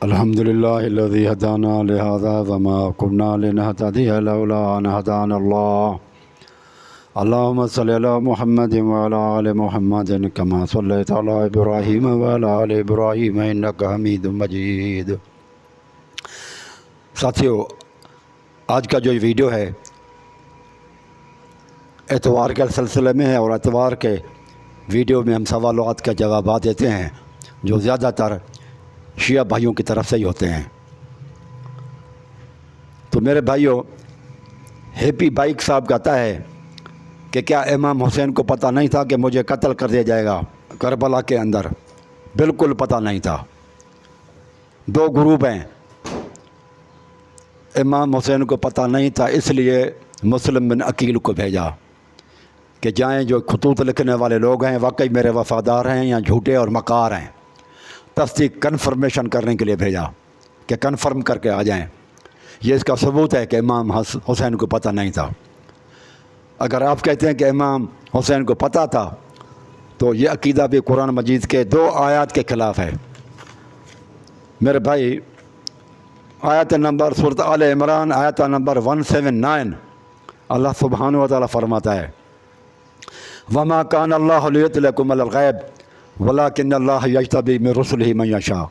الحمدللہ الذی ہدانا لہذا وما كنا لنہتدی لولا ان ہدانا اللہ اللہم صلی علی محمد وعلی آل محمد کما صلیت علی ابراہیم وعلی آل ابراہیم انک حمید مجید۔ ساتھیو، آج کا جو ویڈیو ہے اتوار کے سلسلے میں ہے، اور اتوار کے ویڈیو میں ہم سوالات کا جوابات دیتے ہیں جو زیادہ تر شیعہ بھائیوں کی طرف سے ہی ہوتے ہیں۔ تو میرے بھائیوں، ہیپی بائک صاحب کہتا ہے کہ کیا امام حسین کو پتہ نہیں تھا کہ مجھے قتل کر دیا جائے گا کربلا کے اندر؟ بالکل پتہ نہیں تھا۔ دو گروپ ہیں، امام حسین کو پتہ نہیں تھا، اس لیے مسلم بن عقیل کو بھیجا کہ جائیں، جو خطوط لکھنے والے لوگ ہیں واقعی میرے وفادار ہیں یا جھوٹے اور مکار ہیں، تصدیق کنفرمیشن کرنے کے لیے بھیجا کہ کنفرم کر کے آ جائیں۔ یہ اس کا ثبوت ہے کہ امام حسین کو پتہ نہیں تھا۔ اگر آپ کہتے ہیں کہ امام حسین کو پتہ تھا تو یہ عقیدہ بھی قرآن مجید کے 2 آیات کے خلاف ہے۔ میرے بھائی، آیت نمبر سورۃ آل عمران آیت نمبر 179، اللہ سبحانہ و تعالیٰ فرماتا ہے وَمَا كَانَ اللَّهُ لِيُطْلِعَكُمْ عَلَى الْغَيْبِ وَلَكِنَّ اللَّهَ يَجْتَبِي مِن رُّسُلِهِ مَن يَشَاءُ۔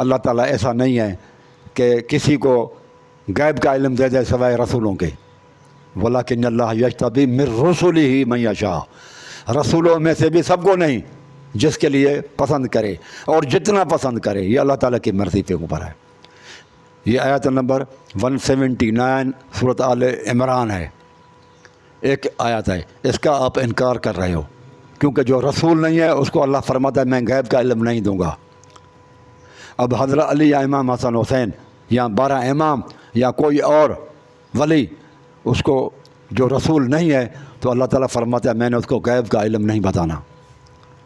اللہ تعالیٰ ایسا نہیں ہے کہ کسی کو غیب کا علم دے دے سوائے رسولوں کے۔ وَلَكِنَّ اللَّهَ يَجْتَبِي مِن رُّسُلِهِ مَن يَشَاءُ، رسولوں میں سے بھی سب کو نہیں، جس کے لیے پسند کرے اور جتنا پسند کرے، یہ اللہ تعالیٰ کی مرضی کے اوپر ہے۔ یہ آیت نمبر 179 سورۃ آل عمران ہے، ایک آیت ہے۔ اس کا آپ انکار کر رہے ہو، کیونکہ جو رسول نہیں ہے اس کو اللہ فرماتا ہے میں غیب کا علم نہیں دوں گا۔ اب حضرت علی یا امام حسن حسین یا 12 امام یا کوئی اور ولی، اس کو جو رسول نہیں ہے تو اللہ تعالیٰ فرماتا ہے میں نے اس کو غیب کا علم نہیں بتانا۔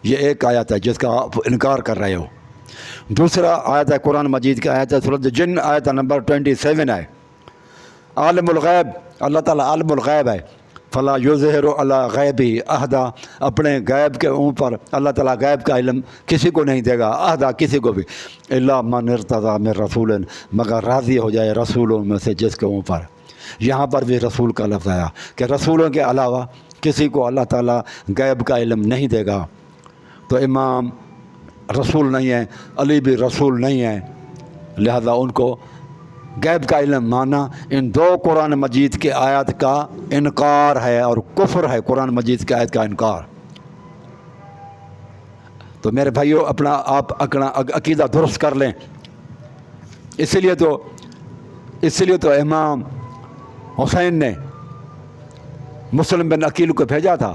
یہ ایک آیت ہے جس کا آپ انکار کر رہے ہو۔ دوسرا آیت ہے قرآن مجید کی آیت ہے سورۃ جن آیت نمبر 27 ہے، عالم الغیب، اللہ تعالیٰ عالم الغیب ہے، فلا یظہر علی غیبہ احدا، اپنے غیب کے اوپر اللہ تعالیٰ غیب کا علم کسی کو نہیں دے گا، احدا کسی کو بھی، الا من ارتضی من رسول، مگر راضی ہو جائے رسولوں میں سے جس کے اوپر۔ یہاں پر بھی رسول کا لفظ آیا کہ رسولوں کے علاوہ کسی کو اللہ تعالیٰ غیب کا علم نہیں دے گا۔ تو امام رسول نہیں ہے، علی بھی رسول نہیں ہے، لہذا ان کو غیب کا علم مانا ان 2 قرآن مجید کے آیات کا انکار ہے اور کفر ہے، قرآن مجید کے آیت کا انکار۔ تو میرے بھائیو، آپ اپنا عقیدہ درست کر لیں۔ اس لیے تو امام حسین نے مسلم بن عقیل کو بھیجا تھا۔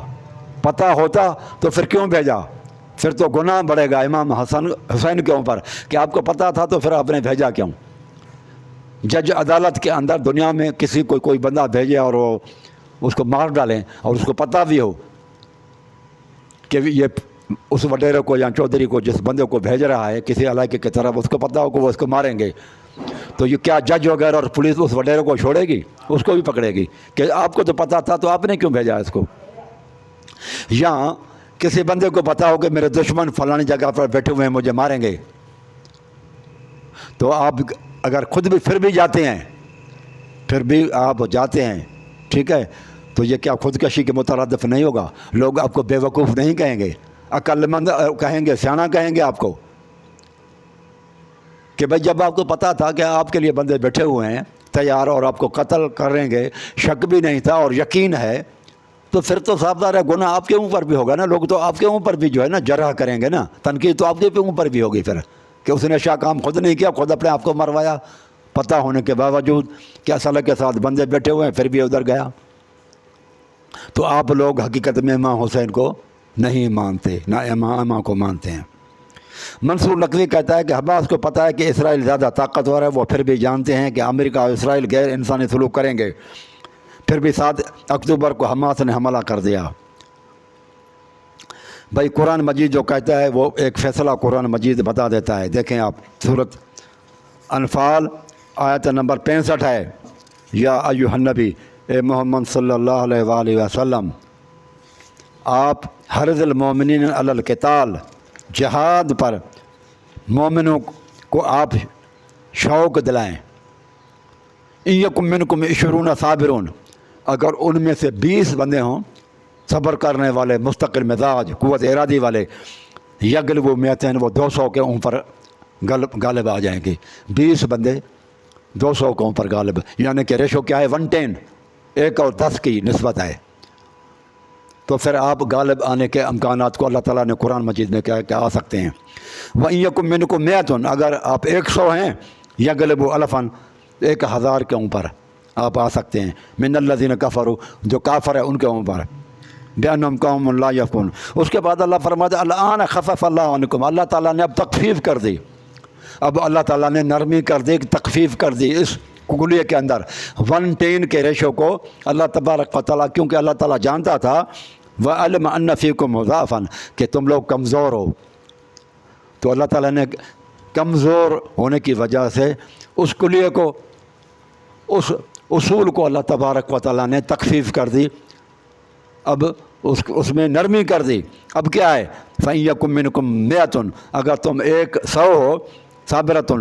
پتہ ہوتا تو پھر کیوں بھیجا؟ پھر تو گناہ بڑھے گا امام حسین کے اوپر کہ آپ کو پتہ تھا تو پھر آپ نے بھیجا کیوں؟ جج عدالت کے اندر دنیا میں کسی کو کوئی بندہ بھیجے اور وہ اس کو مار ڈالیں اور اس کو پتہ بھی ہو کہ یہ اس وڈیرے کو یا چودھری کو جس بندے کو بھیج رہا ہے کسی علاقے کی طرف، اس کو پتہ ہو کہ وہ اس کو ماریں گے، تو یہ کیا جج وغیرہ اور پولیس اس وڈیرے کو چھوڑے گی؟ اس کو بھی پکڑے گی کہ آپ کو تو پتہ تھا تو آپ نے کیوں بھیجا اس کو؟ یا کسی بندے کو پتہ ہو کہ میرے دشمن فلانی جگہ پر بیٹھے ہوئے ہیں مجھے ماریں گے، تو آپ اگر خود بھی پھر بھی جاتے ہیں، ٹھیک ہے، تو یہ کیا خودکشی کے مترادف نہیں ہوگا؟ لوگ آپ کو بے وقوف نہیں کہیں گے، عقل مند کہیں گے، سیاںا کہیں گے آپ کو کہ بھائی جب آپ کو پتہ تھا کہ آپ کے لیے بندے بیٹھے ہوئے ہیں تیار اور آپ کو قتل کریں گے، شک بھی نہیں تھا اور یقین ہے، تو پھر تو صاف ظاہر ہے گناہ آپ کے اوپر بھی ہوگا نا۔ لوگ تو آپ کے اوپر بھی جو ہے نا جرح کریں گے نا، تنقید تو آپ کے اوپر بھی ہوگی پھر کہ اس نے شاہ کام خود نہیں کیا، خود اپنے آپ کو مروایا، پتہ ہونے کے باوجود کہ اصل کے ساتھ بندے بیٹھے ہوئے ہیں پھر بھی ادھر گیا۔ تو آپ لوگ حقیقت میں امام حسین کو نہیں مانتے، نہ امام کو مانتے ہیں۔ منصور نقوی کہتا ہے کہ حماس کو پتہ ہے کہ اسرائیل زیادہ طاقتور ہے، وہ پھر بھی جانتے ہیں کہ امریکہ اور اسرائیل غیر انسانی سلوک کریں گے، پھر بھی 7 اکتوبر کو حماس نے حملہ کر دیا۔ بھائی قرآن مجید جو کہتا ہے وہ ایک فیصلہ قرآن مجید بتا دیتا ہے۔ دیکھیں آپ سورۃ انفال آیت نمبر 65 ہے، یا ایھا النبی، اے محمد صلی اللہ علیہ وآلہ وسلم، آپ حرض المومنین علی القتال، جہاد پر مومنوں کو آپ شوق دلائیں۔ یکم منکم عشرون صابرون، اگر ان میں سے 20 بندے ہوں صبر کرنے والے، مستقل مزاج، قوت ارادی والے، یغلبوا مئتین، وہ 200 کے اوپر غالب آ جائیں گے۔ 20 بندے 200 کے اوپر غالب، یعنی کہ ریشو کیا ہے؟ 110، 1 اور 10 کی نسبت ہے۔ تو پھر آپ غالب آنے کے امکانات کو اللہ تعالیٰ نے قرآن مجید میں کہا کہ آ سکتے ہیں۔ وَإِن يَكُن مِّنكُم مِّائَةٌ، اگر آپ 100 ہیں، یغلبوا الفاً، 1000 کے اوپر آپ آ سکتے ہیں۔ من الذین کفروا، جو کافر ہے ان کے اوپر، بِأَنَّهُمْ قَوْمٌ لَا يَفْقَهُونَ۔ اس کے بعد اللہ فرماتا ہے الآن خفف اللہ عنکم، اللہ تعالیٰ نے اب تخفیف کر دی، اب اللہ تعالیٰ نے نرمی کر دی، تخفیف کر دی اس کلیے کے اندر 110 کے ریشو کو۔ اللہ تبارک و تعالیٰ، کیونکہ اللہ تعالیٰ جانتا تھا وَعَلِمَ أَنَّ فِيكُمْ ضَعْفًا، کہ تم لوگ کمزور ہو، تو اللہ تعالیٰ نے کمزور ہونے کی وجہ سے اس کلیے کو، اس اصول کو اللہ تبارک و تعالیٰ نے تخفیف کر دی، اب اس میں نرمی کر دی۔ اب کیا ہے؟ فَإِن يَكُن مِّنكُم مِّائَةٌ، اگر تم 100 ہو، صابرۃ،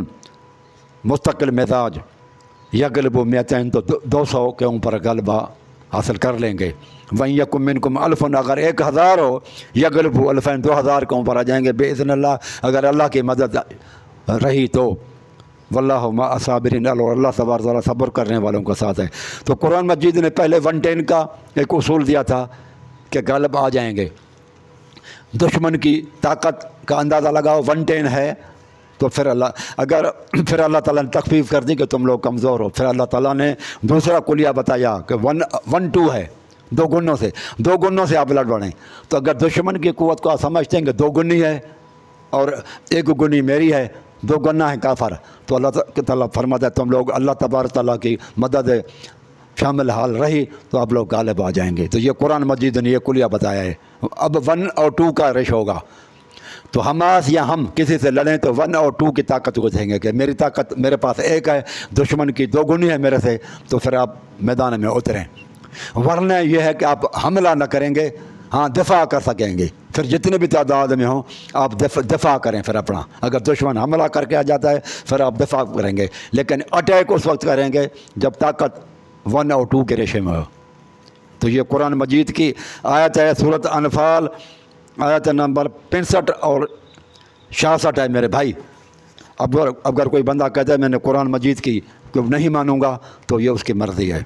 مستقل مزاج، یغلبوا مئتین، تو 200 کے اوپر غلبہ حاصل کر لیں گے۔ وَإِن يَكُن مِّنكُم أَلْفٌ، اگر 1000 ہو، یغلبوا الفین، 2000 کے اوپر آ جائیں گے بِإِذْنِ اللہ، اگر اللہ کی مدد رہی تو۔ واللہ مع الصابرین، اللہ تبارک و تعالیٰ صبر کرنے والوں کے ساتھ ہے۔ تو قرآن مجید نے پہلے 110 کا ایک اصول دیا تھا کہ غالب آ جائیں گے۔ دشمن کی طاقت کا اندازہ لگاؤ، 110 ہے، تو پھر اللہ تعالیٰ نے تخفیف کر دی کہ تم لوگ کمزور ہو۔ پھر اللہ تعالیٰ نے دوسرا کلیہ بتایا کہ 112 ہے، 2 گنوں سے آپ لڑ بڑھیں۔ تو اگر دشمن کی قوت کو آپ سمجھتے ہیں کہ 2 گنی ہے اور 1 گنی میری ہے، 2 گنا ہے کافر، تو اللہ تعالیٰ فرماتا ہے تم لوگ اللہ تبارک تعالیٰ کی مدد شامل حال رہی تو آپ لوگ غالب آ جائیں گے۔ تو یہ قرآن مجید نے یہ کلیہ بتایا ہے۔ اب 1 اور 2 کا ریشو ہوگا، تو حماس یا ہم کسی سے لڑیں تو 1 اور 2 کی طاقت کو دیں گے کہ میری طاقت میرے پاس 1 ہے، دشمن کی 2 گنی ہے میرے سے، تو پھر آپ میدان میں اتریں۔ ورنہ یہ ہے کہ آپ حملہ نہ کریں گے، ہاں دفاع کر سکیں گے، پھر جتنے بھی تعداد میں ہوں آپ دفاع کریں۔ پھر اپنا اگر دشمن حملہ کر کے آ جاتا ہے پھر آپ دفاع کریں گے، لیکن اٹیک اس وقت کریں گے جب طاقت 1 اور 2 کے ریشے میں ہو۔ تو یہ قرآن مجید کی آیت ہے، سورۃ انفال آیت نمبر 65 اور 66 ہے میرے بھائی۔ اگر کوئی بندہ کہتا ہے میں نے قرآن مجید کی نہیں مانوں گا تو یہ اس کی مرضی ہے۔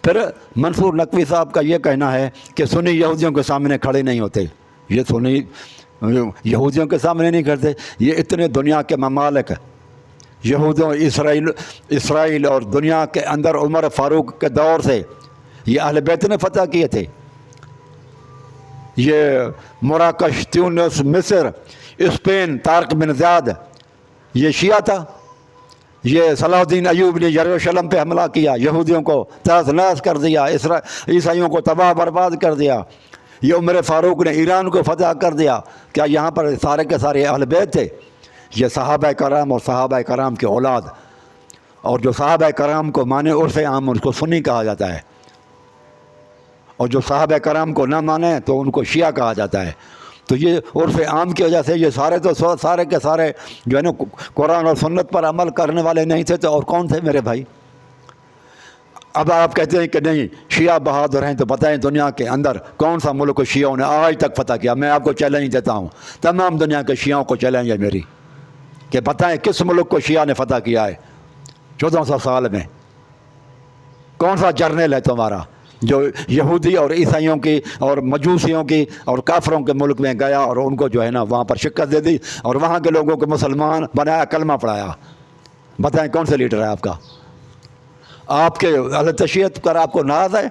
پھر منصور نقوی صاحب کا یہ کہنا ہے کہ سنی یہودیوں کے سامنے کھڑے نہیں ہوتے، یہ سنی یہودیوں کے سامنے نہیں کھڑتے، یہ اتنے دنیا کے ممالک یہودوں، اسرائیل اور دنیا کے اندر عمر فاروق کے دور سے یہ اہل بیت نے فتح کیے تھے۔ یہ مراکش، تیونس، مصر، اسپین، طارق بن زیاد یہ شیعہ تھا۔ یہ صلاح الدین ایوب نے یروشلم پہ حملہ کیا، یہودیوں کو تہس نہس کر دیا، عیسائیوں کو تباہ برباد کر دیا۔ یہ عمر فاروق نے ایران کو فتح کر دیا۔ کیا یہاں پر سارے کے سارے اہل بیت تھے؟ یہ صحابہ کرام اور صحابہ کرام کے اولاد، اور جو صحابہ کرام کو مانے عرف عام اس کو سنی کہا جاتا ہے، اور جو صحابہ کرام کو نہ مانے تو ان کو شیعہ کہا جاتا ہے۔ تو یہ عرف عام کی وجہ سے یہ سارے کے سارے جو ہے نا قرآن اور سنت پر عمل کرنے والے نہیں تھے، تو اور کون تھے میرے بھائی؟ اب آپ کہتے ہیں کہ نہیں شیعہ بہادر ہیں، تو بتائیں دنیا کے اندر کون سا ملک شیعوں نے آج تک فتح کیا؟ میں آپ کو چیلنج دیتا ہوں، تمام دنیا کے شیعوں کو چیلنج ہے میری، کہ بتائیں کس ملک کو شیعہ نے فتح کیا ہے 1400 سال میں؟ کون سا جرنیل ہے تمہارا جو یہودی اور عیسائیوں کی اور مجوسیوں کی اور کافروں کے ملک میں گیا اور ان کو جو ہے نا وہاں پر شکست دے دی اور وہاں کے لوگوں کو مسلمان بنایا، کلمہ پڑھایا؟ بتائیں کون سے لیڈر ہے آپ کا؟ آپ کے اہل تشیعت پر آپ کو ناز ہے؟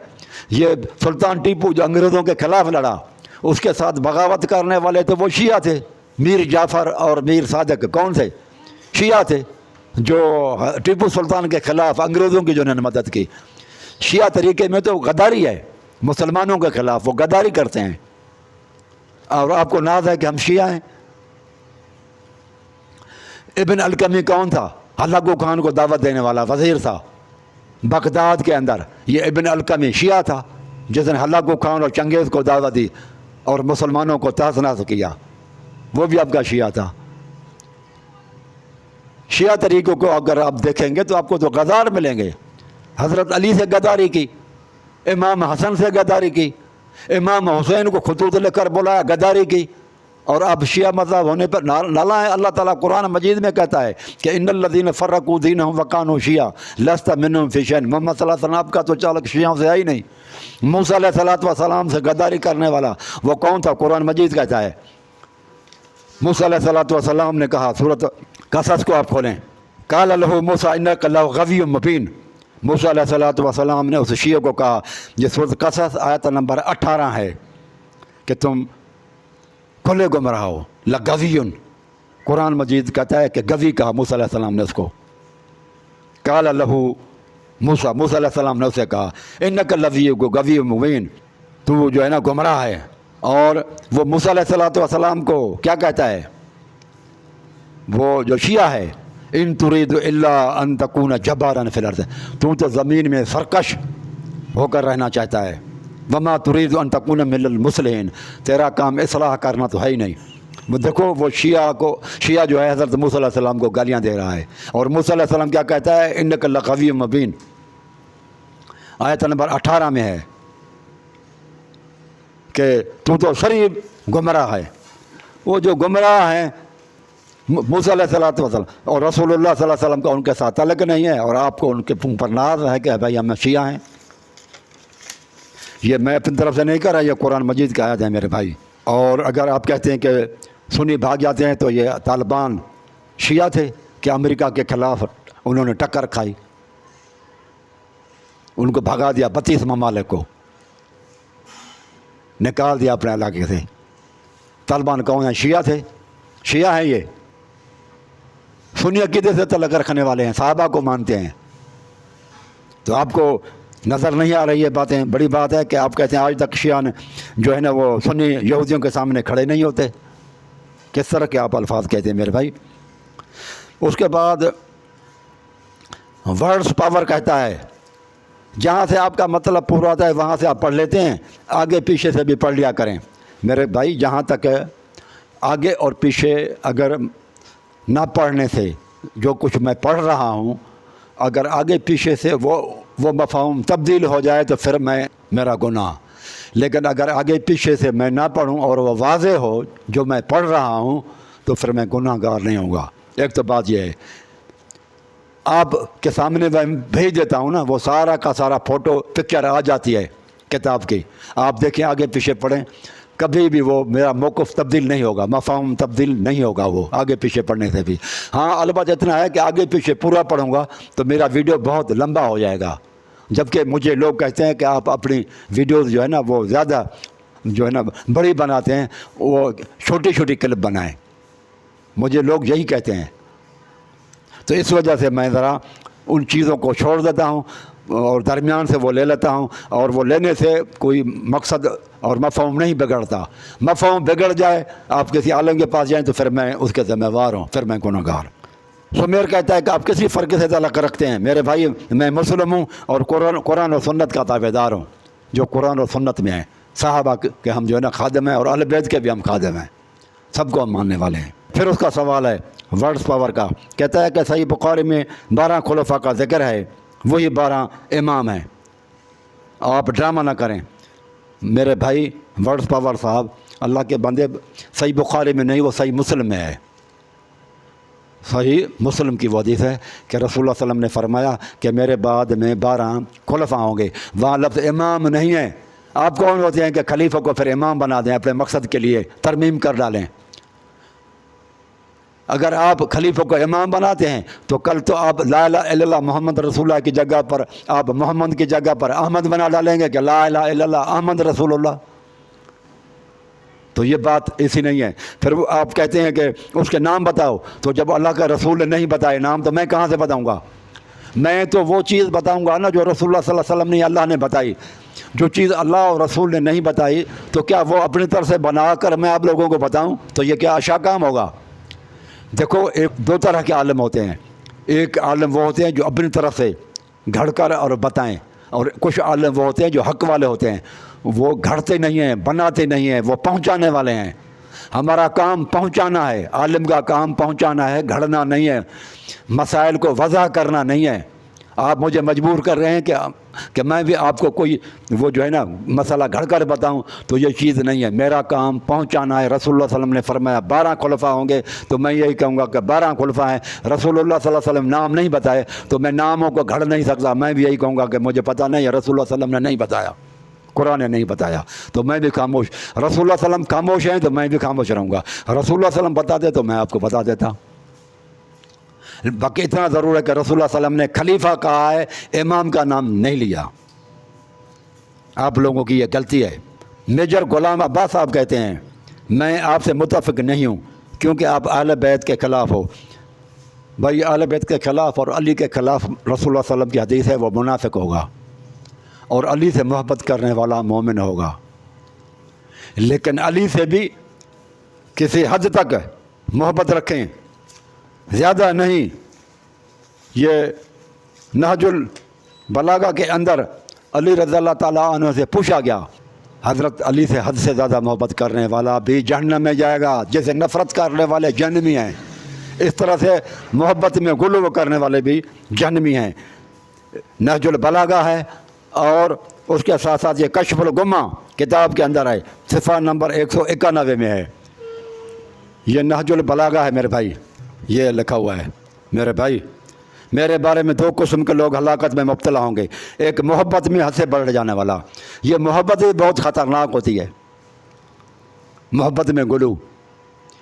یہ سلطان ٹیپو جو انگریزوں کے خلاف لڑا، اس کے ساتھ بغاوت کرنے والے تو وہ شیعہ تھے، میر جعفر اور میر صادق کون تھے؟ شیعہ تھے، جو ٹیپو سلطان کے خلاف انگریزوں کی جو انہوں نے مدد کی۔ شیعہ طریقے میں تو غداری ہے، مسلمانوں کے خلاف وہ غداری کرتے ہیں، اور آپ کو ناز ہے کہ ہم شیعہ ہیں۔ ابن القمی کون تھا؟ ہلاکو خان کو دعوت دینے والا وزیر تھا بغداد کے اندر، یہ ابن القمی شیعہ تھا جس نے ہلاکو خان اور چنگیز کو دعوت دی اور مسلمانوں کو تہس نہس کیا، وہ بھی آپ کا شیعہ تھا۔ شیعہ طریقوں کو اگر آپ دیکھیں گے تو آپ کو تو غدار ملیں گے. حضرت علی سے غداری کی، امام حسن سے غداری کی، امام حسین کو خطوط لکھ کر بلایا، غداری کی. اور اب شیعہ مذہب ہونے پر نالا ہے. اللہ تعالیٰ قرآن مجید میں کہتا ہے کہ ان الذین فرقوا دینہم وکانوا شیعہ لست منہم فی شیء. محمد صلی اللہ علیہ وسلم کا تو چالک شیعوں سے ہے ہی نہیں. موسیٰ علیہ السلام سے غداری کرنے والا وہ کون تھا؟ قرآن مجید کہتا ہے. موسیٰ علیہ السلام نے کہا، سورۃ قصص کو آپ کھولیں، قال لہ موسیٰ انک لغوی مبین. موسیٰ علیہ السلام نے اس شیعہ کو کہا، یہ سورۃ قصص آیت نمبر 18 ہے، کہ تم کھلے گمراہ ہو. لغوی، قرآن مجید کہتا ہے کہ گوی کہا موسیٰ علیہ السلام نے اس کو. قال لہ موسیٰ علیہ السلام نے اسے کہا انک لغوی مبین، تو جو ہے نا گمراہ ہے. اور وہ موسیٰ علیہ السلام کو کیا کہتا ہے؟ وہ جو شیعہ ہے، ان ترید الا ان تکون جبارا فی الارض، تو زمین میں سرکش ہو کر رہنا چاہتا ہے. وما ترید ان تکون من المصلحین، تیرا کام اصلاح کرنا تو ہے ہی نہیں. دیکھو وہ شیعہ جو ہے حضرت موسیٰ علیہ السلام کو گالیاں دے رہا ہے. اور موسیٰ علیہ السلام کیا کہتا ہے؟ انک لغوی مبین، آیت نمبر 18 میں ہے کہ تو شریف گمراہ ہے. وہ جو گمراہ ہیں موسیٰ علیہ السلام اور رسول اللہ صلی اللہ علیہ وسلم کا ان کے ساتھ تعلق نہیں ہے، اور آپ کو ان کے پر ناز ہے کہ بھائی ہم شیعہ ہیں. یہ میں اپنی طرف سے نہیں کر رہا، یہ قرآن مجید کا آیت ہے میرے بھائی. اور اگر آپ کہتے ہیں کہ سنی بھاگ جاتے ہیں تو یہ طالبان شیعہ تھے کہ امریکہ کے خلاف انہوں نے ٹکر کھائی، ان کو بھگا دیا، 32 ممالک کو نکال دیا اپنے علاقے سے. طالبان کون ہیں؟ شیعہ تھے، شیعہ ہیں. یہ سنی عقیدے سے تعلق رکھنے والے ہیں، صحابہ کو مانتے ہیں. تو آپ کو نظر نہیں آ رہی یہ باتیں؟ بڑی بات ہے کہ آپ کہتے ہیں آج تک شیعہ نے جو ہے نا وہ سنی یہودیوں کے سامنے کھڑے نہیں ہوتے. کس طرح کے آپ الفاظ کہتے ہیں میرے بھائی. اس کے بعد ورڈز پاور کہتا ہے، جہاں سے آپ کا مطلب پورا ہوتا ہے وہاں سے آپ پڑھ لیتے ہیں، آگے پیچھے سے بھی پڑھ لیا کریں میرے بھائی. جہاں تک آگے اور پیچھے اگر نہ پڑھنے سے جو کچھ میں پڑھ رہا ہوں، اگر آگے پیچھے سے وہ مفہوم تبدیل ہو جائے تو پھر میرا گناہ. لیکن اگر آگے پیچھے سے میں نہ پڑھوں اور وہ واضح ہو جو میں پڑھ رہا ہوں تو پھر میں گناہ گار نہیں ہوں گا. ایک تو بات یہ ہے، آپ کے سامنے میں بھیج دیتا ہوں نا، وہ سارا کا سارا فوٹو پکچر آ جاتی ہے کتاب کی، آپ دیکھیں آگے پیچھے پڑھیں، کبھی بھی وہ میرا موقف تبدیل نہیں ہوگا، مفہوم تبدیل نہیں ہوگا وہ آگے پیچھے پڑھنے سے بھی. ہاں البتہ اتنا ہے کہ آگے پیچھے پورا پڑھوں گا تو میرا ویڈیو بہت لمبا ہو جائے گا. جبکہ مجھے لوگ کہتے ہیں کہ آپ اپنی ویڈیوز جو ہے نا وہ زیادہ جو ہے نا بڑی بناتے ہیں، وہ چھوٹی چھوٹی کلپ بنائیں. مجھے لوگ یہی کہتے ہیں. تو اس وجہ سے میں ذرا ان چیزوں کو چھوڑ دیتا ہوں اور درمیان سے وہ لے لیتا ہوں، اور وہ لینے سے کوئی مقصد اور مفہوم نہیں بگڑتا. مفہوم بگڑ جائے، آپ کسی عالم کے پاس جائیں تو پھر میں اس کے ذمہ وار ہوں، پھر میں گنہگار گار. سمیر کہتا ہے کہ آپ کسی فرقے سے تعلق رکھتے ہیں؟ میرے بھائی میں مسلم ہوں اور قرآن و سنت کا تابع دار ہوں، جو قرآن و سنت میں ہیں. صحابہ کے ہم جو ہے نا خادم ہیں، اور اہل بیت کے بھی ہم خادم ہیں، سب کو ہم ماننے والے ہیں. پھر اس کا سوال ہے ورڈز پاور کا. کہتا ہے کہ صحیح بخاری میں 12 خلفاء کا ذکر ہے، وہی 12 امام ہیں. آپ ڈرامہ نہ کریں میرے بھائی. ورڈز پاور صاحب اللہ کے بندے، صحیح بخاری میں نہیں، وہ صحیح مسلم میں ہے. صحیح مسلم کی وہ حدیث ہے کہ رسول اللہ صلی اللہ علیہ وسلم نے فرمایا کہ میرے بعد میں 12 خلفاء ہوں گے. وہاں لفظ امام نہیں ہے. آپ کون ہوتے ہیں کہ خلیفہ کو پھر امام بنا دیں، اپنے مقصد کے لیے ترمیم کر ڈالیں؟ اگر آپ خلیفہ کو امام بناتے ہیں تو کل تو آپ لا الہ الا اللہ محمد رسول اللہ کی جگہ پر آپ محمد کی جگہ پر احمد بنا ڈالیں گے کہ لا الہ الا اللہ احمد رسول اللہ. تو یہ بات ایسی نہیں ہے. پھر وہ آپ کہتے ہیں کہ اس کے نام بتاؤ، تو جب اللہ کا رسول نے نہیں بتائے نام تو میں کہاں سے بتاؤں گا؟ میں تو وہ چیز بتاؤں گا نا جو رسول اللہ صلی اللہ علیہ وسلم نے اللہ نے بتائی. جو چیز اللہ اور رسول نے نہیں بتائی تو کیا وہ اپنی طرف سے بنا کر میں آپ لوگوں کو بتاؤں؟ تو یہ کیا اشا کام ہوگا؟ دیکھو دو طرح کے عالم ہوتے ہیں. ایک عالم وہ ہوتے ہیں جو اپنی طرف سے گھڑ کر اور بتائیں، اور کچھ عالم وہ ہوتے ہیں جو حق والے ہوتے ہیں، وہ گھڑتے نہیں ہیں، بناتے نہیں ہیں، وہ پہنچانے والے ہیں. ہمارا کام پہنچانا ہے، عالم کا کام پہنچانا ہے، گھڑنا نہیں ہے، مسائل کو وضح کرنا نہیں ہے۔ آپ مجھے مجبور کر رہے ہیں کہ میں بھی آپ کو کوئی وہ جو ہے نا مسئلہ گھڑ کر بتاؤں، تو یہ چیز نہیں ہے۔ میرا کام پہنچانا ہے۔ رسول اللہ صلی اللہ علیہ وسلم نے فرمایا 12 خلفاء ہوں گے، تو میں یہی کہوں گا کہ 12 خلفاء ہیں۔ رسول اللہ صلی اللہ علیہ وسلم نام نہیں بتائے تو میں ناموں کو گھڑ نہیں سکتا، میں بھی یہی کہوں گا کہ مجھے پتہ نہیں ہے، رسول اللہ صلی اللہ علیہ وسلم نے نہیں بتایا، قرآن نے نہیں بتایا، تو میں بھی خاموش۔ رسول اللہ صلی اللہ علیہ وسلم خاموش ہیں تو میں بھی خاموش رہوں گا۔ رسول اللہ صلی اللہ علیہ وسلم بتاتے تو میں آپ کو بتا دیتا۔ باقی اتنا ضرور ہے کہ رسول اللہ صلی اللہ علیہ وسلم نے خلیفہ کہا ہے، امام کا نام نہیں لیا۔ آپ لوگوں کی یہ غلطی ہے۔ میجر غلام عباس صاحب کہتے ہیں میں آپ سے متفق نہیں ہوں کیونکہ آپ اہل بیت کے خلاف ہو۔ بھائی اہل بیت کے خلاف اور علی کے خلاف رسول اللہ صلی اللہ علیہ وسلم کی حدیث ہے، وہ منافق ہوگا، اور علی سے محبت کرنے والا مومن ہوگا، لیکن علی سے بھی کسی حد تک محبت رکھیں، زیادہ نہیں۔ یہ نہج البلاغہ کے اندر علی رضی اللہ تعالیٰ عنہ سے پوچھا گیا، حضرت علی سے حد سے زیادہ محبت کرنے والا بھی جہنم میں جائے گا، جیسے نفرت کرنے والے جہنمی ہیں اس طرح سے محبت میں غلو کرنے والے بھی جہنمی ہیں۔ نہج البلاغہ ہے، اور اس کے ساتھ ساتھ یہ کشف الغمہ کتاب کے اندر ہے، صفحہ نمبر 191 میں ہے۔ یہ نہج البلاغہ ہے میرے بھائی، یہ لکھا ہوا ہے۔ میرے بھائی میرے بارے میں 2 قسم کے لوگ ہلاکت میں مبتلا ہوں گے، ایک محبت میں حد سے بڑھ جانے والا، یہ محبت بھی بہت خطرناک ہوتی ہے، محبت میں غلو۔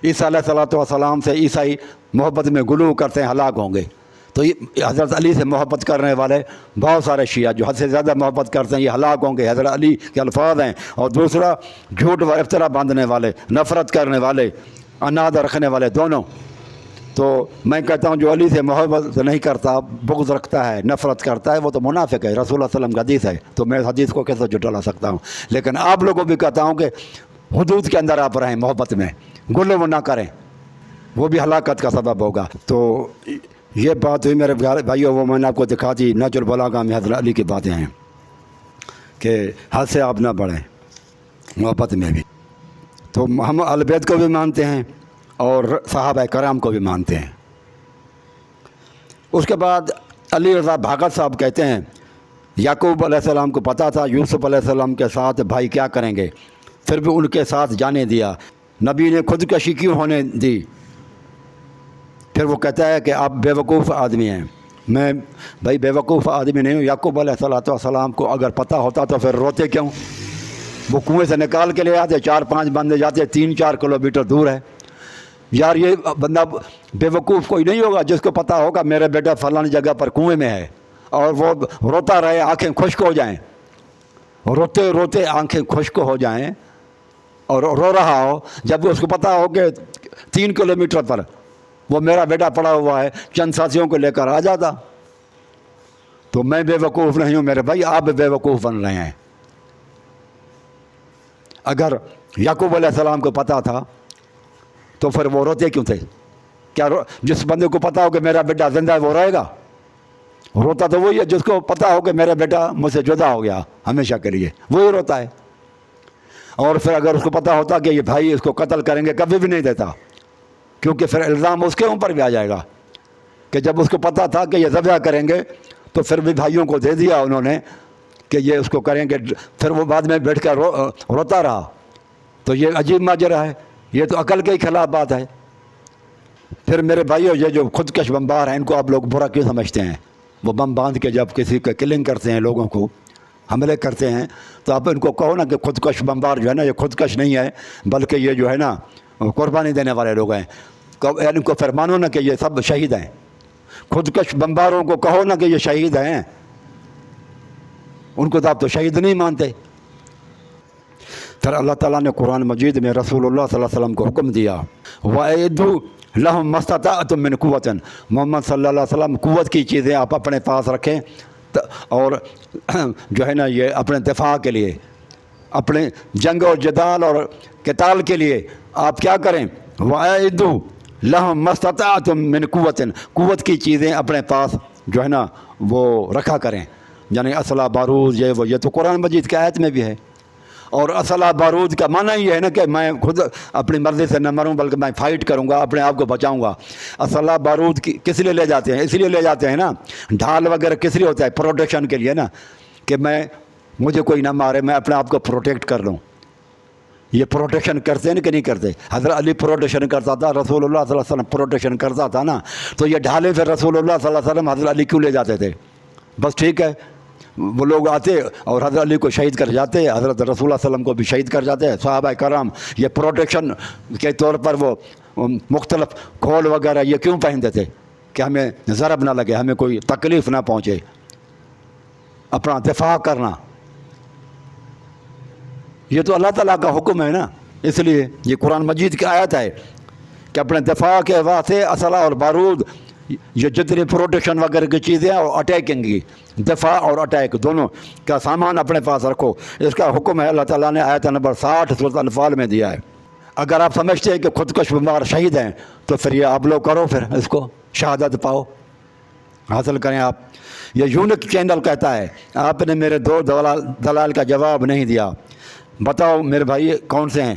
عیسیٰ علیہ السلام سے عیسائی محبت میں غلو کرتے ہیں، ہلاک ہوں گے۔ تو یہ حضرت علی سے محبت کرنے والے بہت سارے شیعہ جو حد سے زیادہ محبت کرتے ہیں یہ ہلاک ہوں گے، حضرت علی کے الفاظ ہیں۔ اور دوسرا جھوٹ و افطرا باندھنے والے، نفرت کرنے والے، اناد رکھنے والے، دونوں۔ تو میں کہتا ہوں جو علی سے محبت نہیں کرتا، بغض رکھتا ہے، نفرت کرتا ہے، وہ تو منافق ہے۔ رسول اللہ صلی اللہ علیہ وسلم کا حدیث ہے، تو میں اس حدیث کو کیسے جھٹلا سکتا ہوں؟ لیکن آپ لوگوں کو بھی کہتا ہوں کہ حدود کے اندر آپ رہیں، محبت میں غلو نہ کریں، وہ بھی ہلاکت کا سبب ہوگا۔ تو یہ بات ہوئی میرے بھائیوں، وہ میں نے آپ کو دکھا دی۔ نہج البلاغہ میں حضرت علی کی باتیں ہیں کہ حد سے آپ نہ بڑھیں محبت میں بھی۔ تو ہم اہل بیت کو بھی مانتے ہیں اور صحابہ کرام کو بھی مانتے ہیں۔ اس کے بعد علی رضا بھاگت صاحب کہتے ہیں یعقوب علیہ السلام کو پتہ تھا یوسف علیہ السلام کے ساتھ بھائی کیا کریں گے، پھر بھی ان کے ساتھ جانے دیا، نبی نے خودکشی کیوں ہونے دی؟ پھر وہ کہتا ہے کہ آپ بے وقوف آدمی ہیں۔ میں بھائی بے وقوف آدمی نہیں ہوں۔ یعقوب علیہ السلام کو اگر پتہ ہوتا تو پھر روتے کیوں؟ وہ کنویں سے نکال کے لے آتے، 4-5 بندے جاتے، 3-4 کلومیٹر دور ہے۔ یار یہ بندہ بے وقوف کوئی نہیں ہوگا جس کو پتہ ہوگا میرا بیٹا فلانی جگہ پر کنویں میں ہے، اور وہ روتا رہے، آنکھیں خشک ہو جائیں، روتے روتے آنکھیں خشک ہو جائیں اور رو رہا ہو، جب اس کو پتہ ہو کہ 3 کلومیٹر پر وہ میرا بیٹا پڑا ہوا ہے، چند ساتھیوں کو لے کر آ جاتا۔ تو میں بے وقوف نہیں ہوں میرے بھائی، آپ بے وقوف بن رہے ہیں۔ اگر یعقوب علیہ السلام کو پتہ تھا تو پھر وہ روتے کیوں تھے؟ کیا جس بندے کو پتہ ہو کہ میرا بیٹا زندہ ہے وہ رہے گا؟ روتا تو وہی ہے جس کو پتہ ہو کہ میرا بیٹا مجھ سے جدا ہو گیا ہمیشہ کے لیے، وہی روتا ہے۔ اور پھر اگر اس کو پتہ ہوتا کہ یہ بھائی اس کو قتل کریں گے کبھی بھی نہیں دیتا، کیونکہ پھر الزام اس کے اوپر بھی آ جائے گا کہ جب اس کو پتہ تھا کہ یہ ذبح کریں گے تو پھر بھی بھائیوں کو دے دیا انہوں نے کہ یہ اس کو کریں گے، پھر وہ بعد میں بیٹھ کر روتا رہا۔ تو یہ عجیب ماجرا ہے، یہ تو عقل کے ہی خلاف بات ہے۔ پھر میرے بھائیوں یہ جو خودکش بمبار ہیں ان کو آپ لوگ برا کیوں سمجھتے ہیں؟ وہ بم باندھ کے جب کسی کا کلنگ کرتے ہیں، لوگوں کو حملے کرتے ہیں، تو آپ ان کو کہو نا کہ خودکش بمبار جو ہے نا یہ خودکش نہیں ہے بلکہ یہ جو ہے نا قربانی دینے والے لوگ ہیں۔ ان کو پھر مانو نا کہ یہ سب شہید ہیں۔ خودکش بمباروں کو کہو نا کہ یہ شہید ہیں، ان کو تو آپ تو شہید نہیں مانتے۔ پھر اللہ تعالیٰ نے قرآن مجید میں رسول اللہ صلی اللہ علیہ وسلم کو حکم دیا وَأَعِدُّوا لَهُم مَّا اسْتَطَعْتُم مِّن قُوَّةٍ، محمد صلی اللہ علیہ وسلم قوت کی چیزیں آپ اپنے پاس رکھیں، اور جو ہے نا یہ اپنے دفاع کے لیے، اپنے جنگ اور جدال اور قتال کے لیے آپ کیا کریں؟ وَأَعِدُّوا لَهُم مَّا اسْتَطَعْتُم مِّن قُوَّةٍ، قوت کی چیزیں اپنے پاس جو ہے نا وہ رکھا کریں، یعنی اسلحہ بارود یہ وہ، یہ تو قرآن مجید کی آیت میں بھی ہے۔ اور اسلحہ بارود کا معنی یہ ہے نا کہ میں خود اپنی مرضی سے نہ مروں بلکہ میں فائٹ کروں گا، اپنے آپ کو بچاؤں گا۔ اسلحہ بارود کس لیے لے جاتے ہیں؟ اس لیے لے جاتے ہیں نا، ڈھال وغیرہ کس لیے ہوتا ہے؟ پروٹیکشن کے لیے نا، کہ مجھے کوئی نہ مارے، میں اپنے آپ کو پروٹیکٹ کر لوں۔ یہ پروٹیکشن کرتے ہیں کہ نہیں کرتے؟ حضرت علی پروٹیکشن کرتا تھا، رسول اللہ صلی اللہ علیہ وسلم پروٹیکشن کرتا تھا نا، تو یہ ڈھالیں پھر رسول اللہ صلی اللہ علیہ وسلم حضرت علی کیوں لے جاتے تھے؟ بس ٹھیک ہے، وہ لوگ آتے اور حضرت علی کو شہید کر جاتے، حضرت رسول اللہ صلی اللہ علیہ وسلم کو بھی شہید کر جاتے، صحابہ کرام یہ پروٹیکشن کے طور پر وہ مختلف کھول وغیرہ یہ کیوں پہنتے تھے؟ کہ ہمیں ضرب نہ لگے، ہمیں کوئی تکلیف نہ پہنچے، اپنا دفاع کرنا۔ یہ تو اللہ تعالیٰ کا حکم ہے نا، اس لیے یہ قرآن مجید کی آیت ہے کہ اپنے دفاع کے واسطے اسلحہ اور بارود، یہ جتنی پروٹیکشن وغیرہ کی چیزیں اور اٹیکنگ کی، دفاع اور اٹیک دونوں کا سامان اپنے پاس رکھو، اس کا حکم ہے۔ اللہ تعالیٰ نے آیت نمبر 60 سورۃ انفال میں دیا ہے۔ اگر آپ سمجھتے ہیں کہ خودکش بیمار شہید ہیں تو پھر یہ آپ لوگ کرو، پھر اس کو شہادت پاؤ، حاصل کریں آپ۔ یہ یونک چینل کہتا ہے آپ نے میرے 2 دلائل کا جواب نہیں دیا، بتاؤ میرے بھائی کون سے ہیں؟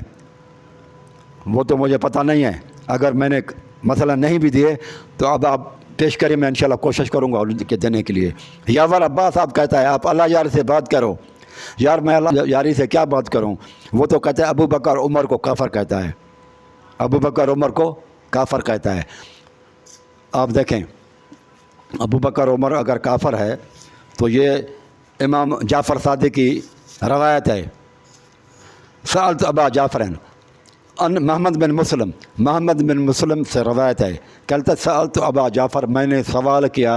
وہ تو مجھے پتہ نہیں ہے، اگر میں نے مثلا نہیں بھی دیے تو اب آپ پیش کریں، میں انشاءاللہ کوشش کروں گا ان کے دینے کے لیے۔ یاور عباس آپ کہتا ہے آپ اللہ یار سے بات کرو۔ یار میں اللہ یاری سے کیا بات کروں؟ وہ تو کہتا ہے ابو بکر عمر کو کافر کہتا ہے، ابو بکر عمر کو کافر کہتا ہے۔ آپ دیکھیں ابو بکر عمر اگر کافر ہے تو یہ امام جعفر صادق کی روایت ہے۔ سألت ابا جعفرن ان محمد بن مسلم سے روایت ہے، کہتا سألت ابا جعفر، میں نے سوال کیا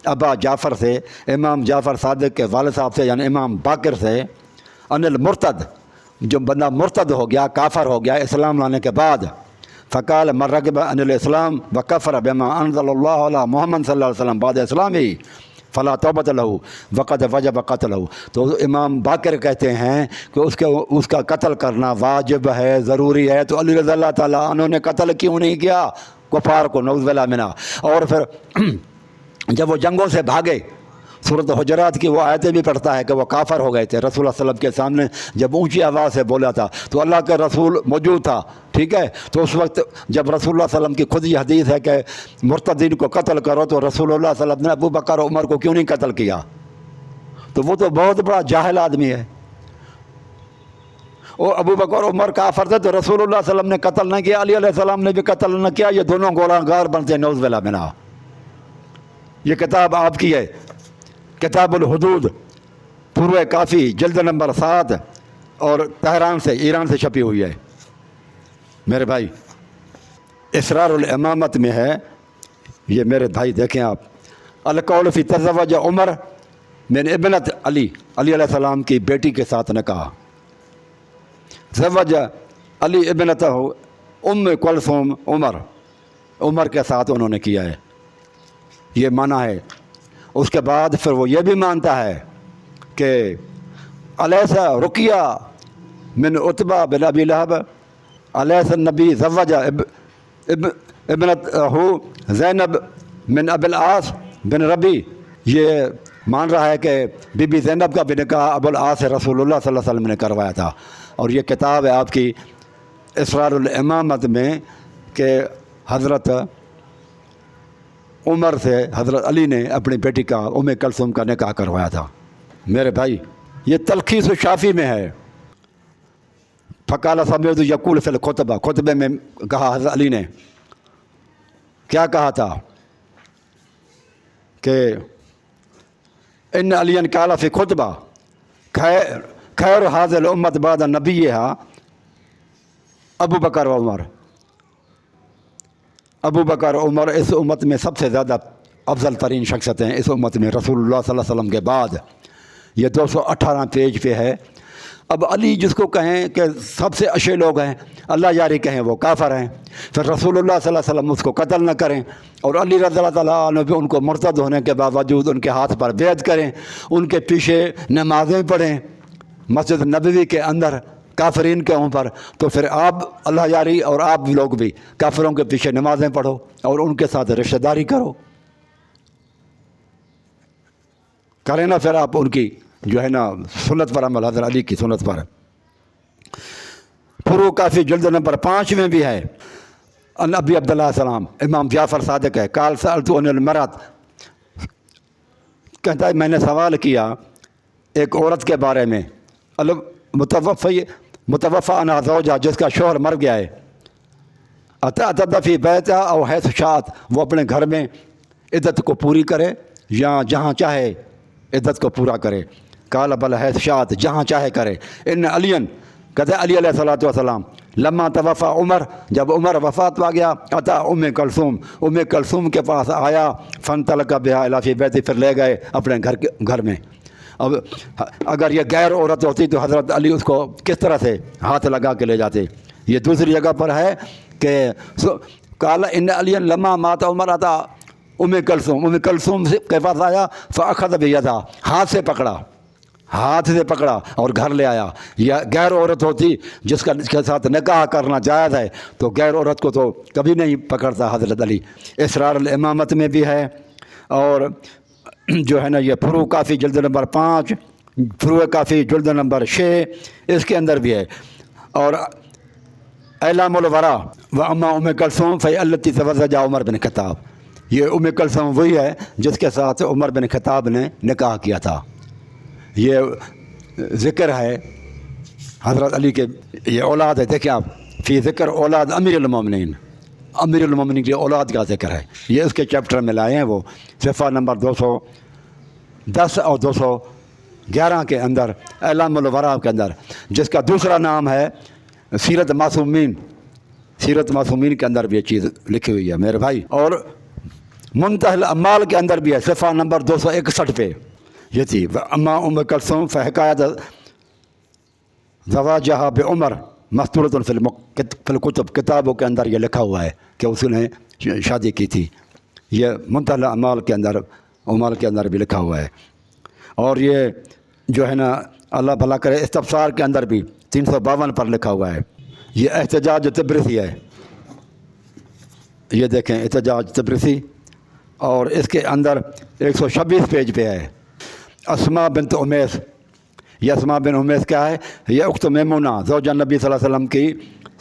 ابا جعفر سے، امام جعفر صادق کے والد صاحب سے، یعنی امام باقر سے، ان المرتد، جو بندہ مرتد ہو گیا، کافر ہو گیا اسلام لانے کے بعد، فقال من رغب عن الاسلام وکفر بما انزل اللہ علی محمد صلی اللہ علیہ وسلم بعد اسلامی فلا توبۃ لہ وقد وجب قتلہ۔ تو امام باقر کہتے ہیں کہ اس کا قتل کرنا واجب ہے، ضروری ہے، تو علی رضی اللہ تعالیٰ عنہ نے قتل کیوں نہیں کیا کفار کو؟ نعوذ باللہ منہ۔ اور پھر جب وہ جنگوں سے بھاگے، سورۃ حجرات کی وہ آیتیں بھی پڑھتا ہے کہ وہ کافر ہو گئے تھے، رسول اللہ صلی اللہ علیہ وسلم کے سامنے جب اونچی آواز سے بولا تھا تو اللہ کے رسول موجود تھا، ٹھیک ہے؟ تو اس وقت جب رسول اللہ صلی اللہ علیہ وسلم کی خود یہ حدیث ہے کہ مرتدین کو قتل کرو، تو رسول اللہ صلی اللہ علیہ وسلم نے ابو بکر اور عمر کو کیوں نہیں قتل کیا؟ تو وہ تو بہت بڑا جاہل آدمی ہے۔ اور ابو بکر اور عمر کافر تھے تو رسول اللہ صلی اللہ علیہ وسلم نے قتل نہ کیا، علی علیہ السلام نے بھی قتل نہ کیا، یہ دونوں گنہگار بنتے ہیں، نعوذ باللہ منہ۔ یہ کتاب آپ کی ہے، کتاب الحدود، پورے کافی، جلد نمبر 7، اور تہران سے، ایران سے چھپی ہوئی ہے۔ میرے بھائی اسرار الامامت میں ہے، یہ میرے بھائی دیکھیں آپ، القول فی تزوج عمر من ابنت علی علیہ السلام کی بیٹی کے ساتھ نکاح، زوج علی ابنتہ ام کلثوم عمر کے ساتھ انہوں نے کیا ہے، یہ معنی ہے۔ اس کے بعد پھر وہ یہ بھی مانتا ہے کہ الیس رقیہ من عتبہ بن ابی لہب الیس النبی زوج ابنتہ زینب من ابی العاص بن ربی، یہ مان رہا ہے کہ بی بی زینب کا بھی نکاح ابو العاص رسول اللہ صلی اللہ علیہ وسلم نے کروایا تھا۔ اور یہ کتاب ہے آپ کی اسرار الامامت میں کہ حضرت عمر سے حضرت علی نے اپنی بیٹی کا ام کلثوم کا نکاح کروایا تھا۔ میرے بھائی یہ تلخیص الشافی میں ہے، فقال سمیعت یقول فی الخطبہ، خطبے میں کہا حضرت علی نے کیا کہا تھا کہ ان علی قال فی خطبہ خیر حاضر الامت بعد نبیہا ابو بکر و عمر، ابو بکر عمر اس امت میں سب سے زیادہ افضل ترین شخصیتیں ہیں اس امت میں رسول اللہ صلی اللہ علیہ وسلم کے بعد۔ یہ 218 پیج پہ ہے۔ اب علی جس کو کہیں کہ سب سے اچھے لوگ ہیں، اللہ یاری کہیں وہ کافر ہیں، پھر رسول اللہ صلی اللہ علیہ وسلم اس کو قتل نہ کریں، اور علی رضی اللہ تعالیٰ عنہ بھی ان کو مرتد ہونے کے باوجود ان کے ہاتھ پر بیعت کریں، ان کے پیچھے نمازیں پڑھیں مسجد نبوی کے اندر کافرین کے اوپر، تو پھر آپ اللہ یاری اور آپ لوگ بھی کافروں کے پیچھے نمازیں پڑھو اور ان کے ساتھ رشتہ داری کریں نا، پھر آپ ان کی جو ہے نا سنت پر عمل، حضرت علی کی سنت پر۔ فروغ کافی جلد نمبر 5 میں بھی ہے. ان ابی عبداللہ السلام امام جعفر صادق ہے. قال سألت عن المرأة، کہتا ہے میں نے سوال کیا ایک عورت کے بارے میں، متوفی عنہا زوجہ، جس کا شوہر مر گیا ہے، اتعتد فی بیتہا او حیث شاءت، وہ اپنے گھر میں عدت کو پوری کرے یا جہاں چاہے عدت کو پورا کرے. قال بل حیث شاءت، جہاں چاہے کرے. ان علی، کہتے ہیں علی علیہ السلام، لما توفی عمر، جب عمر وفات پا گیا، اتا ام کلثوم کے پاس آیا، فانطلق بها الی فی بیتی، پھر لے گئے اپنے گھر میں. اب اگر یہ غیر عورت ہوتی تو حضرت علی اس کو کس طرح سے ہاتھ لگا کے لے جاتے. یہ دوسری جگہ پر ہے کہ قال ان علی لما مات عمر اتا ام کلثوم کے پاس آیا، فاخذ بیدہا، ہاتھ سے پکڑا اور گھر لے آیا. یا غیر عورت ہوتی جس کے ساتھ نکاح کرنا جائز ہے تو غیر عورت کو تو کبھی نہیں پکڑتا حضرت علی. اسرار الامامت میں بھی ہے، اور جو ہے نا یہ فروغ کافی جلد نمبر 5، فروغ کافی جلد نمبر 6 اس کے اندر بھی ہے. اور اعلام الورا و اما ام کلثوم فہی التی تزوجہا عمر بن خطاب، یہ ام کلثوم وہی ہے جس کے ساتھ عمر بن خطاب نے نکاح کیا تھا. یہ ذکر ہے حضرت علی کے، یہ اولاد ہے. دیکھیں آپ، فی ذکر اولاد امیر المومنین کی اولاد کا ذکر ہے. یہ اس کے چیپٹر میں لائے ہیں، وہ صفحہ نمبر 210 اور 211 کے اندر، اعلام الورا کے اندر، جس کا دوسرا نام ہے سیرت معصومین کے اندر بھی یہ چیز لکھی ہوئی ہے میرے بھائی. اور منتہی الاعمال کے اندر بھی ہے، صفحہ نمبر 261 پہ یہ تھی. اما ام کلثوم فحکایت زواجہا بعمر مستورۃ فی الکتب، کتابوں کے اندر یہ لکھا ہوا ہے کہ اس نے شادی کی تھی. یہ منتہی الاعمال کے اندر بھی لکھا ہوا ہے. اور یہ جو ہے نا اللہ بھلا کرے استبصار کے اندر بھی 352 پر لکھا ہوا ہے. یہ احتجاج تبرسی ہے، یہ دیکھیں احتجاج تبرسی، اور اس کے اندر 126 پیج پہ ہے. اسماء بنت امیس، یہ اسماء بن امیس کیا ہے؟ یہ اخت میمونہ زوجہ نبی صلی اللہ علیہ وسلم کی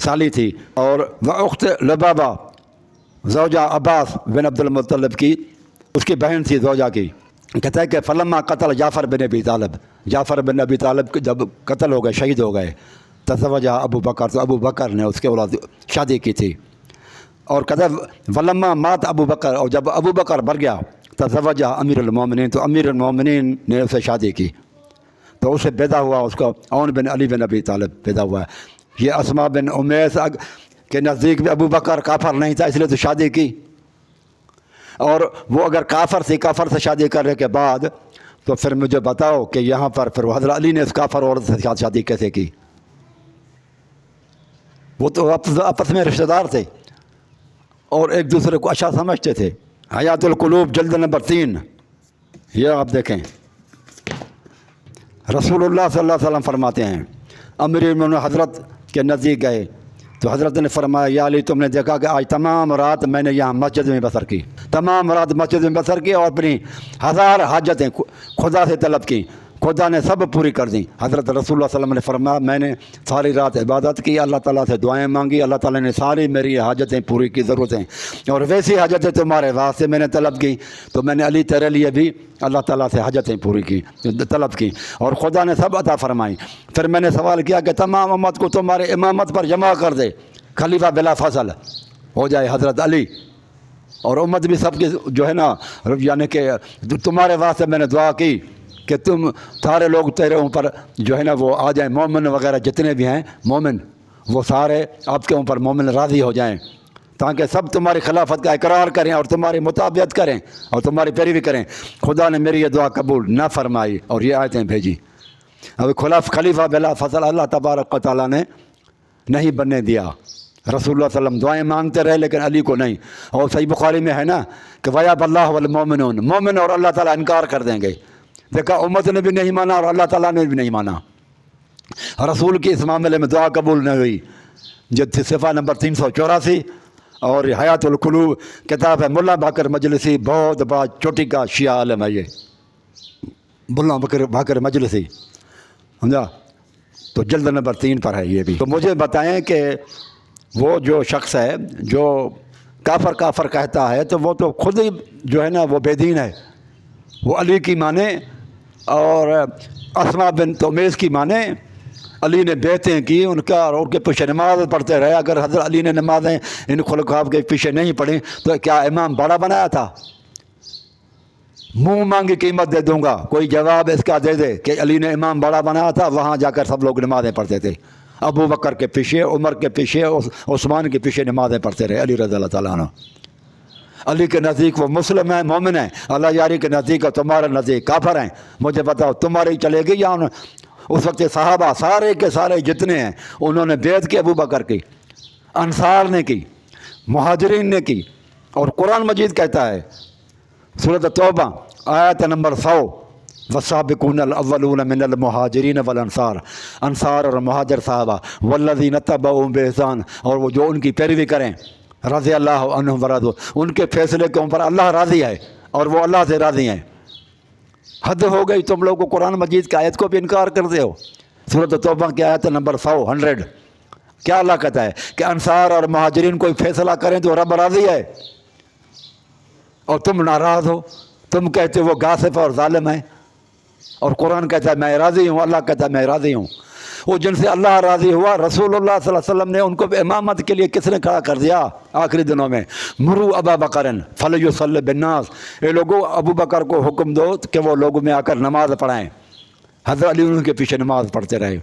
سالی تھی، اور وہ اخت لبابہ زوجہ عباس بن عبد المطلب کی اس کی بہن تھی زوجہ کی. کہتا ہے کہ فلما قتل جعفر بن ابی طالب جب قتل ہو گئے، شہید ہو گئے، تزوجہ ابو بکر، تو ابو بکر نے اس کے اولاد شادی کی تھی. اور کہتا ہے ولما مات ابو بکر، اور جب ابو بکر مر گیا، تزوجہ امیر المومنین، تو امیر المومنین نے اسے شادی کی. تو اسے پیدا ہوا، اس کو عون بن علی بن ابی طالب پیدا ہوا ہے. یہ اسماء بن امیس کے نزدیک بھی ابو بکر کافر نہیں تھا، اس لیے تو شادی کی. اور وہ اگر کافر سے شادی کرنے کے بعد، تو پھر مجھے بتاؤ کہ یہاں پر پھر حضرت علی نے اس کافر عورت سے شادی کیسے کی؟ وہ تو آپس میں رشتہ دار تھے اور ایک دوسرے کو اچھا سمجھتے تھے. حیات القلوب جلد نمبر 3، یہ آپ دیکھیں. رسول اللہ صلی اللہ علیہ وسلم فرماتے ہیں، امیر المومنین حضرت کے نزدیک گئے تو حضرت نے فرمایا، یا علی تم نے دیکھا کہ آج تمام رات میں نے یہاں مسجد میں بسر کی، اور اپنی 1000 حاجتیں خدا سے طلب کی، خدا نے سب پوری کر دیں. حضرت رسول اللہ صلی اللہ علیہ وسلم نے فرمایا، میں نے ساری رات عبادت کی، اللہ تعالیٰ سے دعائیں مانگی، اللہ تعالیٰ نے ساری میری حاجتیں پوری کی، ضرورتیں، اور ویسی حاجتیں تمہارے واسطے میں نے طلب کی. تو میں نے علی تیرے لیے بھی اللہ تعالیٰ سے حاجتیں پوری کی، طلب کی، اور خدا نے سب عطا فرمائی. پھر میں نے سوال کیا کہ تمام امت کو تمہارے امامت پر جمع کر دے، خلیفہ بلا فصل ہو جائے حضرت علی، اور امت بھی سب کی جو ہے نا، یعنی کہ تمہارے واسطے میں نے دعا کی کہ تم سارے لوگ تیرے اوپر جو ہے نا وہ آ جائیں، مومن وغیرہ جتنے بھی ہیں مومن، وہ سارے آپ کے اوپر مومن راضی ہو جائیں، تاکہ سب تمہاری خلافت کا اقرار کریں اور تمہاری مطابقت کریں اور تمہاری پیروی کریں. خدا نے میری یہ دعا قبول نہ فرمائی اور یہ آیتیں بھیجی. اب خلیفہ بلا فصل اللہ تبارک و تعالیٰ نے نہیں بننے دیا. رسول اللہ صلی اللہ علیہ وسلم دعائیں مانگتے رہے لیکن علی کو نہیں. اور صحیح بخاری میں ہے نا کہ وَيَأْبَى اللَّهُ وَالْمُؤْمِنُونَ، مومن اور اللہ تعالیٰ انکار کر دیں گے. دیکھا امت نے بھی نہیں مانا اور اللہ تعالیٰ نے بھی نہیں مانا. رسول کی اس معاملے میں دعا قبول نہیں ہوئی. جو صفحہ نمبر 384 اور حیات القلوب کتاب ہے. ملا باقر مجلسی بہت بڑا چوٹی کا شیعہ عالم ہے یہ ملا باقر مجلسی، سمجھا. تو جلد نمبر 3 پر ہے یہ بھی۔ تو مجھے بتائیں کہ وہ جو شخص ہے جو کافر کہتا ہے تو وہ تو خود ہی جو ہے نا وہ بے دین ہے۔ وہ علی کی مانے اور اسماء بنت امیس کی مانے، علی نے بیعتیں کی ان کا اور ان کے پیچھے نماز پڑھتے رہے۔ اگر حضرت علی نے نمازیں ان خلفاء کے پیچھے نہیں پڑھیں تو کیا امام بڑا بنایا تھا؟ منہ مانگی قیمت دے دوں گا، کوئی جواب اس کا دے دے کہ علی نے امام بڑا بنایا تھا، وہاں جا کر سب لوگ نمازیں پڑھتے تھے۔ ابو بکر کے پیچھے، عمر کے پیچھے، عثمان کے پیچھے نمازیں پڑھتے رہے علی رضی اللہ تعالیٰ عنہ۔ علی کے نزدیک وہ مسلم ہیں، مومن ہیں، اللہ یاری کے نزدیک اور تمہارے نزدیک کافر ہیں۔ مجھے بتاؤ تمہاری چلے گی یا اس وقت صحابہ سارے کے سارے جتنے ہیں انہوں نے بیعت کی، ابو بکر کی، انصار نے کی، مہاجرین نے کی۔ اور قرآن مجید کہتا ہے سورۃ توبہ آیت نمبر 100، والسابقون الاولون من المہاجرین والانصار، انصار اور مہاجر صحابہ، والذین اتبعوہم بإحسان، اور وہ جو ان کی پیروی کریں، رضی اللہ عنہم ورضوا، ان کے فیصلے کے اوپر اللہ راضی ہے اور وہ اللہ سے راضی ہیں۔ حد ہو گئی تم لوگ کو قرآن مجید کی آیت کو بھی انکار کرتے ہو۔ سورۃ توبہ کی آیت نمبر 100 کیا اللہ کہتا ہے کہ انصار اور مہاجرین کوئی فیصلہ کریں تو رب راضی ہے، اور تم ناراض ہو، تم کہتے ہو وہ غاصب اور ظالم ہے، اور قرآن کہتا ہے میں راضی ہوں، اللہ کہتا ہے میں راضی ہوں۔ وہ جن سے اللہ راضی ہوا، رسول اللہ صلی اللہ علیہ وسلم نے ان کو امامت کے لیے کس نے کھڑا کر دیا آخری دنوں میں؟ مرو ابا بکر فلیصلی بالناس، اے لوگوں ابو بکر کو حکم دو کہ وہ لوگوں میں آ کر نماز پڑھائیں۔ حضرت علی ان کے پیچھے نماز پڑھتے رہے۔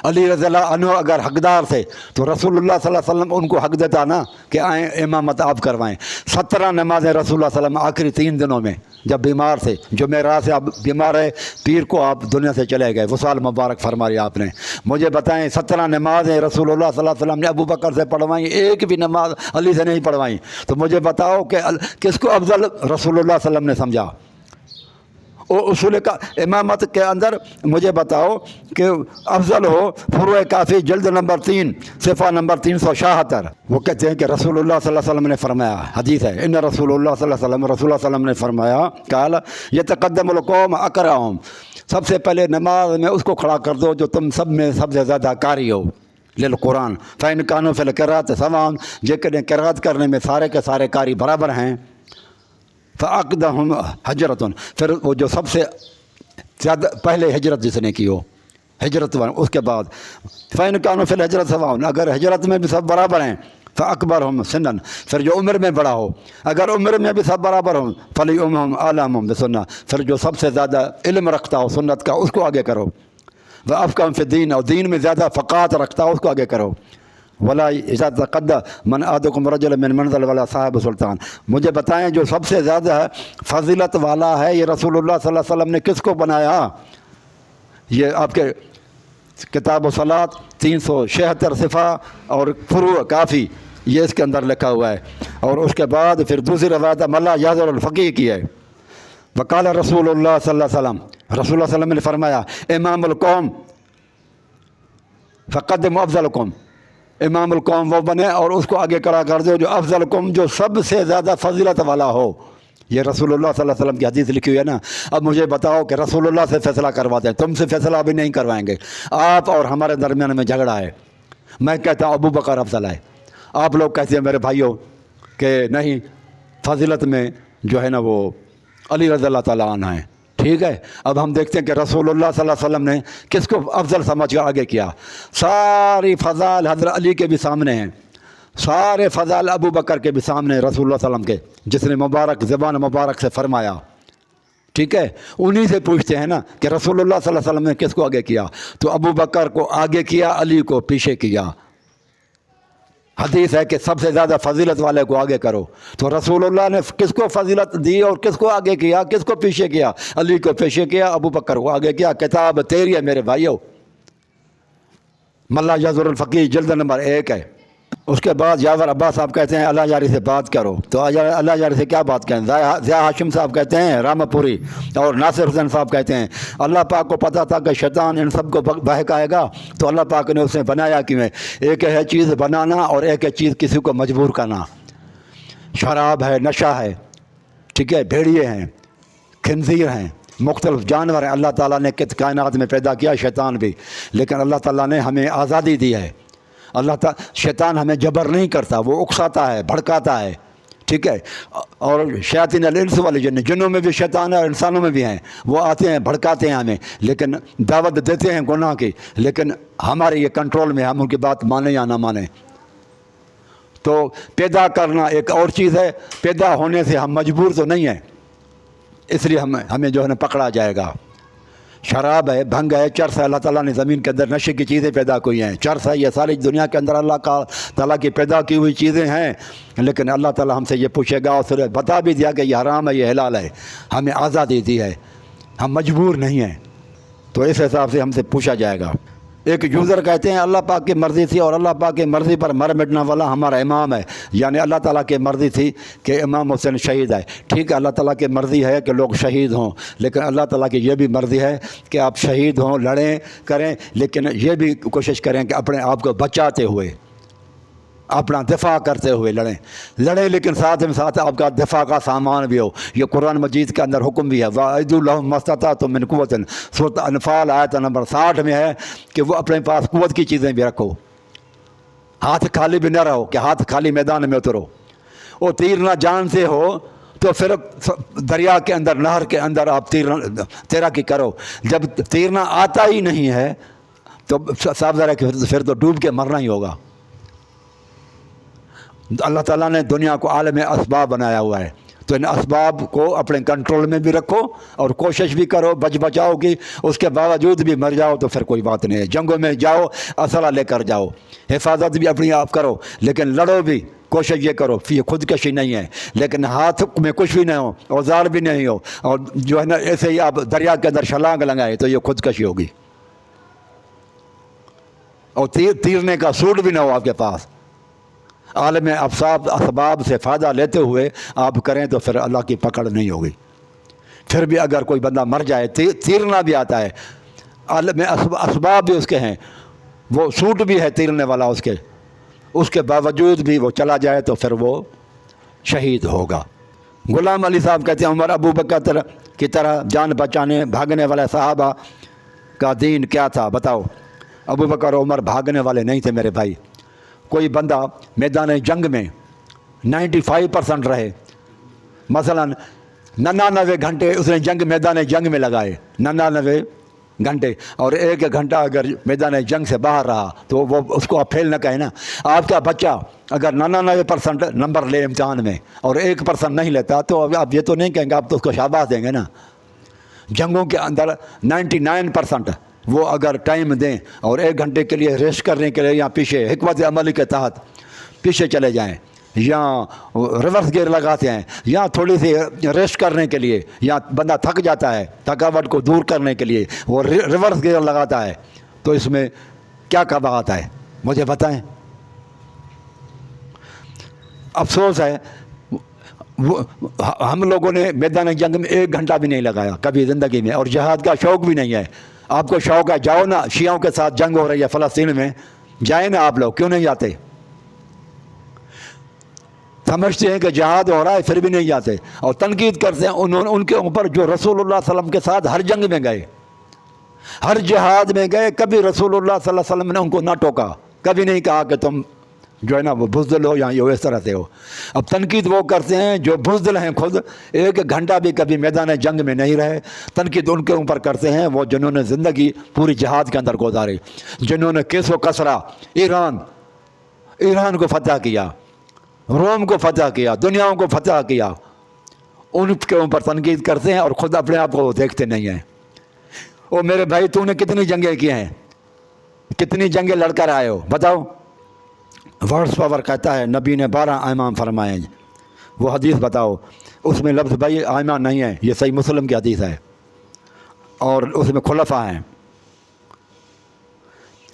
علی رضی اللہ عنہ اگر حقدار تھے تو رسول اللہ صلی اللہ علیہ وسلم ان کو حق دیتا نا کہ آئیں امامت آپ کروائیں۔ 17 نمازیں رسول اللہ صلی اللہ علیہ وسلم آخری 3 دنوں میں جب بیمار تھے، جو معراج سے آپ بیمار ہے، پیر کو آپ دنیا سے چلے گئے، وصال مبارک فرمائی آپ نے۔ مجھے بتائیں 17 نمازیں رسول اللہ صلی اللہ علیہ وسلم نے ابو بکر سے پڑھوائیں، ایک بھی نماز علی سے نہیں پڑھوائیں۔ تو مجھے بتاؤ کہ کس کو افضل رسول اللہ صلی اللہ علیہ وسلم نے سمجھا؟ اور اصول کا امامت کے اندر مجھے بتاؤ کہ افضل ہو فروع کافی جلد نمبر 3 صفحہ نمبر 376، وہ کہتے ہیں کہ رسول اللہ صلی اللہ علیہ وسلم نے فرمایا، حدیث ہے، ان رسول اللہ صلی اللہ علیہ وسلم، رسول اللہ صلی اللہ علیہ وسلم نے فرمایا، قال یتقدم القوم اقرأہم، سب سے پہلے نماز میں اس کو کھڑا کر دو جو تم سب میں سب سے زیادہ قاری ہو للقرآن، فإن كانوا في القراءة سواء، جے قرات کرنے میں سارے کے سارے قاری برابر ہیں، فأقدہم ہجرت، پھر وہ جو سب سے زیادہ پہلے ہجرت جس نے کی ہو، ہجرت اس کے بعد، فإن كانوا في الهجرة سواء، اگر ہجرت میں بھی سب برابر ہیں، فأکبرہم سنن، پھر جو عمر میں بڑا ہو، اگر عمر میں بھی سب برابر ہوں، فلیؤمہم اعلمہم بسنہ، پھر جو سب سے زیادہ علم رکھتا ہو سنت کا اس کو آگے کرو، وافقہم فی الدین، اور دین میں زیادہ فقاہت رکھتا ہو اس کو آگے کرو، ولا اذا تقدم من احدکم رجل من منزل ولا صاحب سلطان۔ مجھے بتائیں جو سب سے زیادہ فضیلت والا ہے یہ رسول اللہ صلی اللہ علیہ وسلم نے کس کو بنایا؟ یہ آپ کے کتاب و صلاۃ 376 صفحہ اور فروع کافی یہ اس کے اندر لکھا ہوا ہے۔ اور اس کے بعد پھر دوسری روایت ملا یاظر الفقیہ کی ہے، وقال رسول اللہ صلی اللہ علیہ وسلم، رسول اللہ صلی اللہ علیہ وسلم نے فرمایا، امام القوم فقدم افضلکم، امام القوم وہ بنے اور اس کو آگے کھڑا کر دو جو افضل قوم، جو سب سے زیادہ فضیلت والا ہو۔ یہ رسول اللہ صلی اللہ علیہ وسلم کی حدیث لکھی ہوئی ہے نا۔ اب مجھے بتاؤ کہ رسول اللہ سے فیصلہ کرواتے ہیں، تم سے فیصلہ بھی نہیں کروائیں گے، آپ اور ہمارے درمیان میں جھگڑا ہے، میں کہتا ہوں ابو بکر افضل ہے، آپ لوگ کہتے ہیں میرے بھائیوں کہ نہیں فضیلت میں جو ہے نا وہ علی رضی اللہ تعالیٰ عنہ ہیں۔ ٹھیک ہے، اب ہم دیکھتے ہیں کہ رسول اللہ صلی اللہ علیہ وسلم نے کس کو افضل سمجھ کر آگے کیا؟ ساری فضائل حضرت علی کے بھی سامنے ہیں، سارے فضائل ابو بکر کے بھی سامنے رسول اللہ صلی اللہ علیہ وسلم کے، جس نے مبارک زبان مبارک سے فرمایا۔ ٹھیک ہے، انہی سے پوچھتے ہیں نا کہ رسول اللہ صلی اللہ علیہ وسلم نے کس کو آگے کیا؟ تو ابو بکر کو آگے کیا، علی کو پیچھے کیا۔ حدیث ہے کہ سب سے زیادہ فضیلت والے کو آگے کرو، تو رسول اللہ نے کس کو فضیلت دی اور کس کو آگے کیا، کس کو پیچھے کیا؟ علی کو پیچھے کیا، ابو بکر کو آگے کیا۔ کتاب تیری ہے میرے بھائیو، ملا یاظر الفقیہ جلد نمبر 1 ہے۔ اس کے بعد یاور عباس صاحب کہتے ہیں اللہ یاری سے بات کرو، تو اللہ یاری سے کیا بات کریں؟ ضیاء ہاشم صاحب کہتے ہیں رامہ پوری، اور ناصر حسین صاحب کہتے ہیں اللہ پاک کو پتہ تھا کہ شیطان ان سب کو بہکائے گا، تو اللہ پاک نے اسے بنایا کیوں ہے؟ ایک ہے چیز بنانا اور ایک ہے چیز کسی کو مجبور کرنا۔ شراب ہے، نشہ ہے، ٹھیک ہے، بھیڑیے ہیں، خنزیر ہیں، مختلف جانور ہیں اللہ تعالیٰ نے کائنات میں پیدا کیا، شیطان بھی، لیکن اللہ تعالیٰ نے ہمیں آزادی دی ہے۔ اللہ تعالیٰ شیطان ہمیں جبر نہیں کرتا، وہ اکساتا ہے، بھڑکاتا ہے، ٹھیک ہے۔ اور شیاطین الانس والے جنوں میں بھی شیطان ہے اور انسانوں میں بھی ہیں، وہ آتے ہیں بھڑکاتے ہیں ہمیں، لیکن دعوت دیتے ہیں گناہ کی، لیکن ہمارے یہ کنٹرول میں، ہم ان کی بات مانیں یا نہ مانیں۔ تو پیدا کرنا ایک اور چیز ہے، پیدا ہونے سے ہم مجبور تو نہیں ہیں، اس لیے ہمیں جو ہے نا پکڑا جائے گا۔ شراب ہے، بھنگ ہے، چرس ہے، اللہ تعالیٰ نے زمین کے اندر نشے کی چیزیں پیدا کی ہیں، چرس ہے، یہ ساری دنیا کے اندر اللہ تعالیٰ کی پیدا کی ہوئی چیزیں ہیں، لیکن اللہ تعالیٰ ہم سے یہ پوچھے گا، اور پھر بتا بھی دیا کہ یہ حرام ہے، یہ حلال ہے، ہمیں آزادی دی ہے، ہم مجبور نہیں ہیں، تو اس حساب سے ہم سے پوچھا جائے گا۔ ایک یوزر کہتے ہیں اللہ پاک کی مرضی تھی اور اللہ پاک کی مرضی پر مر مٹنے والا ہمارا امام ہے، یعنی اللہ تعالیٰ کی مرضی تھی کہ امام حسین شہید ہے۔ ٹھیک ہے، اللہ تعالیٰ کی مرضی ہے کہ لوگ شہید ہوں، لیکن اللہ تعالیٰ کی یہ بھی مرضی ہے کہ آپ شہید ہوں، لڑیں کریں، لیکن یہ بھی کوشش کریں کہ اپنے آپ کو بچاتے ہوئے، اپنا دفاع کرتے ہوئے لڑیں، لیکن ساتھ میں ساتھ آپ کا دفاع کا سامان بھی ہو۔ یہ قرآن مجید کے اندر حکم بھی ہے، وَأَعِدُّوا لَهُم مَّا اسْتَطَعْتُم مِّن قُوَّةٍ، سورۃ انفال آیت نمبر 60 میں ہے کہ وہ اپنے پاس قوت کی چیزیں بھی رکھو، ہاتھ خالی بھی نہ رہو کہ ہاتھ خالی میدان میں اترو۔ وہ تیر نہ جانتے ہو تو پھر دریا کے اندر، نہر کے اندر آپ تیراکی کرو، جب تیرنا آتا ہی نہیں ہے تو صاف ظاہر ہے کہ پھر تو ڈوب کے مرنا ہی ہوگا۔ اللہ تعالیٰ نے دنیا کو عالم اسباب بنایا ہوا ہے، تو ان اسباب کو اپنے کنٹرول میں بھی رکھو اور کوشش بھی کرو بچاؤ کی، اس کے باوجود بھی مر جاؤ تو پھر کوئی بات نہیں ہے۔ جنگوں میں جاؤ، اسلحہ لے کر جاؤ، حفاظت بھی اپنی آپ کرو، لیکن لڑو بھی، کوشش یہ کرو، یہ خودکشی نہیں ہے، لیکن ہاتھ میں کچھ بھی نہ ہو، اوزار بھی نہیں ہو، اور جو ہے نا ایسے ہی آپ دریا کے اندر چھلانگ لگائے تو یہ خودکشی ہوگی، اور تیرنے کا سوٹ بھی نہ ہو آپ کے پاس۔ عالم اسباب سے فائدہ لیتے ہوئے آپ کریں تو پھر اللہ کی پکڑ نہیں ہوگی۔ پھر بھی اگر کوئی بندہ مر جائے، تیرنا بھی آتا ہے، عالم اسباب بھی اس کے ہیں، وہ سوٹ بھی ہے تیرنے والا اس کے باوجود بھی وہ چلا جائے تو پھر وہ شہید ہوگا۔ غلام علی صاحب کہتے ہیں عمر ابو بکر کی طرح جان بچانے بھاگنے والے صحابہ کا دین کیا تھا بتاؤ۔ ابو بکر اور عمر بھاگنے والے نہیں تھے میرے بھائی۔ کوئی بندہ میدان جنگ میں 95% رہے، مثلا 99 گھنٹے اس نے میدان جنگ میں لگائے، 99 گھنٹے، اور 1 گھنٹہ اگر میدان جنگ سے باہر رہا تو وہ اس کو آپ فیل نہ کہیں نا۔ آپ کا بچہ اگر 99% نمبر لے امتحان میں اور 1% نہیں لیتا تو آپ یہ تو نہیں کہیں گے، آپ تو اس کو شاباش دیں گے نا۔ جنگوں کے اندر 99% وہ اگر ٹائم دیں اور 1 گھنٹے کے لیے ریسٹ کرنے کے لیے یا پیچھے حکمت عملی کے تحت پیچھے چلے جائیں، یا ریورس گیئر لگاتے ہیں، یا تھوڑی سی ریسٹ کرنے کے لیے، یا بندہ تھک جاتا ہے تھکاوٹ کو دور کرنے کے لیے وہ ریورس گیئر لگاتا ہے، تو اس میں کیا کباہت ہے مجھے بتائیں۔ افسوس ہے ہم لوگوں نے میدان جنگ میں 1 گھنٹہ بھی نہیں لگایا کبھی زندگی میں، اور جہاد کا شوق بھی نہیں ہے۔ آپ کو شوق ہے جاؤ نا، شیعوں کے ساتھ جنگ ہو رہی ہے فلسطین میں، جائیں نا آپ لوگ، کیوں نہیں جاتے؟ سمجھتے ہیں کہ جہاد ہو رہا ہے پھر بھی نہیں جاتے، اور تنقید کرتے ہیں ان کے اوپر جو رسول اللہ صلی اللہ علیہ وسلم کے ساتھ ہر جنگ میں گئے، ہر جہاد میں گئے، کبھی رسول اللہ صلی اللہ علیہ وسلم نے ان کو نہ ٹوکا، کبھی نہیں کہا کہ تم جو ہے نا وہ بزدل ہو یا یہ اس طرح سے ہو۔ اب تنقید وہ کرتے ہیں جو بزدل ہیں، خود 1 گھنٹہ بھی کبھی میدان جنگ میں نہیں رہے، تنقید ان کے اوپر کرتے ہیں وہ جنہوں نے زندگی پوری جہاد کے اندر گزاری، جنہوں نے کیس و کسرا ایران کو فتح کیا، روم کو فتح کیا، دنیاؤں کو فتح کیا، ان کے اوپر تنقید کرتے ہیں اور خود اپنے آپ کو دیکھتے نہیں ہیں۔ او میرے بھائی، تو نے کتنی جنگیں کی ہیں، کتنی جنگیں لڑ کر آئے ہو بتاؤ۔ ورڈز پاور کہتا ہے نبی نے 12 ایمان فرمائے، وہ حدیث بتاؤ، اس میں لفظ بھائی ایمان نہیں ہے، یہ صحیح مسلم کی حدیث ہے، اور اس میں خلفاء ہیں۔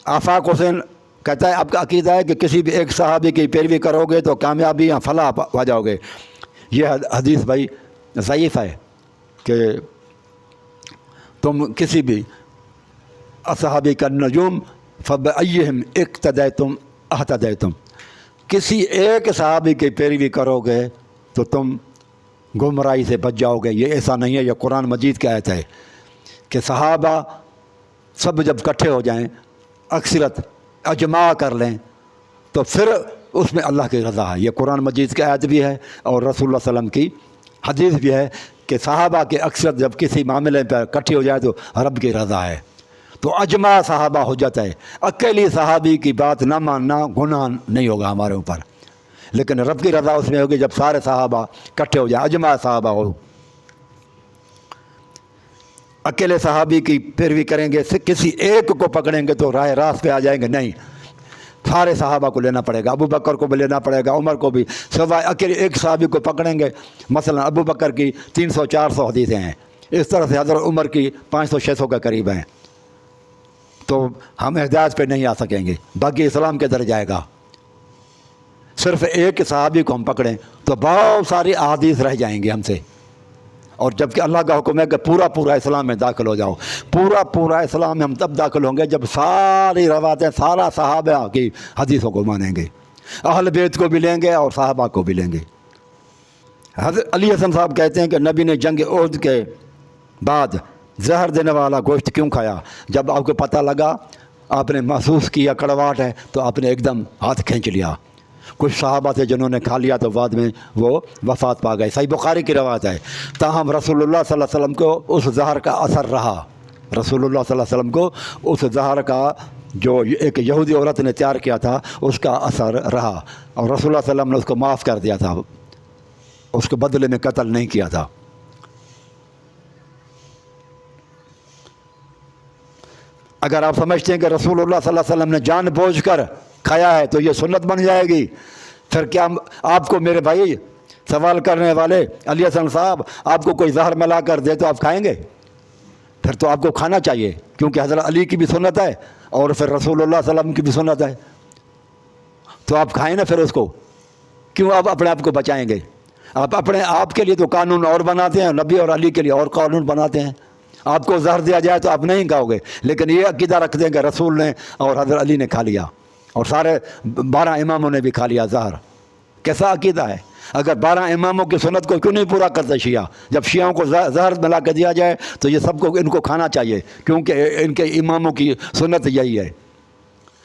آفاق حسین کہتا ہے آپ کا عقیدہ ہے کہ کسی بھی ایک صحابی کی پیروی کرو گے تو کامیابی یا فلاح پا جاؤ گے، یہ حدیث بھائی ضعیف ہے کہ تم کسی بھی اصحابی کا نجوم فبأیہم اقتدیتم اہتدیتم، کسی ایک صحابی کی پیروی کرو گے تو تم گمراہی سے بچ جاؤ گے۔ یہ ایسا نہیں ہے، یہ قرآن مجید کی آیت ہے کہ صحابہ سب جب اکٹھے ہو جائیں، اکثرت اجماع کر لیں، تو پھر اس میں اللہ کی رضا ہے۔ یہ قرآن مجید کی آیت بھی ہے اور رسول اللہ صلی اللہ علیہ وسلم کی حدیث بھی ہے کہ صحابہ کے اکثرت جب کسی معاملے پر اکٹھی ہو جائے تو رب کی رضا ہے۔ تو اجماع صحابہ ہو جاتا ہے، اکیلی صحابی کی بات نہ ماننا گناہ نہیں ہوگا ہمارے اوپر، لیکن رب کی رضا اس میں ہوگی جب سارے صحابہ اکٹھے ہو جائیں، اجماع صحابہ ہو۔ اکیلے صحابی کی پیروی کریں گے، کسی ایک کو پکڑیں گے تو راہ راست پہ آ جائیں گے، نہیں، سارے صحابہ کو لینا پڑے گا، ابو بکر کو بھی لینا پڑے گا، عمر کو بھی، سوائے اکیلے ایک صحابی کو پکڑیں گے۔ مثلا ابو بکر کی 300-400 حدیثیں ہیں، اس طرح سے حضرت عمر کی 500-600 کے قریب ہیں، تو ہم احتجاج پہ نہیں آ سکیں گے، باقی اسلام کے در جائے گا۔ صرف ایک صحابی کو ہم پکڑیں تو بہت ساری احادیث رہ جائیں گے ہم سے، اور جب کہ اللہ کا حکم ہے کہ پورا اسلام میں داخل ہو جاؤ۔ پورا اسلام میں ہم تب داخل ہوں گے جب ساری روایتیں، سارا صحابہ کی حدیثوں کو مانیں گے، اہل بیت کو بھی لیں گے اور صحابہ کو بھی لیں گے۔ حضرت علی حسن صاحب کہتے ہیں کہ نبی نے جنگ احد کے بعد زہر دینے والا گوشت کیوں کھایا؟ جب آپ کو پتہ لگا، آپ نے محسوس کیا کڑواہٹ ہے، تو آپ نے ایک دم ہاتھ کھینچ لیا۔ کچھ صحابہ تھے جنہوں نے کھا لیا تو بعد میں وہ وفات پا گئے، صحیح بخاری کی روایت ہے۔ تاہم رسول اللہ صلی اللہ علیہ وسلم کو اس زہر کا اثر رہا، رسول اللہ صلی اللہ علیہ وسلم کو اس زہر کا جو ایک یہودی عورت نے تیار کیا تھا اس کا اثر رہا، اور رسول اللہ صلی اللہ علیہ وسلم نے اس کو معاف کر دیا تھا، اس کے بدلے میں قتل نہیں کیا تھا۔ اگر آپ سمجھتے ہیں کہ رسول اللہ صلی اللہ علیہ وسلم نے جان بوجھ کر کھایا ہے تو یہ سنت بن جائے گی، پھر کیا آپ کو، میرے بھائی سوال کرنے والے علی حسن صاحب، آپ کو کوئی زہر ملا کر دے تو آپ کھائیں گے؟ پھر تو آپ کو کھانا چاہیے، کیونکہ حضرت علی کی بھی سنت ہے اور پھر رسول اللہ صلی اللہ علیہ وسلم کی بھی سنت ہے، تو آپ کھائیں نا پھر اس کو، کیوں آپ اپنے آپ کو بچائیں گے؟ آپ اپنے آپ کے لیے تو قانون اور بناتے ہیں، نبی اور علی کے لیے اور قانون بناتے ہیں۔ آپ کو زہر دیا جائے تو آپ نہیں کھاؤ گے، لیکن یہ عقیدہ رکھ دیں کہ رسول نے اور حضرت علی نے کھا لیا اور سارے 12 اماموں نے بھی کھا لیا زہر۔ کیسا عقیدہ ہے؟ اگر 12 اماموں کی سنت کو کیوں نہیں پورا کرتے شیعہ؟ جب شیعوں کو زہر ملا کے دیا جائے تو یہ سب کو ان کو کھانا چاہیے، کیونکہ ان کے اماموں کی سنت یہی ہے۔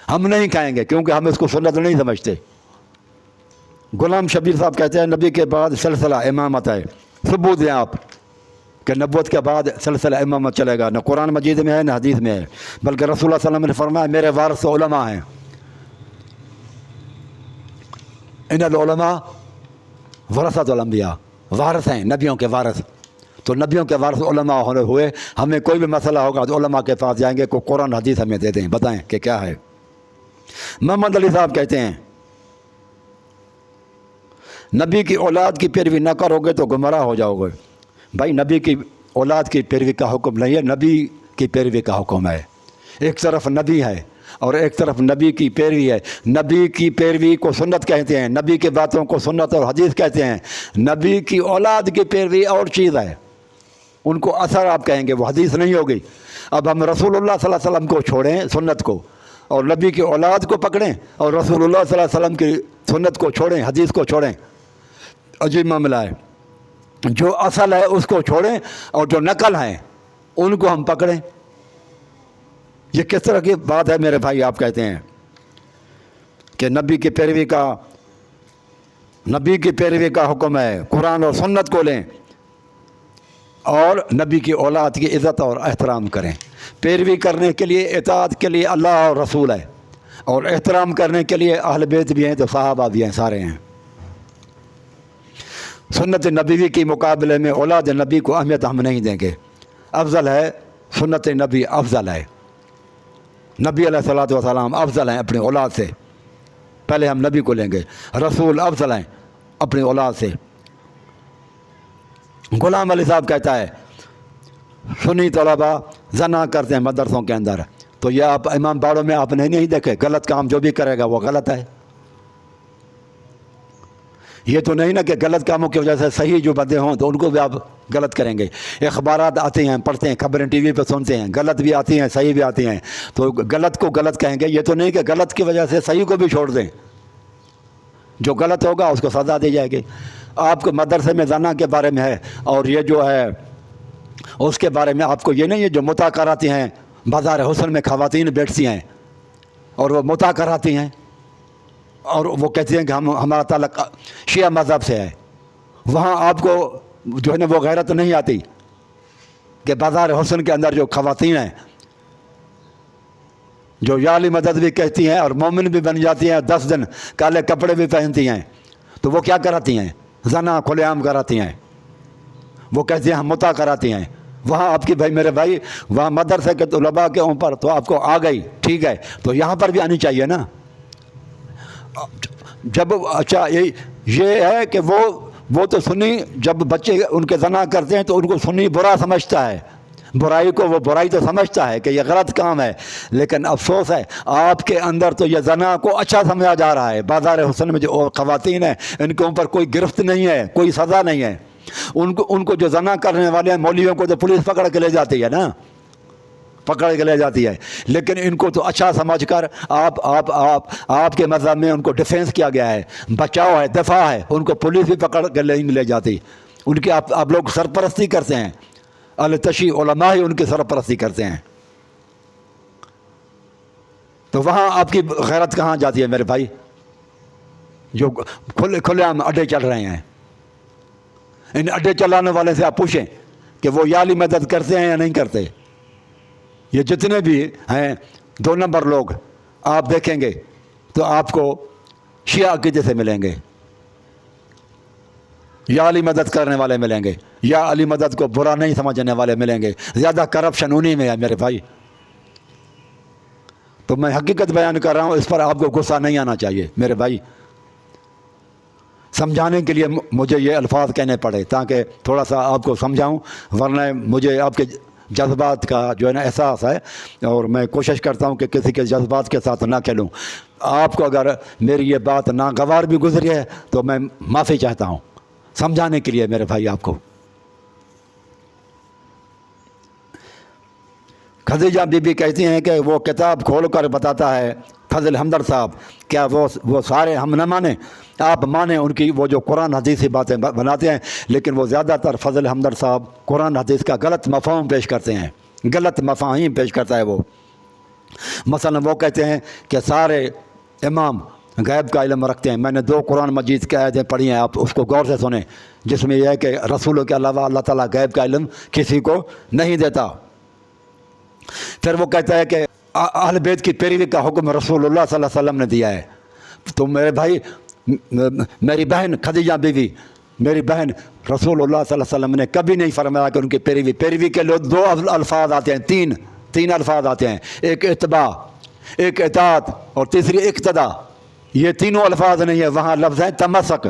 ہم نہیں کھائیں گے کیونکہ ہم اس کو سنت نہیں سمجھتے۔ غلام شبیر صاحب کہتے ہیں نبی کے بعد سلسلہ امامت ہے، ثبوت دیں آپ کہ نبوت کے بعد سلسلہ امامت چلے گا، نہ قرآن مجید میں ہے نہ حدیث میں ہے، بلکہ رسول اللہ صلی اللہ علیہ وسلم نے فرمایا میرے وارث علماء ہیں، ان العلماء ورثۃ الانبیاء، وارث ہیں، نبیوں کے وارث۔ تو نبیوں کے وارث علماء ہونے ہوئے ہمیں کوئی بھی مسئلہ ہوگا تو علماء کے پاس جائیں گے، کوئی قرآن حدیث ہمیں دے دیں، بتائیں کہ کیا ہے۔ محمد علی صاحب کہتے ہیں نبی کی اولاد کی پیروی نہ کرو گے تو گمراہ ہو جاؤ گے۔ بھائی نبی کی اولاد کی پیروی کا حکم نہیں ہے، نبی کی پیروی کا حکم ہے۔ ایک طرف نبی ہے اور ایک طرف نبی کی پیروی ہے۔ نبی کی پیروی کو سنت کہتے ہیں، نبی کی باتوں کو سنت اور حدیث کہتے ہیں۔ نبی کی اولاد کی پیروی اور چیز ہے، ان کو اثر آپ کہیں گے، وہ حدیث نہیں ہوگی۔ اب ہم رسول اللہ صلی اللہ علیہ وسلم کو چھوڑیں، سنت کو، اور نبی کی اولاد کو پکڑیں، اور رسول اللہ صلی اللہ علیہ وسلم کی سنت کو چھوڑیں، حدیث کو چھوڑیں، عجیب معاملہ ہے۔ جو اصل ہے اس کو چھوڑیں اور جو نقل ہیں ان کو ہم پکڑیں۔ یہ کس طرح کی بات ہے میرے بھائی؟ آپ کہتے ہیں کہ نبی کی پیروی کا حکم ہے، قرآن اور سنت کو لیں اور نبی کی اولاد کی عزت اور احترام کریں۔ پیروی کرنے کے لیے، اطاعت کے لیے اللہ اور رسول ہے، اور احترام کرنے کے لیے اہل بیت بھی ہیں تو صحابہ بھی ہیں، سارے ہیں۔ سنت نبوی کے مقابلے میں اولاد نبی کو اہمیت ہم نہیں دیں گے۔ افضل ہے، سنت نبی افضل ہے، نبی علیہ الصلوۃ والسلام افضل ہیں اپنی اولاد سے، پہلے ہم نبی کو لیں گے۔ رسول افضل ہیں اپنی اولاد سے۔ غلام علی صاحب کہتا ہے سنی طلباء زنا کرتے ہیں مدرسوں کے اندر، تو یہ آپ امام باڑوں میں آپ نے نہیں دیکھے؟ غلط کام جو بھی کرے گا وہ غلط ہے۔ یہ تو نہیں نا کہ غلط کاموں کی وجہ سے صحیح جو بندے ہوں تو ان کو بھی آپ غلط کریں گے۔ اخبارات آتے ہیں، پڑھتے ہیں، خبریں ٹی وی پہ سنتے ہیں، غلط بھی آتی ہیں صحیح بھی آتی ہیں، تو غلط کو غلط کہیں گے۔ یہ تو نہیں کہ غلط کی وجہ سے صحیح کو بھی چھوڑ دیں، جو غلط ہوگا اس کو سزا دی جائے گی۔ آپ کو مدرسے میں زنا کے بارے میں ہے، اور یہ جو ہے اس کے بارے میں آپ کو یہ نہیں ہے جو متع کراتی ہیں، بازار حسن میں خواتین بیٹھتی ہیں اور وہ متع کراتی ہیں اور وہ کہتی ہیں کہ ہمارا تعلق شیعہ مذہب سے ہے، وہاں آپ کو جو ہے نا وہ غیرت نہیں آتی کہ بازار حسن کے اندر جو خواتین ہیں جو یا علی مدد بھی کہتی ہیں اور مومن بھی بن جاتی ہیں، 10 دن کالے کپڑے بھی پہنتی ہیں، تو وہ کیا کراتی ہیں؟ زنا کھلے عام کراتی ہیں، وہ کہتی ہیں ہم متع کراتی ہیں۔ وہاں آپ کی بھائی میرے بھائی وہاں مدرسے کے طلباء کے اوپر تو آپ کو آ گئی، ٹھیک ہے، تو یہاں پر بھی آنی چاہیے نا۔ جب اچھا یہ ہے کہ وہ تو سنی جب بچے ان کے زنا کرتے ہیں تو ان کو سنی برا سمجھتا ہے، برائی کو وہ برائی تو سمجھتا ہے کہ یہ غلط کام ہے، لیکن افسوس ہے آپ کے اندر تو یہ زنا کو اچھا سمجھا جا رہا ہے۔ بازار حسن میں جو خواتین ہیں ان کے اوپر کوئی گرفت نہیں ہے، کوئی سزا نہیں ہے، ان کو جو زنا کرنے والے ہیں مولویوں کو تو پولیس پکڑ کے لے جاتی ہے نا، پکڑ کے لے جاتی ہے، لیکن ان کو تو اچھا سمجھ کر آپ کے مذہب میں ان کو ڈیفینس کیا گیا ہے، بچاؤ ہے، دفاع ہے، ان کو پولیس بھی پکڑ کے نہیں لے جاتی، ان کی آپ لوگ سرپرستی کرتے ہیں، التشیع علماء ہی ان کی سرپرستی کرتے ہیں، تو وہاں آپ کی غیرت کہاں جاتی ہے میرے بھائی؟ جو کھلے عام اڈے چل رہے ہیں، ان اڈے چلانے والے سے آپ پوچھیں کہ وہ یا علی مدد کرتے ہیں یا نہیں کرتے۔ یہ جتنے بھی ہیں 2 نمبر لوگ آپ دیکھیں گے تو آپ کو شیعہ عقیدے سے ملیں گے، یا علی مدد کرنے والے ملیں گے، یا علی مدد کو برا نہیں سمجھنے والے ملیں گے، زیادہ کرپشن انہی میں ہے میرے بھائی۔ تو میں حقیقت بیان کر رہا ہوں، اس پر آپ کو غصہ نہیں آنا چاہیے میرے بھائی، سمجھانے کے لیے مجھے یہ الفاظ کہنے پڑے تاکہ تھوڑا سا آپ کو سمجھاؤں، ورنہ مجھے آپ کے جذبات کا جو ہے نا احساس ہے، اور میں کوشش کرتا ہوں کہ کسی کے جذبات کے ساتھ نہ کھیلوں۔ آپ کو اگر میری یہ بات ناگوار بھی گزری ہے تو میں معافی چاہتا ہوں، سمجھانے کے لیے میرے بھائی آپ کو۔ خدیجہ بی بی کہتی ہیں کہ وہ کتاب کھول کر بتاتا ہے فضل ہمدرد صاحب، کیا وہ سارے ہم نہ مانیں؟ آپ مانیں ان کی وہ جو قرآن حدیثی باتیں بناتے ہیں، لیکن وہ زیادہ تر فضل ہمدرد صاحب قرآن حدیث کا غلط مفہوم پیش کرتے ہیں، غلط مفاہیم پیش کرتا ہے وہ۔ مثلا وہ کہتے ہیں کہ سارے امام غیب کا علم رکھتے ہیں۔ میں نے 2 قرآن مجید کی آیتیں پڑھی ہیں، آپ اس کو غور سے سنیں، جس میں یہ ہے کہ رسولوں کے علاوہ اللہ تعالیٰ غیب کا علم کسی کو نہیں دیتا۔ پھر وہ کہتا ہے کہ اہل بیت کی پیروی کا حکم رسول اللہ صلی اللہ علیہ وسلم نے دیا ہے۔ تو میرے بھائی میری بہن خدیجہ بیوی، میری بہن رسول اللہ صلی اللہ علیہ وسلم نے کبھی نہیں فرمایا کہ ان کی پیروی کے لوگ 2 الفاظ آتے ہیں، تین الفاظ آتے ہیں، ایک اتباع، ایک اطاعت، اور تیسری اقتداء۔ یہ تینوں الفاظ نہیں ہے، وہاں لفظ ہے تمسک،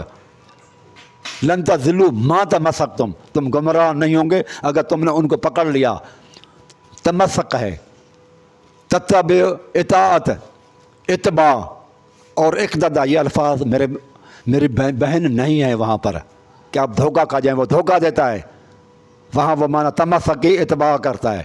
لن تضلوا ما تمسکتم، تم گمراہ نہیں ہوں گے اگر تم نے ان کو پکڑ لیا۔ تمسک ہے، تتبع، اطاعت، اتباع اور اقتداء، یہ الفاظ میری بہن نہیں ہے وہاں پر کہ آپ دھوکہ کھا جائیں، وہ دھوکہ دیتا ہے۔ وہاں وہ معنی تمسک کی اتباع کرتا ہے،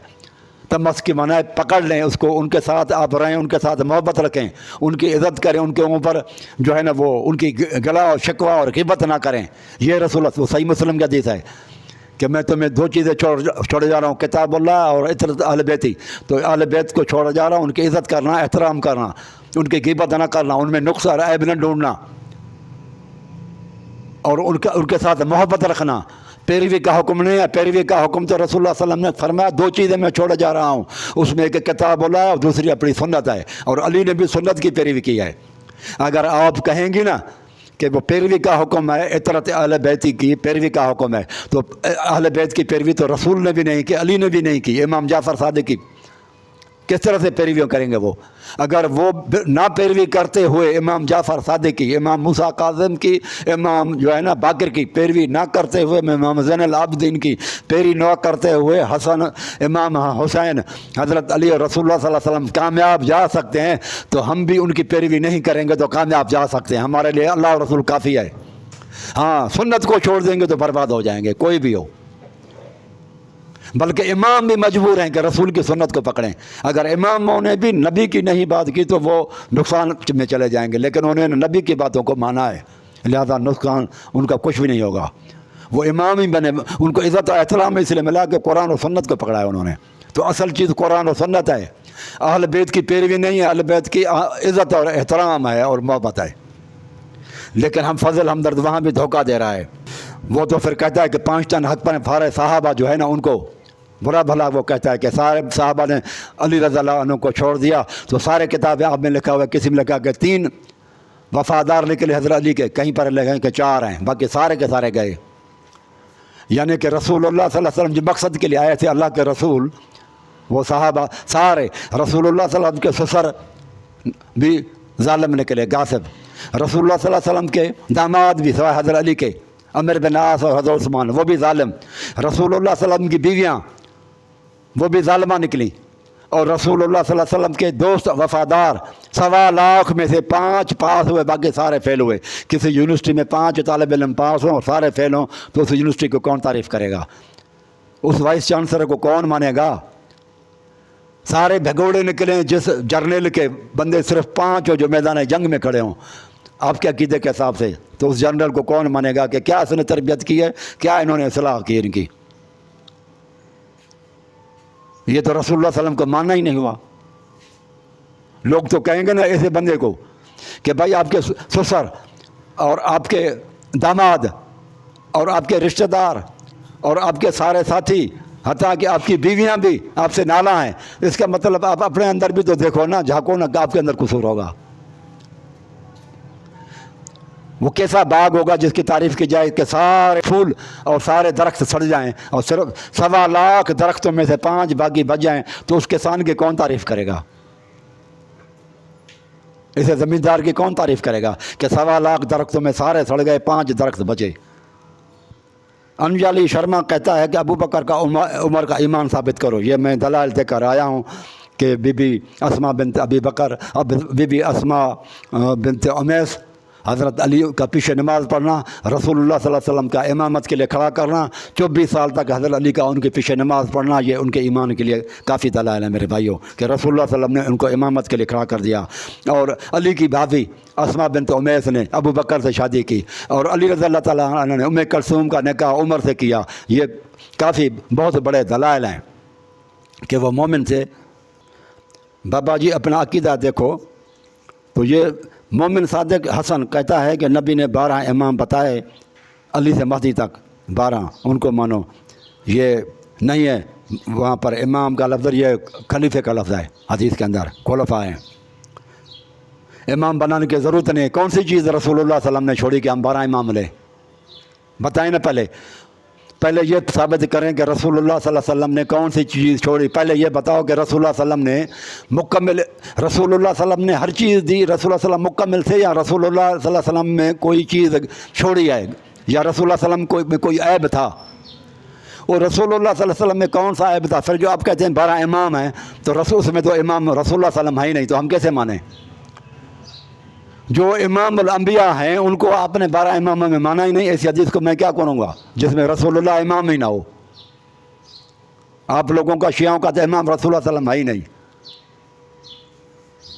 تمسک کی معنی ہے پکڑ لیں اس کو، ان کے ساتھ آپ رہیں، ان کے ساتھ محبت رکھیں، ان کی عزت کریں، ان کے اوپر جو ہے نا وہ ان کی گلا اور شکوہ اور غیبت نہ کریں۔ یہ رسول اللہ، وہ صحیح مسلم کی حدیث ہے کہ میں تمہیں 2 چیزیں چھوڑے جا رہا ہوں، کتاب اللہ اور عطرت اہل بیتی۔ تو اہل بیت کو چھوڑے جا رہا ہوں، ان کی عزت کرنا، احترام کرنا، ان کی غیبت نہ کرنا، ان میں نقص اور عیب نہ ڈھونڈنا، اور ان کے ساتھ محبت رکھنا۔ پیروی کا حکم نہیں ہے، پیروی کا حکم تو رسول اللہ صلی اللہ علیہ وسلم نے فرمایا 2 چیزیں میں چھوڑے جا رہا ہوں، اس میں ایک کتاب اللہ ہے اور دوسری اپنی سنت ہے، اور علی نے بھی سنت کی پیروی کی ہے۔ اگر آپ کہیں گی نا کہ وہ پیروی کا حکم ہے، عطرت اہل بیتی کی پیروی کا حکم ہے، تو اہل بیت کی پیروی تو رسول نے بھی نہیں کی، علی نے بھی نہیں کی، امام جعفر صادق کی کس طرح سے پیروی کریں گے وہ؟ اگر وہ نہ پیروی کرتے ہوئے امام جعفر صادق کی، امام موسیٰ کاظم کی، امام جو ہے نا باقر کی پیروی نہ کرتے ہوئے، امام زین العابدین کی پیروی نہ کرتے ہوئے حسن، امام حسین، حضرت علی اور رسول اللہ صلی اللہ علیہ وسلم کامیاب جا سکتے ہیں، تو ہم بھی ان کی پیروی نہیں کریں گے تو کامیاب جا سکتے ہیں۔ ہمارے لیے اللہ اور رسول کافی ہے۔ ہاں، سنت کو چھوڑ دیں گے تو برباد ہو جائیں گے، کوئی بھی ہو۔ بلکہ امام بھی مجبور ہیں کہ رسول کی سنت کو پکڑیں۔ اگر اماموں نے بھی نبی کی نہیں بات کی تو وہ نقصان میں چلے جائیں گے، لیکن انہوں نے نبی کی باتوں کو مانا ہے۔ لہذا نقصان ان کا کچھ بھی نہیں ہوگا. وہ امام ہی بنے, ان کو عزت و احترام اس لیے ملا کہ قرآن و سنت کو پکڑا ہے انہوں نے. تو اصل چیز قرآن و سنت ہے. اہل بیت کی پیروی نہیں ہے, اہل بیت کی عزت اور احترام ہے اور محبت ہے. لیکن ہم فضل ہمدرد وہاں بھی دھوکہ دے رہا ہے. وہ تو پھر کہتا ہے کہ 5 ٹن حق پر فارے صحابہ جو ہے نا ان کو برا بھلا وہ کہتا ہے کہ سارے صحابہ نے علی رضی اللہ عنہ کو چھوڑ دیا. تو سارے کتابیں آپ میں لکھا ہوا ہے, کسی میں لکھا کہ 3 وفادار نکلے حضرت علی کے, کہیں پر لکھا کہ 4 ہیں, باقی سارے کے سارے گئے. یعنی کہ رسول اللہ صلی اللہ علیہ وسلم جو مقصد کے لیے آئے تھے اللہ کے رسول, وہ صحابہ سارے. رسول اللہ صلی اللہ علیہ وسلم کے سسر بھی ظالم نکلے, غاصب. رسول اللہ صلی اللہ علیہ وسلم کے داماد بھی سوائے حضرت علی کے, عمر بن عاص اور حضرت عثمان, وہ بھی ظالم. رسول اللہ صلی اللہ علیہ وسلم کی بیویاں وہ بھی ظالمہ نکلیں. اور رسول اللہ صلی اللہ علیہ وسلم کے دوست وفادار 1.25 لاکھ میں سے 5 پاس ہوئے, باقی سارے فیل ہوئے. کسی یونیورسٹی میں 5 طالب علم پاس ہوں اور سارے فیل ہوں تو اس یونیورسٹی کو کون تعریف کرے گا؟ اس وائس چانسلر کو کون مانے گا؟ سارے بھگوڑے نکلیں جس جرنیل کے بندے صرف 5 ہو جو میدان جنگ میں کھڑے ہوں آپ کے عقیدے کے حساب سے, تو اس جنرل کو کون مانے گا کہ کیا اس نے تربیت کی ہے, کیا انہوں نے اصلاح کی ان کی؟ یہ تو رسول اللہ صلی اللہ علیہ وسلم کو ماننا ہی نہیں ہوا. لوگ تو کہیں گے نا ایسے بندے کو کہ بھائی آپ کے سسر اور آپ کے داماد اور آپ کے رشتہ دار اور آپ کے سارے ساتھی, حتیٰ کہ آپ کی بیویاں بھی آپ سے نالاں ہیں. اس کا مطلب آپ اپنے اندر بھی تو دیکھو نا, جھانکو نا کہ آپ کے اندر قصور ہوگا. وہ کیسا باغ ہوگا جس کی تعریف کی جائے کہ سارے پھول اور سارے درخت سڑ جائیں اور صرف 1.25 لاکھ درختوں میں سے 5 باغی بچ جائیں, تو اس کسان کی کون تعریف کرے گا؟ اسے زمیندار کی کون تعریف کرے گا کہ 1.25 لاکھ درختوں میں سارے سڑ گئے, 5 درخت بچے؟ انجلی شرما کہتا ہے کہ ابو بکر کا عمر کا ایمان ثابت کرو. یہ میں دلائل دے کر آیا ہوں کہ بی بی اسما بنت ابی بکر, بی بی اسما بنت امیس, حضرت علی کا پیچھے نماز پڑھنا, رسول اللہ صلی اللہ علیہ وسلم کا امامت کے لیے کھڑا کرنا, 24 سال تک حضرت علی کا ان کے پیچھے نماز پڑھنا, یہ ان کے ایمان کے لیے کافی دلائل ہیں میرے بھائیوں کہ رسول اللہ صلی اللہ علیہ وسلم نے ان کو امامت کے لیے کھڑا کر دیا. اور علی کی بھابھی اسما بنت امیس نے ابو بکر سے شادی کی, اور علی رضی اللہ تعالیٰ عنہ نے ام کلثوم کا نکاح عمر سے کیا. یہ کافی بہت بڑے دلائل ہیں کہ وہ مومن تھے. بابا جی اپنا عقیدہ دیکھو تو یہ مومن صادق حسن کہتا ہے کہ نبی نے 12 امام بتائے, علی سے مہدی تک 12, ان کو مانو. یہ نہیں ہے وہاں پر امام کا لفظ, یہ خلیفے کا لفظ ہے حدیث کے اندر, خلفاء ہیں. امام بنانے کی ضرورت نہیں. کون سی چیز رسول اللہ صلی اللہ علیہ وسلم نے چھوڑی کہ ہم 12 امام لیں؟ بتائیں نا. پہلے یہ ثابت کریں کہ رسول اللہ صلی اللہ علیہ وسلم نے کون سی چیز چھوڑی. پہلے یہ بتاؤ کہ رسول اللہ صلی اللہ علیہ وسلم نے مکمل, رسول اللہ صلی اللہ علیہ وسلم نے ہر چیز دی, رسول اللہ صلی اللہ علیہ وسلم مکمل تھے, یا رسول اللہ صلی اللہ علیہ وسلم میں کوئی چیز چھوڑی ہے, یا رسول اللہ صلی اللہ علیہ وسلم میں کوئی عیب تھا؟ اور رسول اللہ صلی اللہ علیہ وسلم میں کون سا عیب تھا؟ پھر جو آپ کہتے ہیں 12 امام ہیں تو رسول میں تو امام رسول اللہ صلی اللہ علیہ وسلم ہے ہی نہیں, تو ہم کیسے مانیں؟ جو امام الانبیاء ہیں ان کو آپ نے 12 اماموں میں مانا ہی نہیں. ایسی حدیث کو میں کیا کروں گا جس میں رسول اللہ امام ہی نہ ہو؟ آپ لوگوں کا شیعوں کا تو امام رسول اللہ صلی اللہ علیہ وسلم ہے ہی نہیں.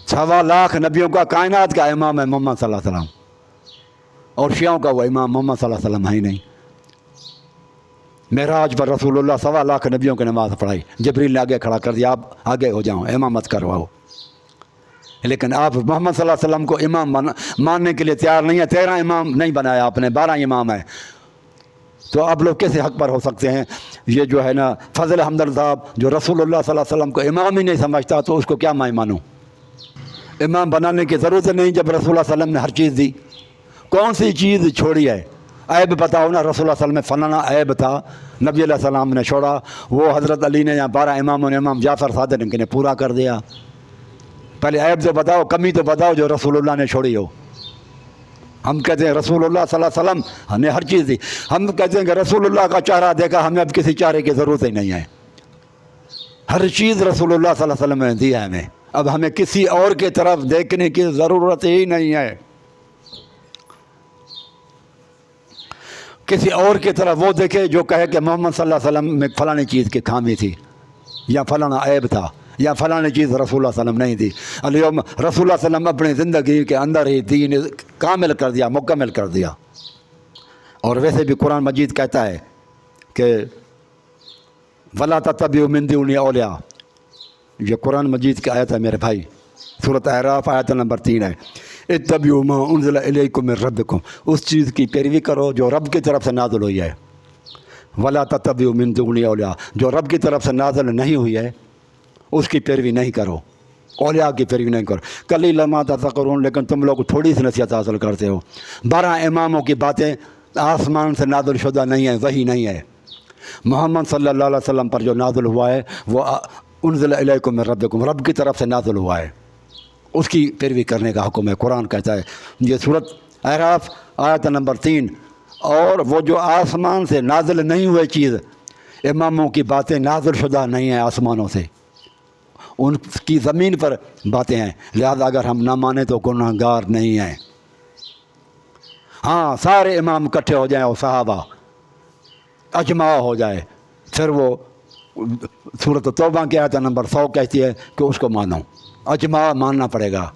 1.25 لاکھ نبیوں کا کائنات کا امام ہے محمد صلی اللہ علیہ وسلم, اور شیعوں کا وہ امام محمد صلی اللہ علیہ وسلم ہے ہی نہیں. معراج پر رسول اللہ 1.25 لاکھ نبیوں کی نماز پڑھائی, جبریل نے آگے کھڑا کر دیا, آپ آگے ہو جاؤ, امامت کرواؤ. لیکن آپ محمد صلی اللہ علیہ وسلم کو امام ماننے کے لیے تیار نہیں ہے. 13 امام نہیں بنایا آپ نے, 12 امام ہیں. تو آپ لوگ کیسے حق پر ہو سکتے ہیں؟ یہ جو ہے نا فضل ہمدرد صاحب جو رسول اللہ صلی اللہ علیہ وسلم کو امام ہی نہیں سمجھتا, تو اس کو کیا میں مانوں؟ امام بنانے کی ضرورت نہیں جب رسول اللہ صلی اللہ علیہ وسلم نے ہر چیز دی. کون سی چیز چھوڑی ہے؟ عیب بتاؤ نا. رسول اللہ صلی اللہ علیہ وسلم میں فلانا عیب تھا, نبی علیہ السلام نے چھوڑا, وہ حضرت علی نے یا 12 اماموں نے, امام جعفر صادق نے پورا کر دیا. پہلے عیب تو بتاؤ, کمی تو بتاؤ جو رسول اللہ نے چھوڑی ہو. ہم کہتے ہیں رسول اللہ صلی اللہ علیہ وسلم نے ہر چیز دی. ہم کہتے ہیں کہ رسول اللہ کا چہرہ دیکھا, ہمیں اب کسی چہرے کی ضرورت ہی نہیں ہے. ہر چیز رسول اللہ صلی اللہ علیہ وسلم نے دی ہے ہمیں, اب ہمیں کسی اور کی طرف دیکھنے کی ضرورت ہی نہیں ہے. کسی اور کی طرف وہ دیکھے جو کہے کہ محمد صلی اللہ علیہ وسلم میں فلانی چیز کی خامی تھی, یا فلانا عیب تھا, یا فلاں چیز رسول اللہ صلی اللہ علیہ وسلم نہیں دی. رسول اللہ صلی اللہ علیہ وسلم اپنی زندگی کے اندر ہی دین کامل کر دیا، مکمل کر دیا۔ اور ویسے بھی قرآن مجید کہتا ہے کہ وَلَا تَتَّبِعُوا مِن دُونِهِ اولیاء، یہ قرآن مجید کی آیت ہے میرے بھائی، سورۃ اعراف آیت نمبر 3 ہے۔ اتبعوا ما انزل الیکم من ربکم، اس چیز کی پیروی کرو جو رب کی طرف سے نازل ہوئی ہے۔ وَلَا تَتَّبِعُوا مِن دُونِهِ اولیاء، جو رب کی طرف سے نازل نہیں ہوئی ہے اس کی پیروی نہیں کرو، اولیاء کی پیروی نہیں کرو۔ قلیلا ما تذکرون، لیکن تم لوگ تھوڑی سی نصیحت حاصل کرتے ہو۔ 12 اماموں کی باتیں آسمان سے نازل شدہ نہیں ہیں، وہی نہیں ہے۔ محمد صلی اللہ علیہ وسلم پر جو نازل ہوا ہے وہ انزل الیکم من ربکم، رب کی طرف سے نازل ہوا ہے، اس کی پیروی کرنے کا حکم ہے۔ قرآن کہتا ہے، یہ سورۃ اعراف آیت نمبر 3۔ اور وہ جو آسمان سے نازل نہیں ہوئے چیز، اماموں کی باتیں نازل شدہ نہیں ہیں آسمانوں سے، ان کی زمین پر باتیں ہیں، لہذا اگر ہم نہ مانیں تو گناہ گار نہیں ہیں۔ ہاں، سارے امام اکٹھے ہو جائیں اور صحابہ اجماع ہو جائے، پھر وہ سورۃ توبہ کی آیت نمبر 100 کہتی ہے کہ اس کو مانو، اجماع ماننا پڑے گا،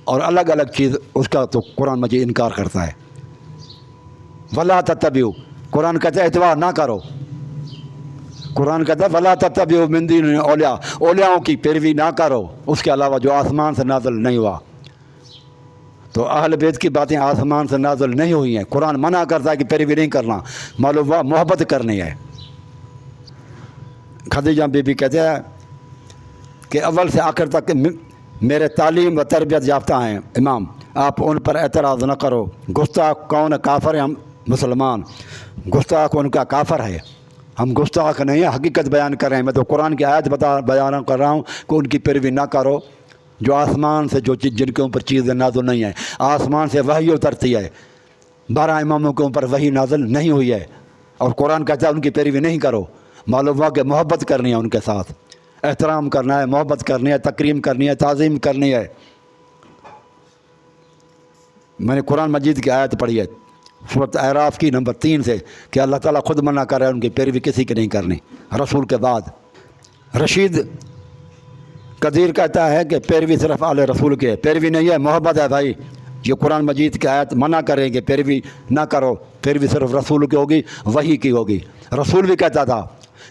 اور الگ الگ چیز اس کا تو قرآن مجید انکار کرتا ہے۔ وَلَا تَتَّبِعُوا، قرآن کہتا ہے اتباع نہ کرو، قرآن کہتا ہے وَلَا تَتَّبِعُوا مِن دُونِهِ اولیاء، اولیاؤں کی پیروی نہ کرو اس کے علاوہ جو آسمان سے نازل نہیں ہوا۔ تو اہل بیت کی باتیں آسمان سے نازل نہیں ہوئی ہیں، قرآن منع کرتا ہے کہ پیروی نہیں کرنا، معلوم ہوا محبت کرنی ہے۔ خدیجہ بی بی کہتے ہیں کہ اول سے آخر تک میرے تعلیم و تربیت یافتہ ہیں امام، آپ ان پر اعتراض نہ کرو۔ گستاخ کون؟ کافر ہے، ہم مسلمان، گستاخ ان کا کافر ہے، ہم گستاخ نہیں ہیں، حقیقت بیان کر رہے ہیں۔ میں تو قرآن کی آیت بیان کر رہا ہوں کہ ان کی پیروی نہ کرو جو آسمان سے، جو چیز جن کے اوپر چیزیں نازل نہیں ہیں، آسمان سے وحی اترتی ہے، 12 اماموں کے اوپر وحی نازل نہیں ہوئی ہے، اور قرآن کہتا ہے ان کی پیروی نہیں کرو۔ معلوم ہوا کہ محبت کرنی ہے ان کے ساتھ، احترام کرنا ہے، محبت کرنی ہے، تکریم کرنی ہے، تعظیم کرنی ہے۔ میں نے قرآن مجید کی آیت پڑھی ہے سورۃ اعراف کی نمبر 3 سے کہ اللہ تعالیٰ خود منع کر رہا ہے ان کی پیروی کسی کی نہیں کرنی رسول کے بعد۔ رشید قدیر کہتا ہے کہ پیروی صرف آل رسول کی ہے، پیروی نہیں ہے، محبت ہے بھائی۔ یہ قرآن مجید کی آیت منع کریں کہ پیروی نہ کرو، پیروی صرف رسول کی ہوگی، وحی کی ہوگی۔ رسول بھی کہتا تھا،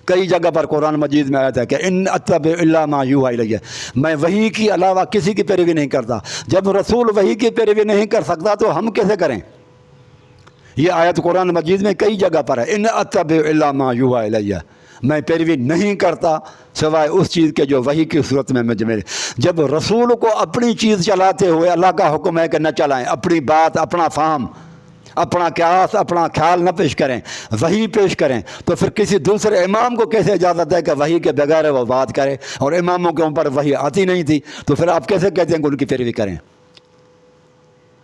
کئی جگہ پر قرآن مجید میں آیت ہے کہ ان اتبع الا ما یوحی الی، میں وحی کے علاوہ کسی کی پیروی نہیں کرتا۔ جب رسول وحی کی پیروی نہیں کر سکتا تو ہم کیسے کریں؟ یہ آیت قرآن مجید میں کئی جگہ پر ہے، ان اتبع الا ما یوحی الی، میں پیروی نہیں کرتا سوائے اس چیز کے جو وحی کی صورت میں مجھ میں۔ جب رسول کو اپنی چیز چلاتے ہوئے اللہ کا حکم ہے کہ نہ چلائیں، اپنی بات، اپنا فہم، اپنا قیاس، اپنا خیال نہ پیش کریں، وحی پیش کریں، تو پھر کسی دوسرے امام کو کیسے اجازت ہے کہ وحی کے بغیر وہ بات کرے؟ اور اماموں کے اوپر وحی آتی نہیں تھی، تو پھر آپ کیسے کہتے ہیں کہ ان کی پیروی کریں؟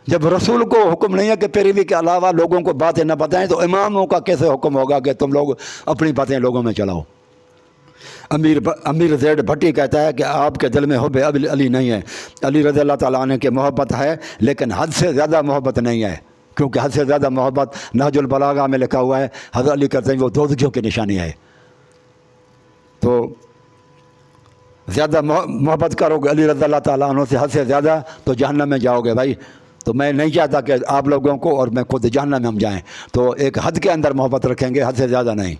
جب رسول کو حکم نہیں ہے کہ پیروی کے علاوہ لوگوں کو باتیں نہ بتائیں، تو اماموں کا کیسے حکم ہوگا کہ تم لوگ اپنی باتیں لوگوں میں چلاؤ؟ امیر زید بھٹی کہتا ہے کہ آپ کے دل میں حب علی نہیں ہے، علی رضی اللہ تعالیٰ عنہ کی محبت ہے لیکن حد سے زیادہ محبت نہیں ہے، کیونکہ حد سے زیادہ محبت نہج البلاغہ میں لکھا ہوا ہے، حضرت علی کہتے ہیں وہ دوزخیوں کی نشانی ہے۔ تو زیادہ محبت کرو گے علی رضی اللہ تعالیٰ عنہ سے حد سے زیادہ تو جہنم میں جاؤ گے بھائی۔ تو میں نہیں چاہتا کہ آپ لوگوں کو اور میں خود جہنم میں ہم جائیں، تو ایک حد کے اندر محبت رکھیں گے، حد سے زیادہ نہیں۔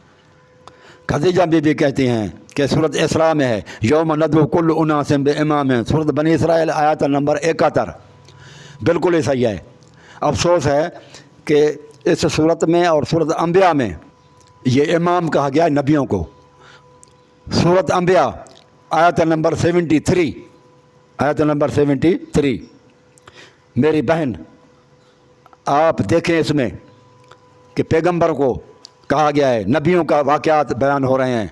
خدیجہ بی بی کہتی ہیں کہ سورۃ اسراء میں ہے یوم ندعو کل اناس بامام، سورۃ بنی اسرائیل آیت نمبر 71، بالکل ہی صحیح ہے۔ افسوس ہے کہ اس صورت میں اور سورۃ انبیاء میں یہ امام کہا گیا ہے نبیوں کو۔ سورۃ انبیاء آیت نمبر 73، آیت نمبر 73، میری بہن آپ دیکھیں اس میں کہ پیغمبر کو کہا گیا ہے، نبیوں کا واقعات بیان ہو رہے ہیں،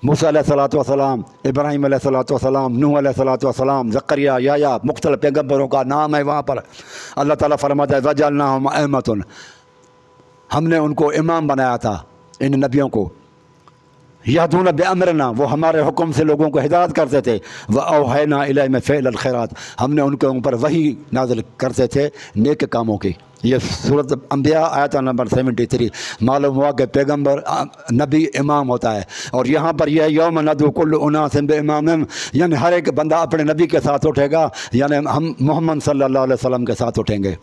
موسیٰ علیہ الصلوۃ والسلام، ابراہیم علیہ الصلوۃ والسلام، نوح علیہ الصلوۃ والسلام، زکریا، یحییٰ، مختلف پیغمبروں کا نام ہے وہاں پر۔ اللہ تعالیٰ فرماتا ہے وَجَعَلْنَاهُمْ أَئِمَّةً، ہم نے ان کو امام بنایا تھا، ان نبیوں کو، یہدون بِأَمْرِنَا، وہ ہمارے حکم سے لوگوں کو ہدایت کرتے تھے، وَأَوْحَيْنَا إِلَيْهِمْ فِعْلَ الْخَيْرَاتِ، ہم نے ان کے اوپر وحی نازل کرتے تھے نیک کاموں کی۔ یہ سورۃ انبیاء آیت نمبر 73۔ معلوم ہوا کہ پیغمبر نبی امام ہوتا ہے، اور یہاں پر یہ یوم ندعو کل اناس بامامہم، یعنی ہر ایک بندہ اپنے نبی کے ساتھ اٹھے گا، یعنی ہم محمد صلی اللہ علیہ وسلم کے ساتھ اٹھیں گے۔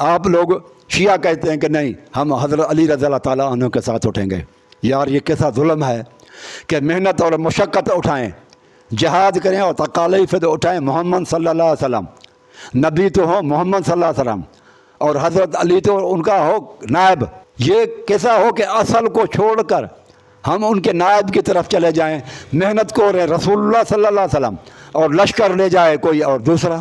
آپ لوگ شیعہ کہتے ہیں کہ نہیں ہم حضرت علی رضی اللہ تعالیٰ عنہ کے ساتھ اٹھیں گے۔ یار یہ کیسا ظلم ہے کہ محنت اور مشقت اٹھائیں، جہاد کریں اور تکالیف اٹھائیں، محمد صلی اللہ علیہ وسلم نبی تو ہو، محمد صلی اللہ علیہ وسلم، اور حضرت علی تو ان کا ہو نائب۔ یہ کیسا ہو کہ اصل کو چھوڑ کر ہم ان کے نائب کی طرف چلے جائیں، محنت کو رہے رسول اللہ صلی اللہ علیہ وسلم اور لشکر لے جائے کوئی اور دوسرا،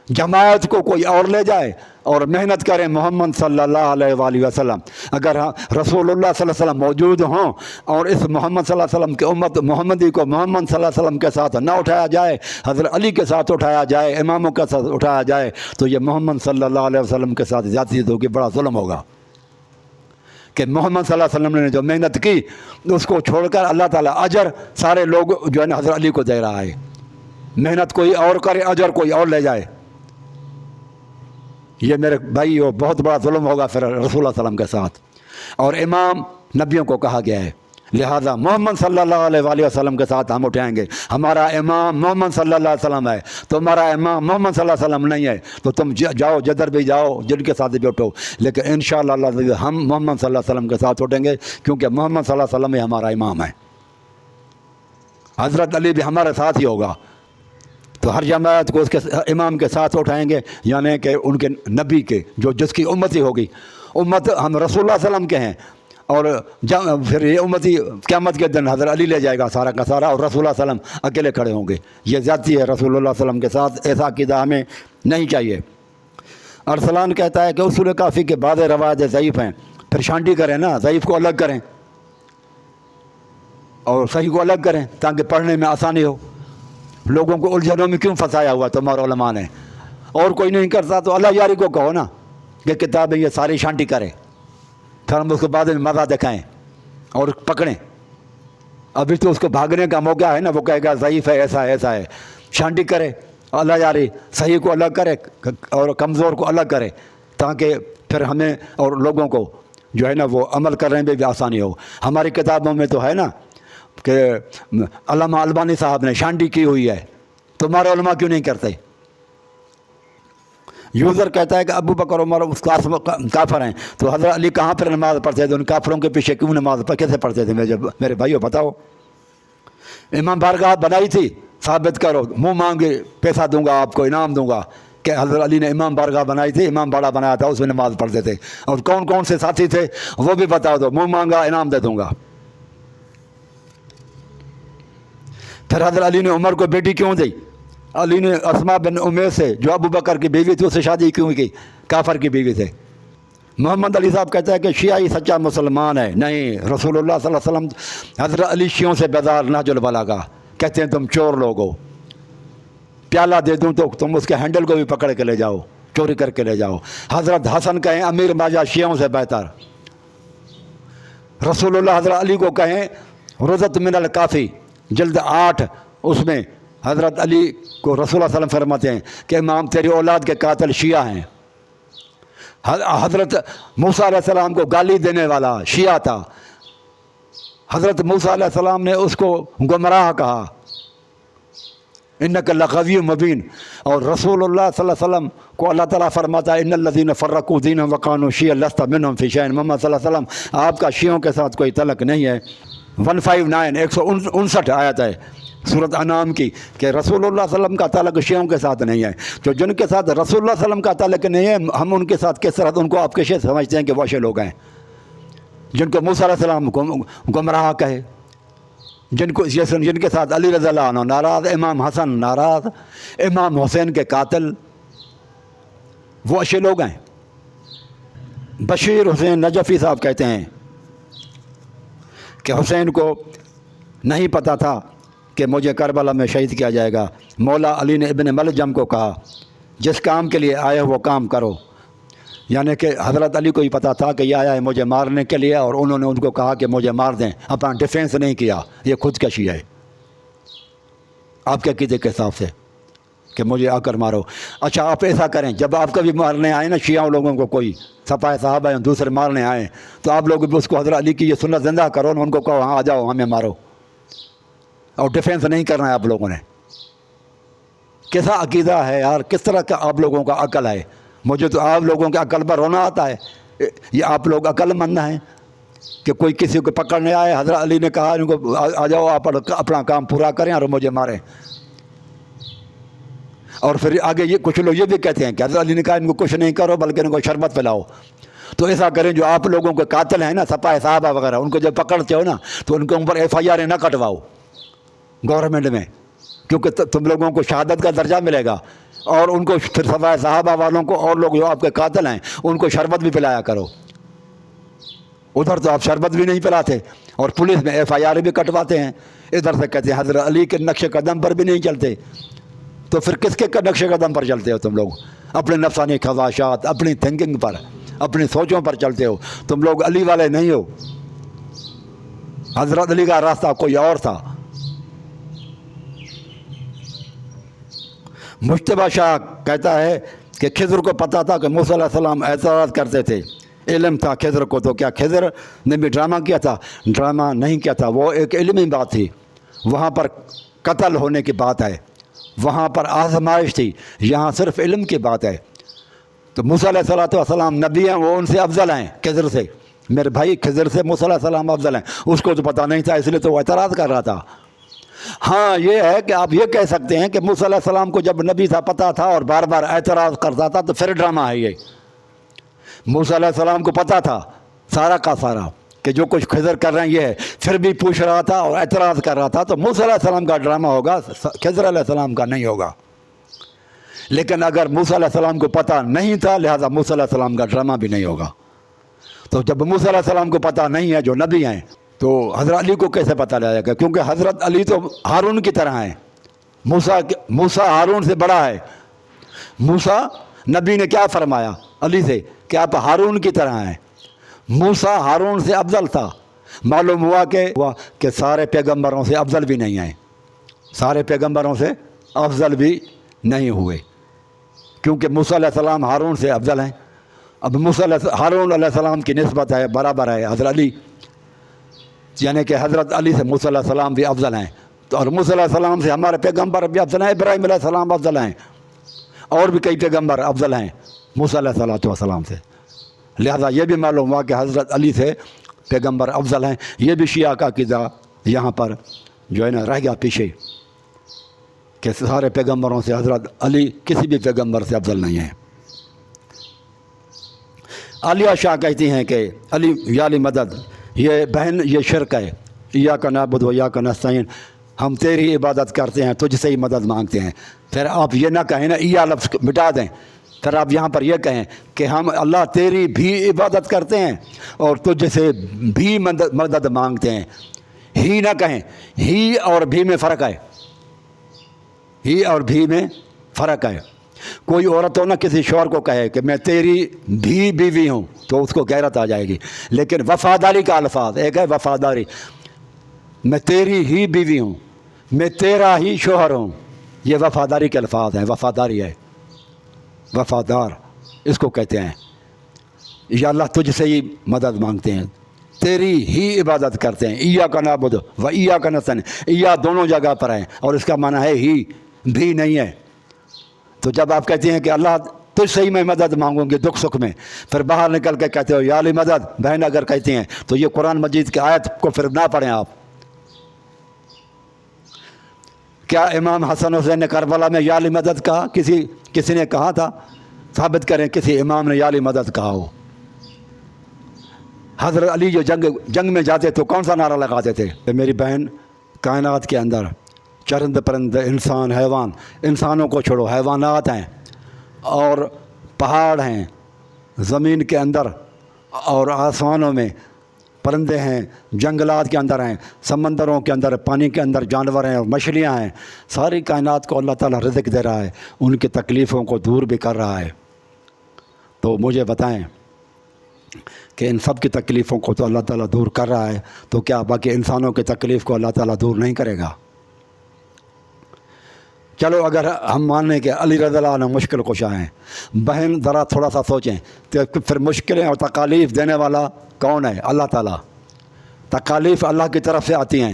جماعت کو کوئی اور لے جائے اور محنت کریں محمد صلی اللہ علیہ وآلہ وسلم۔ اگر رسول اللہ صلی اللہ علیہ وسلم موجود ہوں اور اس محمد صلی اللہ علیہ وسلم کی امت محمدی کو محمد صلی اللہ علیہ وسلم کے ساتھ نہ اٹھایا جائے، حضرت علی کے ساتھ اٹھایا جائے، اماموں کے ساتھ اٹھایا جائے، تو یہ محمد صلی اللہ علیہ وسلم کے ساتھ زیادتی ہوگی، بڑا ظلم ہوگا کہ محمد صلی اللہ علیہ وسلم نے جو محنت کی اس کو چھوڑ کر اللہ تعالیٰ اجر سارے لوگ جو ہے نا حضرت علی کو دے رہا ہے۔ محنت کوئی اور کرے، اجر کوئی اور لے جائے، یہ میرے بھائی وہ بہت بڑا ظلم ہوگا پھر رسول اللہ صلی اللہ علیہ وسلم کے ساتھ۔ اور امام نبیوں کو کہا گیا ہے، لہذا محمد صلی اللہ علیہ وآلہ وسلم کے ساتھ ہم اٹھائیں گے۔ ہمارا امام محمد صلی اللہ علیہ وسلم ہے، تمہارا امام محمد صلی اللہ علیہ وسلم نہیں ہے تو تم جاؤ جدھر بھی جاؤ، جن کے ساتھ بھی اٹھو، لیکن انشاءاللہ اللہ ہم محمد صلی اللہ علیہ وسلم کے ساتھ اٹھیں گے، کیونکہ محمد صلی اللہ علیہ وسلم ہی ہمارا امام ہے۔ حضرت علی بھی ہمارے ساتھ ہی ہوگا، تو ہر جماعت کو اس کے امام کے ساتھ اٹھائیں گے، یعنی کہ ان کے نبی کے جو جس کی امتی ہوگی، امت ہم رسول اللہ صلی اللہ علیہ وسلم کے ہیں، اور پھر یہ امتی قیامت کے دن حضرت علی لے جائے گا سارا کا سارا، اور رسول اللہ صلی اللہ علیہ وسلم اکیلے کھڑے ہوں گے۔ یہ زیادتی ہے رسول اللہ صلی اللہ علیہ وسلم کے ساتھ، ایسا عقیدہ ہمیں نہیں چاہیے۔ ارسلان کہتا ہے کہ اصول کافی کے بعض روایت ضعیف ہیں، پھر شانٹی کریں نا، ضعیف کو الگ کریں اور صحیح کو الگ کریں تاکہ پڑھنے میں آسانی ہو۔ لوگوں کو الجھنوں میں کیوں پھنسایا ہوا تمہارے علماء نے؟ اور کوئی نہیں کرتا تو اللہ یاری کو کہو نا کہ کتابیں یہ ساری شانٹی کرے، پھر ہم اس کو بعد میں مزہ دکھائیں اور پکڑیں۔ ابھی تو اس کو بھاگنے کا موقع ہے نا، وہ کہے گا ضعیف ہے، ایسا ہے ایسا ہے، شانٹی کرے، اللہ یاری صحیح کو الگ کرے اور کمزور کو الگ کرے، تاکہ پھر ہمیں اور لوگوں کو جو ہے نا وہ عمل کرنے میں بھی آسانی ہو۔ ہماری کتابوں میں تو ہے نا کہ علامہ البانی صاحب نے شانٹی کی ہوئی ہے، تمہارے علماء کیوں نہیں کرتے؟ یوزر کہتا ہے کہ ابو بکر عمر اس کافر ہیں، تو حضرت علی کہاں پر نماز پڑھتے تھے؟ ان کافروں کے پیچھے کیوں نماز کیسے پڑھتے تھے؟ میرے بھائیو بتاؤ۔ امام بارگاہ بنائی تھی، ثابت کرو، منہ مانگے پیسہ دوں گا آپ کو، انعام دوں گا، کہ حضرت علی نے امام بارگاہ بنائی تھی، امام باڑہ بنایا تھا، اس میں نماز پڑھتے تھے، اور کون کون سے ساتھی تھے وہ بھی بتاؤ دو، منہ مانگا انعام دے دوں گا۔ پھر حضرت علی نے عمر کو بیٹی کیوں دی؟ علی نے اسماء بن امیہ سے جو ابو بکر کی بیوی تھی اس سے شادی کیوں کی؟ کافر کی بیوی سے۔ محمد علی صاحب کہتا ہے کہ شیعہ ہی سچا مسلمان ہے، نہیں، رسول اللہ صلی اللہ علیہ وسلم حضرت علی شیعوں سے بیزار، نہج البلاغہ کہتے ہیں تم چور لوگ ہو، پیالہ دے دوں تو تم اس کے ہینڈل کو بھی پکڑ کے لے جاؤ، چوری کر کے لے جاؤ۔ حضرت حسن کہیں امیر ماجہ شیعوں سے بہتر، رسول اللہ حضرت علی کو کہیں رضت من الکافی جلد 8 اس میں حضرت علی کو رسول اللہ صلی اللہ علیہ وسلم فرماتے ہیں کہ امام تیری اولاد کے قاتل شیعہ ہیں۔ حضرت موسیٰ علیہ السلام کو گالی دینے والا شیعہ تھا، حضرت موسیٰ علیہ السلام نے اس کو گمراہ کہا، انک لغوی مبین، اور رسول اللہ صلی اللہ علیہ وسلم کو اللہ تعالیٰ فرماتا ہے ان الذین فرقوا دینہم وکانوا شیعا لست منہم فی شیء۔ محمد صلی اللہ علیہ وسلم آپ کا شیعوں کے ساتھ کوئی تعلق نہیں ہے۔ 159 159 آیت ہے سورۃ انعام کی کہ رسول اللہ صلی اللہ علیہ وسلم کا تعلق شیعوں کے ساتھ نہیں ہے۔ جو جن کے ساتھ رسول اللہ صلی اللہ علیہ وسلم کا تعلق نہیں ہے، ہم ان کے ساتھ کس طرح ان کو آپ کیسے سمجھتے ہیں کہ وہ اچھے لوگ ہیں؟ جن کو موسیٰ علیہ السلام گمراہ کہے، جن کے ساتھ علی رضی اللہ عنہ ناراض، امام حسن ناراض، امام حسین کے قاتل، وہ اچھے لوگ ہیں۔ بشیر حسین نجفی صاحب کہتے ہیں کہ حسین کو نہیں پتہ تھا کہ مجھے کربلا میں شہید کیا جائے گا۔ مولا علی نے ابن ملجم کو کہا جس کام کے لیے آئے وہ کام کرو، یعنی کہ حضرت علی کو ہی پتہ تھا کہ یہ آیا ہے مجھے مارنے کے لیے، اور انہوں نے ان کو کہا کہ مجھے مار دیں، اپنا ڈیفینس نہیں کیا، یہ خودکشی ہے آپ کے عقیدے کے حساب سے کہ مجھے آ کر مارو۔ اچھا آپ ایسا کریں، جب آپ کبھی مارنے آئیں نا شیعہ لوگوں کو، کوئی سپاہ صحابہ دوسرے مارنے آئیں، تو آپ لوگ بھی اس کو حضرت علی کی یہ سنت زندہ کرو نا، ان کو کہو ہاں آ جاؤ ہمیں مارو، اور ڈیفینس نہیں کرنا ہے آپ لوگوں نے۔ کیسا عقیدہ ہے یار، کس طرح کا آپ لوگوں کا عقل ہے؟ مجھے تو آپ لوگوں کے عقل پر رونا آتا ہے. یہ آپ لوگ عقل مند ہیں کہ کوئی کسی کو پکڑنے آئے، حضرت علی نے کہا ان کو آ جاؤ آپ اپنا کام پورا کریں اور مجھے ماریں. اور پھر آگے یہ کچھ لوگ یہ بھی کہتے ہیں کہ حضرت علی نے کہا ان کو کچھ نہیں کرو بلکہ ان کو شربت پلاؤ. تو ایسا کریں جو آپ لوگوں کے قاتل ہیں نا، سپاہی صحابہ وغیرہ، ان کو جب پکڑتے ہو نا تو ان کے اوپر FIR نہ کٹواؤ گورنمنٹ میں، کیونکہ تم لوگوں کو شہادت کا درجہ ملے گا. اور ان کو پھر سپاہی صحابہ والوں کو اور لوگ جو آپ کے قاتل ہیں ان کو شربت بھی پلایا کرو. ادھر تو آپ شربت بھی نہیں پلاتے اور پولیس میں FIR بھی کٹواتے ہیں. ادھر سے کہتے ہیں حضرت علی کے نقش قدم پر بھی نہیں چلتے. تو پھر کس کے نقش قدم پر چلتے ہو تم لوگ؟ اپنے نفسانی خواہشات، اپنی تھنکنگ پر، اپنی سوچوں پر چلتے ہو. تم لوگ علی والے نہیں ہو. حضرت علی کا راستہ کوئی اور تھا. مجتبیٰ شاہ کہتا ہے کہ خضر کو پتہ تھا کہ موسیٰ علیہ السلام اعتراض کرتے تھے، علم تھا خضر کو. تو کیا خضر نے بھی ڈرامہ کیا تھا؟ ڈرامہ نہیں کیا تھا، وہ ایک علمی بات تھی. وہاں پر قتل ہونے کی بات ہے، وہاں پر آزمائش تھی، یہاں صرف علم کی بات ہے. تو موسیٰ علیہ السلام نبی ہیں، وہ ان سے افضل ہیں خضر سے. میرے بھائی خضر سے موسیٰ علیہ السلام افضل ہیں. اس کو تو پتہ نہیں تھا، اس لیے تو وہ اعتراض کر رہا تھا. ہاں یہ ہے کہ آپ یہ کہہ سکتے ہیں کہ موسیٰ علیہ السلام کو جب نبی تھا پتہ تھا اور بار بار اعتراض کرتا تھا تو پھر ڈرامہ ہے یہ. موسیٰ علیہ السلام کو پتہ تھا سارا کا سارا کہ جو کچھ خضر کر رہے ہیں یہ ہے، پھر بھی پوچھ رہا تھا اور اعتراض کر رہا تھا. تو موسیٰ علیہ السلام کا ڈرامہ ہوگا، خضر علیہ السلام کا نہیں ہوگا. لیکن اگر موسیٰ علیہ السلام کو پتہ نہیں تھا لہذا موسیٰ علیہ السلام کا ڈرامہ بھی نہیں ہوگا. تو جب موسیٰ علیہ السلام کو پتہ نہیں ہے جو نبی ہیں تو حضرت علی کو کیسے پتہ لگے گا؟ کیونکہ حضرت علی تو ہارون کی طرح ہیں. موسیٰ ہارون سے بڑا ہے. موسیٰ نبی نے کیا فرمایا علی سے کہ آپ ہارون کی طرح ہیں. موسیٰ ہارون سے افضل تھا. معلوم ہوا کہ سارے پیغمبروں سے افضل بھی نہیں ہیں، سارے پیغمبروں سے افضل بھی نہیں ہوئے، کیونکہ موسیٰ علیہ السلام ہارون سے افضل ہیں. اب ہارون علیہ السلام کی نسبت ہے برابر ہے حضرت علی، یعنی کہ حضرت علی سے موسیٰ علیہ السلام بھی افضل ہیں. تو اور موسیٰ علیہ السلام سے ہمارے پیغمبر بھی افضل ہیں، ابراہیم علیہ السلام افضل ہیں، اور بھی کئی پیغمبر افضل ہیں موسیٰ علیہ السلام سے. لہذا یہ بھی معلوم ہوا کہ حضرت علی سے پیغمبر افضل ہیں. یہ بھی شیعہ کا عقیدہ یہاں پر جو ہے نا رہ گیا پیچھے کہ سارے پیغمبروں سے حضرت علی کسی بھی پیغمبر سے افضل نہیں ہیں. عالیہ شاہ کہتی ہیں کہ علی یا علی مدد، یہ بہن یہ شرک ہے. ایاک نعبد و ایاک نستعین، ہم تیری عبادت کرتے ہیں، تجھ سے ہی مدد مانگتے ہیں. پھر آپ یہ نہ کہیں نا ایا لفظ مٹا دیں، پھر آپ یہاں پر یہ کہیں کہ ہم اللہ تیری بھی عبادت کرتے ہیں اور تجھ سے بھی مدد مانگتے ہیں. ہی نہ کہیں، ہی اور بھی میں فرق ہے، ہی اور بھی میں فرق ہے. کوئی عورت ہو نہ کسی شوہر کو کہے کہ میں تیری بھی بیوی ہوں تو اس کو غیرت آ جائے گی. لیکن وفاداری کا الفاظ ایک ہے، وفاداری، میں تیری ہی بیوی ہوں، میں تیرا ہی شوہر ہوں، یہ وفاداری کے الفاظ ہیں. وفاداری ہے، وفادار اس کو کہتے ہیں. یا اللہ تجھ سے ہی مدد مانگتے ہیں، تیری ہی عبادت کرتے ہیں. ایاک نعبد و ایاک نستعین، ایا دونوں جگہ پر ہیں اور اس کا معنی ہے ہی، بھی نہیں ہے. تو جب آپ کہتے ہیں کہ اللہ تجھ سے ہی میں مدد مانگوں گی دکھ سکھ میں، پھر باہر نکل کے کہتے ہو یا علی مدد، بہن اگر کہتی ہیں تو یہ قرآن مجید کی آیت کو پھر نہ پڑھیں آپ. کیا امام حسن حسین نے کربلا میں یا علی مدد کہا؟ کسی نے کہا تھا؟ ثابت کریں کسی امام نے یا علی مدد کہا ہو. حضرت علی جو جنگ میں جاتے تو کون سا نعرہ لگاتے تھے؟ کہ میری بہن کائنات کے اندر چرند پرند انسان حیوان، انسانوں کو چھوڑو، حیوانات ہیں اور پہاڑ ہیں زمین کے اندر اور آسمانوں میں، پرندے ہیں جنگلات کے اندر ہیں، سمندروں کے اندر پانی کے اندر جانور ہیں اور مچھلیاں ہیں. ساری کائنات کو اللہ تعالیٰ رزق دے رہا ہے، ان کی تکلیفوں کو دور بھی کر رہا ہے. تو مجھے بتائیں کہ ان سب کی تکلیفوں کو تو اللہ تعالیٰ دور کر رہا ہے، تو کیا باقی انسانوں کی تکلیف کو اللہ تعالیٰ دور نہیں کرے گا؟ چلو اگر ہم مانیں کہ علی رضی اللہ عنہ مشکل کشا ہیں، بہن ذرا تھوڑا سا سوچیں کہ پھر مشکلیں اور تکالیف دینے والا کون ہے؟ اللہ تعالیٰ. تکالیف اللہ کی طرف سے آتی ہیں،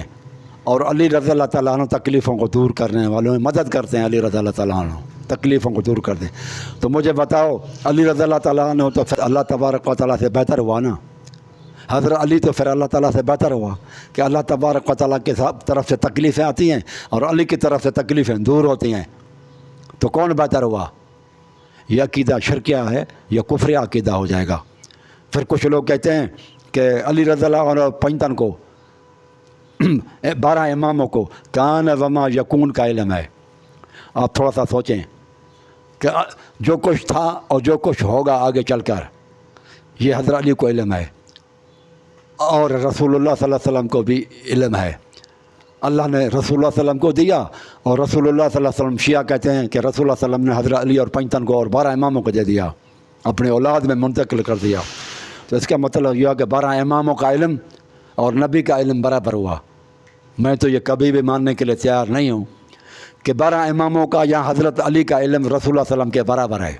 اور علی رضی اللہ تعالیٰ عنہ تکلیفوں کو دور کرنے والوں میں مدد کرتے ہیں. علی رضی اللہ تعالیٰ عنہ تکلیفوں کو دور کر دیں. تو مجھے بتاؤ علی رضی اللہ تعالیٰ عنہ تو پھر اللہ تبارک و تعالیٰ سے بہتر ہوا نا. حضرت علی تو پھر اللہ تعالیٰ سے بہتر ہوا کہ اللہ تبارک و تعالیٰ کے طرف سے تکلیفیں آتی ہیں اور علی کی طرف سے تکلیفیں دور ہوتی ہیں. تو کون بہتر ہوا؟ یہ عقیدہ شرکیہ ہے، یہ کفری عقیدہ ہو جائے گا. پھر کچھ لوگ کہتے ہیں کہ علی رضی اللہ عنہ پنجتن کو 12 اماموں کو کان وما یکون کا علم ہے. آپ تھوڑا سا سوچیں کہ جو کچھ تھا اور جو کچھ ہوگا آگے چل کر یہ حضرت علی کو علم ہے اور رسول اللہ صلی اللہ علیہ وسلم کو بھی علم ہے. اللہ نے رسول اللہ صلی اللہ علیہ وسلم کو دیا اور رسول اللہ صلی اللہ علیہ وسلم شیعہ کہتے ہیں کہ رسول اللہ صلی اللہ علیہ وسلم نے حضرت علی اور پنجتن کو اور 12 اماموں کو دے دیا، اپنے اولاد میں منتقل کر دیا. تو اس کا مطلب یہ کہ 12 اماموں کا علم اور نبی کا علم برابر ہوا. میں تو یہ کبھی بھی ماننے کے لیے تیار نہیں ہوں کہ 12 اماموں کا یا حضرت علی کا علم رسول اللہ صلی اللہ علیہ وسلم کے برابر ہے.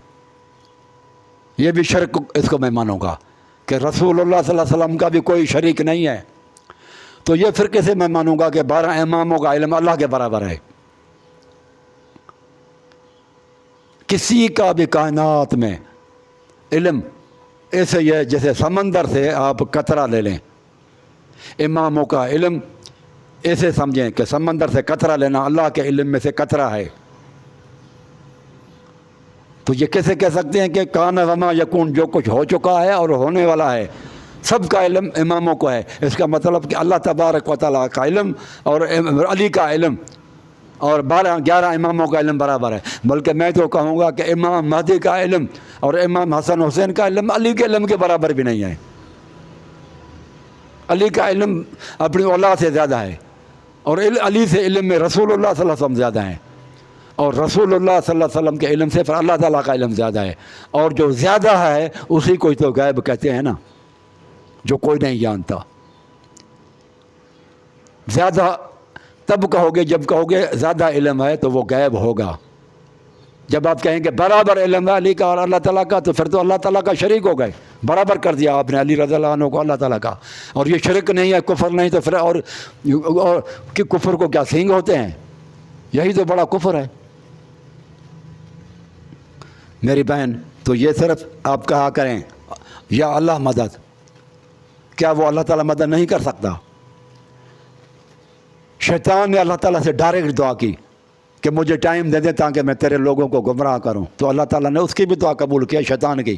یہ بھی شرک اس کو میں مانوں گا کہ رسول اللہ صلی اللہ علیہ وسلم کا بھی کوئی شریک نہیں ہے. تو یہ پھر کیسے میں مانوں گا کہ 12 اماموں کا علم اللہ کے برابر ہے؟ کسی کا بھی کائنات میں علم ایسے ہی ہے جیسے سمندر سے آپ قطرہ لے لیں. اماموں کا علم ایسے سمجھیں کہ سمندر سے قطرہ لینا اللہ کے علم میں سے قطرہ ہے. تو یہ کیسے کہہ سکتے ہیں کہ کان وما یکون، جو کچھ ہو چکا ہے اور ہونے والا ہے سب کا علم اماموں کو ہے. اس کا مطلب کہ اللہ تبارک و تعالیٰ کا علم اور علی کا علم اور 11 اماموں کا علم برابر ہے. بلکہ میں تو کہوں گا کہ امام مہدی کا علم اور امام حسن حسین کا علم علی کے علم کے برابر بھی نہیں ہے. علی کا علم اپنی اولاد سے زیادہ ہے اور علی سے علم میں رسول اللہ صلی اللہ علیہ وسلم زیادہ ہیں اور رسول اللہ صلی اللہ علیہ وسلم کے علم سے پھر اللہ تعالیٰ کا علم زیادہ ہے. اور جو زیادہ ہے اسی کو تو غیب کہتے ہیں نا، جو کوئی نہیں جانتا. زیادہ تب کہو گے جب کہو گے زیادہ علم ہے تو وہ غیب ہوگا. جب آپ کہیں کہ برابر علم ہے علی کا اور اللہ تعالیٰ کا تو پھر تو اللہ تعالیٰ کا شریک ہو گئے. برابر کر دیا آپ نے علی رضی اللہ عنہ کو اللہ تعالیٰ کا. اور یہ شرک نہیں ہے، کفر نہیں، تو پھر اور کہ کفر کو کیا سینگ ہوتے ہیں؟ یہی تو بڑا کفر ہے میری بہن. تو یہ صرف آپ کہا کریں یا اللہ مدد، کیا وہ اللہ تعالیٰ مدد نہیں کر سکتا؟ شیطان نے اللہ تعالیٰ سے ڈائریکٹ دعا کی کہ مجھے ٹائم دے دے تاکہ میں تیرے لوگوں کو گمراہ کروں. تو اللہ تعالیٰ نے اس کی بھی دعا قبول کیا، شیطان کی.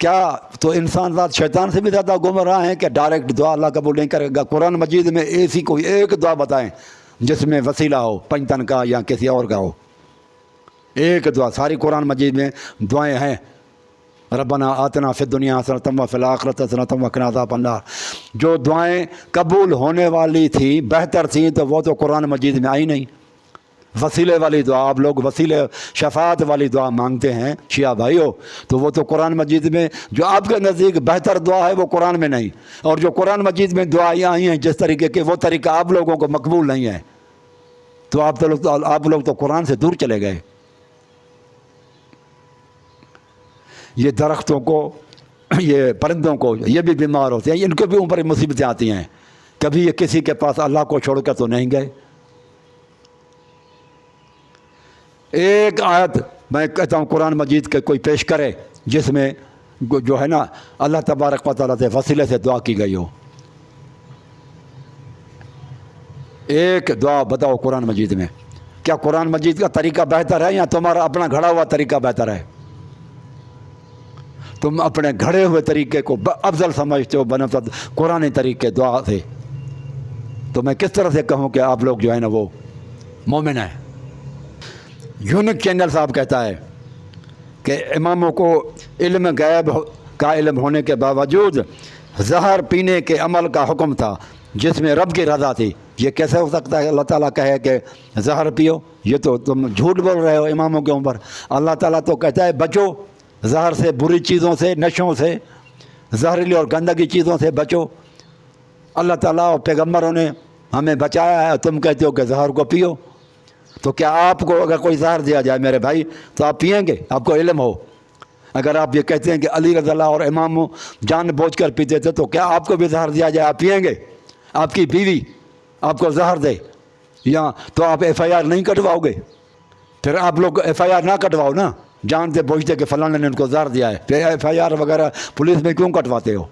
کیا تو انسان ذات شیطان سے بھی زیادہ گمراہ ہیں کہ ڈائریکٹ دعا اللہ قبول نہیں کرے گا؟ قرآن مجید میں ایسی کوئی ایک دعا بتائیں جس میں وسیلہ ہو پنجتن کا یا کسی اور کا ہو. ایک دعا ساری قرآن مجید میں دعائیں ہیں. ربنا آتنا فی الدنیا حسنۃ وفی الآخرۃ حسنۃ وقنا عذاب النار. جو دعائیں قبول ہونے والی تھیں، بہتر تھیں، تو وہ تو قرآن مجید میں آئی نہیں. وسیلے والی دعا، آپ لوگ وسیلے شفاعت والی دعا مانگتے ہیں شیعہ بھائیو، تو وہ تو قرآن مجید میں جو آپ کے نزدیک بہتر دعا ہے وہ قرآن میں نہیں. اور جو قرآن مجید میں دعائیں آئی ہیں جس طریقے کے، وہ طریقہ آپ لوگوں کو مقبول نہیں ہے. تو آپ لوگ تو قرآن سے دور چلے گئے. یہ درختوں کو، یہ پرندوں کو، یہ بھی بیمار ہوتے ہیں، ان کے بھی اوپر مصیبتیں آتی ہیں. کبھی یہ کسی کے پاس اللہ کو چھوڑ کر تو نہیں گئے. ایک آیت میں کہتا ہوں قرآن مجید کے کوئی پیش کرے جس میں جو ہے نا اللہ تبارک و تعالیٰ سے وسیلے سے دعا کی گئی ہو. ایک دعا بتاؤ قرآن مجید میں. کیا قرآن مجید کا طریقہ بہتر ہے یا تمہارا اپنا گھڑا ہوا طریقہ بہتر ہے؟ تم اپنے گھڑے ہوئے طریقے کو افضل سمجھتے ہو بنسبت قرآن طریقے دعا سے. تو میں کس طرح سے کہوں کہ آپ لوگ جو ہے نا وہ مومن ہیں؟ یونک چینل صاحب کہتا ہے کہ اماموں کو علم غیب کا علم ہونے کے باوجود زہر پینے کے عمل کا حکم تھا جس میں رب کی رضا تھی. یہ کیسے ہو سکتا ہے اللہ تعالیٰ کہے کہ زہر پیو؟ یہ تو تم جھوٹ بول رہے ہو اماموں کے اوپر. اللہ تعالیٰ تو کہتا ہے بچو زہر سے، بری چیزوں سے، نشوں سے، زہریلی اور گندگی چیزوں سے بچو. اللہ تعالیٰ اور پیغمبروں نے ہمیں بچایا ہے، تم کہتے ہو کہ زہر کو پیو. تو کیا آپ کو اگر کوئی زہر دیا جائے میرے بھائی تو آپ پئیں گے؟ آپ کو علم ہو. اگر آپ یہ کہتے ہیں کہ علی رضی اللہ اور امام جان بوجھ کر پیتے تھے تو کیا آپ کو بھی زہر دیا جائے آپ پئیں گے؟ آپ کی بیوی، آپ کو زہر دے یا تو آپ ایف آئی آر نہیں کٹواؤ گے؟ پھر آپ لوگ ایف آئی آر نہ کٹواؤ نا، جانتے بوجھتے کہ فلاں نے ان کو زہر دیا ہے، پھر ایف آئی آر وغیرہ پولیس میں کیوں کٹواتے ہو؟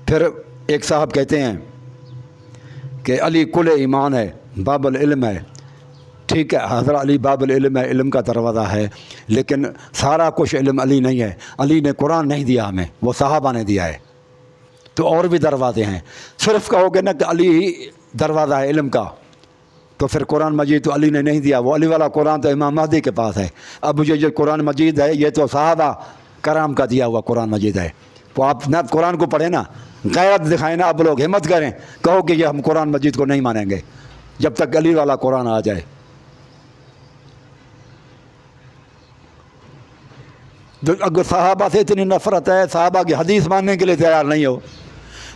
پھر ایک صاحب کہتے ہیں کہ علی کل ایمان ہے، باب العلم ہے. ٹھیک ہے، حضرت علی باب العلم ہے، علم کا دروازہ ہے، لیکن سارا کچھ علم علی نہیں ہے. علی نے قرآن نہیں دیا ہمیں، وہ صحابہ نے دیا ہے. تو اور بھی دروازے ہیں. صرف کہو گے نا کہ علی ہی دروازہ ہے علم کا، تو پھر قرآن مجید تو علی نے نہیں دیا. وہ علی والا قرآن تو امام مہدی کے پاس ہے. اب مجھے جو قرآن مجید ہے یہ تو صحابہ کرام کا دیا ہوا قرآن مجید ہے. تو آپ نہ قرآن کو پڑھیں نا، غیرت دکھائیں نا، آپ لوگ ہمت کریں، کہو کہ یہ ہم قرآن مجید کو نہیں مانیں گے جب تک علی والا قرآن آ جائے. اگر صحابہ سے اتنی نفرت ہے، صحابہ کی حدیث ماننے کے لیے تیار نہیں ہو،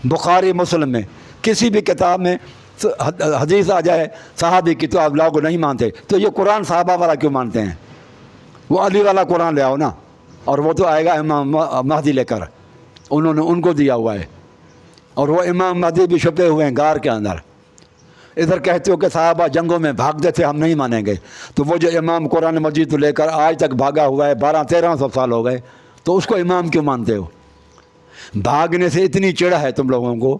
بخاری مسلم میں کسی بھی کتاب میں حدیث آ جائے صحابی کی تو آپ لوگ نہیں مانتے، تو یہ قرآن صحابہ والا کیوں مانتے ہیں؟ وہ علی والا قرآن لے آؤ نا، اور وہ تو آئے گا امام مہدی لے کر، انہوں نے ان کو دیا ہوا ہے، اور وہ امام مہدی بھی چھپے ہوئے ہیں غار کے اندر. ادھر کہتے ہو کہ صحابہ جنگوں میں بھاگتے تھے، ہم نہیں مانیں گے. تو وہ جو امام قرآن مجید لے کر آج تک بھاگا ہوا ہے، 1200-1300 سال ہو گئے، تو اس کو امام کیوں مانتے ہو؟ بھاگنے سے اتنی چڑ ہے تم لوگوں کو،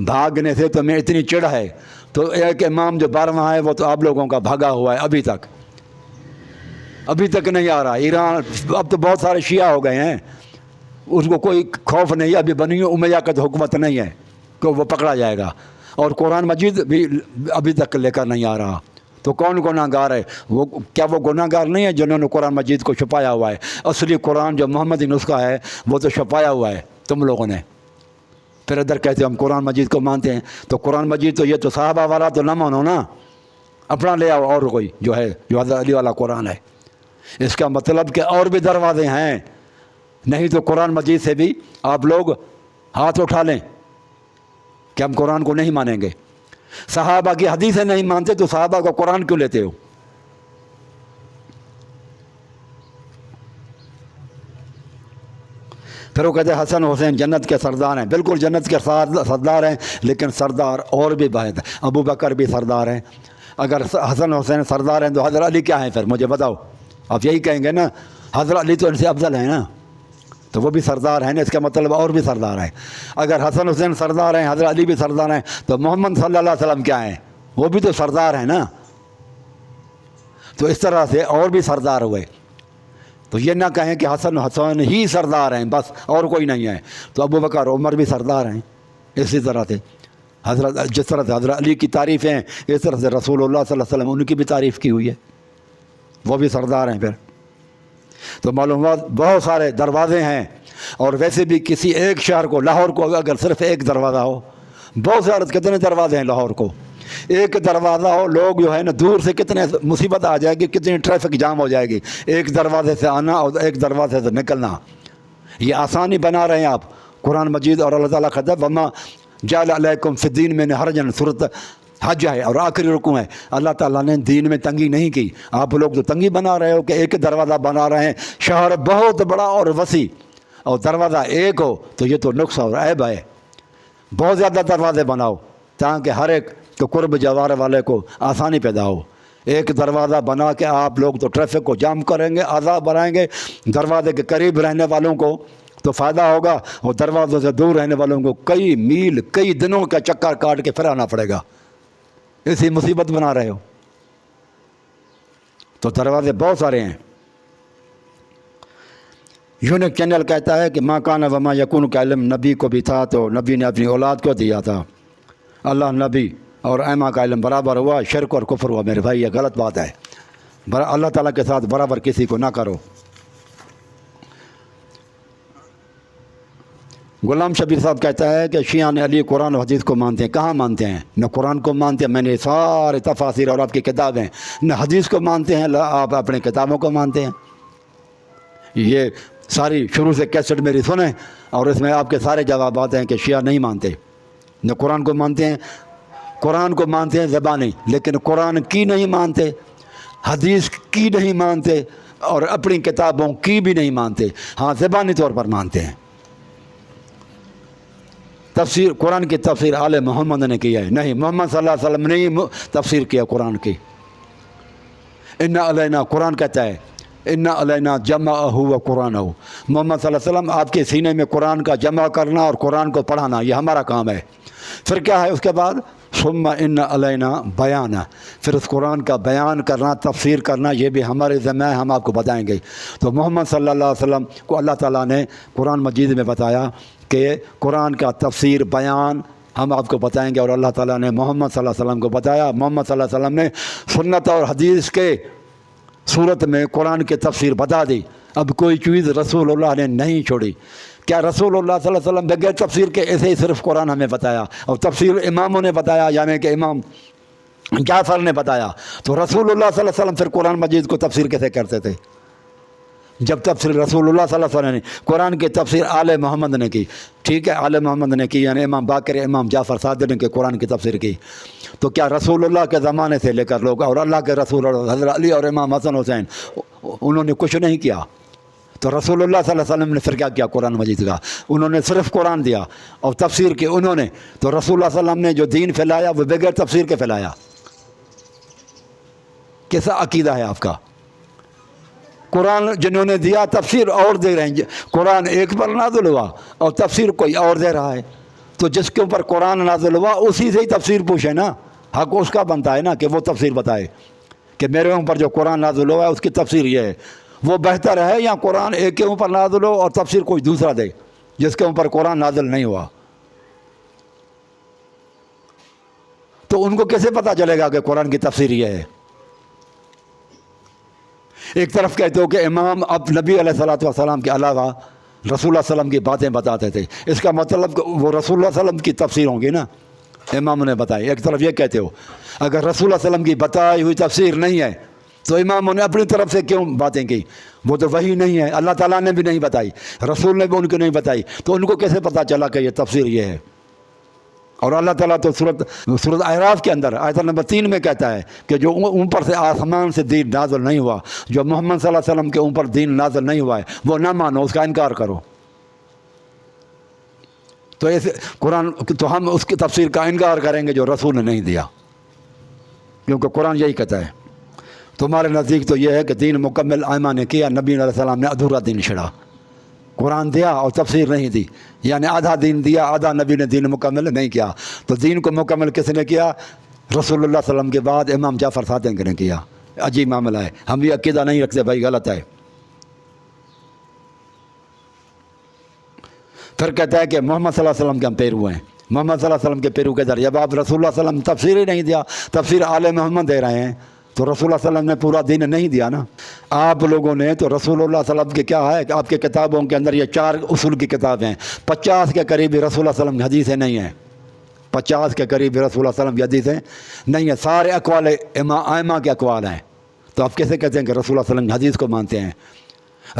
بھاگنے سے تمہیں اتنی چڑ ہے، تو ایک امام جو 12واں ہے وہ تو آپ لوگوں کا بھاگا ہوا ہے ابھی تک نہیں آ رہا. ایران اب تو بہت سارے شیعہ ہو گئے ہیں، اس کو کوئی خوف نہیں، ابھی بنی امیہ کا حکومت نہیں ہے کہ وہ پکڑا جائے گا. اور قرآن مجید بھی ابھی تک لے کر نہیں آ رہا. تو کون گناہ گار ہے؟ وہ کیا وہ گناہ گار نہیں ہے جنہوں نے قرآن مجید کو چھپایا ہوا ہے؟ اصلی قرآن جو محمدی نسخہ ہے وہ تو چھپایا ہوا ہے تم لوگوں نے. پھر ادھر کہتے ہم قرآن مجید کو مانتے ہیں. تو قرآن مجید تو یہ تو صحابہ والا تو نہ مانو نا، اپنا لے آؤ اور کوئی جو ہے، جو حضرت علی والا قرآن ہے. اس کا مطلب کہ اور بھی دروازے ہیں، نہیں تو قرآن مجید سے بھی آپ لوگ ہاتھ اٹھا لیں کہ ہم قرآن کو نہیں مانیں گے. صحابہ کی حدیثیں نہیں مانتے تو صحابہ کو قرآن کیوں لیتے ہو؟ پھر وہ کہتے ہیں حسن حسین جنت کے سردار ہیں. بالکل جنت کے سردار ہیں، لیکن سردار اور بھی بہت ہیں. ابو بکر بھی سردار ہیں. اگر حسن حسین سردار ہیں تو حضرت علی کیا ہیں؟ پھر مجھے بتاؤ. آپ یہی کہیں گے نا حضرت علی تو ان سے افضل ہیں نا، تو وہ بھی سردار ہیں نا، اس کا مطلب اور بھی سردار ہیں. اگر حسن حسین سردار ہیں، حضرت علی بھی سردار ہیں، تو محمد صلی اللہ علیہ وسلم کیا ہیں؟ وہ بھی تو سردار ہیں نا. تو اس طرح سے اور بھی سردار ہوئے. تو یہ نہ کہیں کہ حسن حسین ہی سردار ہیں بس اور کوئی نہیں ہے. تو ابو بکر عمر بھی سردار ہیں. اسی طرح سے جس طرح سے حضرت علی کی تعریفیں، اس طرح سے رسول اللہ صلی اللہ علیہ وسلم ان کی بھی تعریف کی ہوئی ہے، وہ بھی سردار ہیں. پھر تو معلومات بہت سارے دروازے ہیں. اور ویسے بھی کسی ایک شہر کو، لاہور کو اگر صرف ایک دروازہ ہو، بہت سارے کتنے دروازے ہیں لاہور کو، ایک دروازہ ہو، لوگ جو ہے نا دور سے کتنے مصیبت آ جائے گی، کتنی ٹریفک جام ہو جائے گی. ایک دروازے سے آنا اور ایک دروازے سے نکلنا، یہ آسانی بنا رہے ہیں آپ. قرآن مجید اور اللہ تعالیٰ خطب وما جعل علیکم فی الدین میں حرجن، صورت حج ہے اور آخری رکوع ہے. اللہ تعالیٰ نے دین میں تنگی نہیں کی. آپ لوگ تو تنگی بنا رہے ہو کہ ایک دروازہ بنا رہے ہیں. شہر بہت بڑا اور وسیع اور دروازہ ایک ہو تو یہ تو نقص اور عیب ہے. بہت زیادہ دروازے بناؤ تاکہ ہر ایک تو قرب جوار والے کو آسانی پیدا ہو. ایک دروازہ بنا کے آپ لوگ تو ٹریفک کو جام کریں گے، عذاب بنائیں گے. دروازے کے قریب رہنے والوں کو تو فائدہ ہوگا، اور دروازوں سے دور رہنے والوں کو کئی میل کئی دنوں کا چکر کاٹ کے پھر آنا پڑے گا. ایسی مصیبت بنا رہے ہو. تو دروازے بہت سارے ہیں. یونک چینل کہتا ہے کہ ماں کان وما یکون کا علم نبی کو بھی تھا تو نبی نے اپنی اولاد کو دیا تھا. اللہ نبی اور ایما کا علم برابر ہوا، شرک اور کفر ہوا. میرے بھائی یہ غلط بات ہے. اللہ تعالیٰ کے ساتھ برابر کسی کو نہ کرو. غلام شبیر صاحب کہتا ہے کہ شیعہ نے علی قرآن و حدیث کو مانتے ہیں. کہاں مانتے ہیں؟ نہ قرآن کو مانتے ہیں، میں نے سارے تفاسیر اور آپ کی کتابیں، نہ حدیث کو مانتے ہیں، آپ اپنے کتابوں کو مانتے ہیں. یہ ساری شروع سے کیسٹ میری سنیں اور اس میں آپ کے سارے جوابات ہیں کہ شیعہ نہیں مانتے. نہ قرآن کو مانتے ہیں، قرآن کو مانتے ہیں زبانی، لیکن قرآن کی نہیں مانتے، حدیث کی نہیں مانتے، اور اپنی کتابوں کی بھی نہیں مانتے. ہاں زبانی طور پر مانتے ہیں. تفسیر قرآن کی تفسیر آل محمد نے کی ہے، نہیں، محمد صلی اللہ علیہ وسلم نے ہی تفسیر کیا قرآن کی۔ ان علینا، قرآن کہتا ہے ان علینا جمعہ و قرآن ہو، محمد صلی اللہ علیہ وسلم آپ کے سینے میں قرآن کا جمع کرنا اور قرآن کو پڑھانا یہ ہمارا کام ہے۔ پھر کیا ہے اس کے بعد؟ ثم ان علینا بیانہ، پھر اس قرآن کا بیان کرنا، تفسیر کرنا، یہ بھی ہمارے ذمہ ہے، ہم آپ کو بتائیں گے۔ تو محمد صلی اللہ علیہ وسلم کو اللہ تعالیٰ نے قرآن مجید میں بتایا کہ قرآن کا تفسیر بیان ہم آپ کو بتائیں گے، اور اللہ تعالیٰ نے محمد صلی اللہ علیہ وسلم کو بتایا۔ محمد صلی اللہ علیہ وسلم نے سنت اور حدیث کے صورت میں قرآن کی تفسیر بتا دی۔ اب کوئی چیز رسول اللہ نے نہیں چھوڑی۔ کیا رسول اللہ صلی اللہ علیہ وسلم بغیر تفسیر کے ایسے ہی صرف قرآن ہمیں بتایا، اور تفسیر اماموں نے بتایا، یعنی کہ امام جعفر نے بتایا، تو رسول اللہ صلی اللہ علیہ وسلم پھر قرآن مجید کو تفسیر کیسے کرتے تھے؟ جب تفسیر رسول اللہ صلی اللہ علیہ وسلم نے قرآن کی تفسیر آل محمد نے کی، ٹھیک ہے، آل محمد نے کی، یعنی امام باقر، امام جعفر صادق نے قرآن کی تفسیر کی، تو کیا رسول اللہ کے زمانے سے لے کر لوگ اور اللہ کے رسول اور حضرت علی اور امام حسن حسین انہوں نے کچھ نہیں کیا؟ تو رسول اللہ صلی اللہ علیہ وسلم نے پھر کیا کیا قرآن مجید کا؟ انہوں نے صرف قرآن دیا اور تفسیر کی انہوں نے۔ تو رسول اللہ صلی اللہ علیہ وسلم نے جو دین پھیلایا وہ بغیر تفسیر کے پھیلایا۔ کیسا عقیدہ ہے آپ کا؟ قرآن جنہوں نے دیا تفسیر اور دے رہے ہیں، قرآن ایک پر نازل ہوا اور تفسیر کوئی اور دے رہا ہے، تو جس کے اوپر قرآن نازل ہوا اسی سے ہی تفسیر پوچھے نا، حق اس کا بنتا ہے نا کہ وہ تفسیر بتائے کہ میرے اوپر جو قرآن نازل ہوا ہے اس کی تفسیر یہ ہے۔ وہ بہتر ہے یا قرآن ایک کے اوپر نازل ہو اور تفسیر کوئی دوسرا دے جس کے اوپر قرآن نازل نہیں ہوا؟ تو ان کو کیسے پتہ چلے گا کہ قرآن کی تفسیر یہ ہے؟ ایک طرف کہتے ہو کہ امام اب نبی علیہ الصلوۃ والسلام کے علاوہ رسول اللہ صلی اللہ علیہ وسلم کی باتیں بتاتے تھے، اس کا مطلب کہ وہ رسول اللہ صلی اللہ علیہ وسلم کی تفسیر ہوں گی نا، امام نے بتائی۔ ایک طرف یہ کہتے ہو اگر رسول اللہ صلی اللہ علیہ وسلم کی بتائی ہوئی تفسیر نہیں ہے تو اماموں نے اپنی طرف سے کیوں باتیں کی؟ وہ تو وہی نہیں ہے، اللہ تعالیٰ نے بھی نہیں بتائی، رسول نے بھی ان کو نہیں بتائی، تو ان کو کیسے پتہ چلا کہ یہ تفسیر یہ ہے؟ اور اللہ تعالیٰ تو سورۃ اعراف کے اندر آیت نمبر 3 میں کہتا ہے کہ جو اوپر سے آسمان سے دین نازل نہیں ہوا، جو محمد صلی اللہ علیہ وسلم کے اوپر دین نازل نہیں ہوا ہے وہ نہ مانو، اس کا انکار کرو۔ تو ایسے قرآن تو ہم اس کی تفسیر کا انکار کریں گے جو رسول نے نہیں دیا، کیونکہ قرآن یہی کہتا ہے۔ تمہارے نزدیک تو یہ ہے کہ دین مکمل آئمہ نے کیا، نبی علیہ السلام نے ادھورا دین چھڑا، قرآن دیا اور تفسیر نہیں دی، یعنی آدھا دین دیا، آدھا نبی نے دین مکمل نہیں کیا۔ تو دین کو مکمل کس نے کیا؟ رسول اللہ صلی اللہ علیہ وسلم کے بعد امام جعفر صادق نے کیا۔ عجیب معاملہ ہے، ہم یہ عقیدہ نہیں رکھتے بھائی، غلط ہے۔ پھر کہتا ہے کہ محمد صلی اللہ علیہ وسلم کے ہم پیرو ہیں، محمد صلی اللہ علیہ وسلم کے پیرو کے ذریعے جب آپ رسول اللہ صلی اللہ علیہ وسلم تفسیر ہی نہیں دیا، تفسیر آل محمد دے رہے ہیں، تو رسول اللہ صلی اللہ علیہ وسلم نے پورا دین نہیں دیا نا۔ آپ لوگوں نے تو رسول اللہ صلی اللہ علیہ وسلم کے کیا ہے کہ آپ کے کتابوں کے اندر یہ 4 اصول کی کتابیں ہیں، 50 کے قریب رسول اللہ صلی اللہ علیہ وسلم کی حدیثیں نہیں ہیں، 50 کے قریب رسول اللہ صلی اللہ علیہ وسلم کی حدیثیں نہیں ہیں، سارے اقوال ائمہ کے اقوال ہیں۔ تو آپ کیسے کہتے ہیں کہ رسول اللہ صلی اللہ علیہ وسلم کی حدیث کو مانتے ہیں؟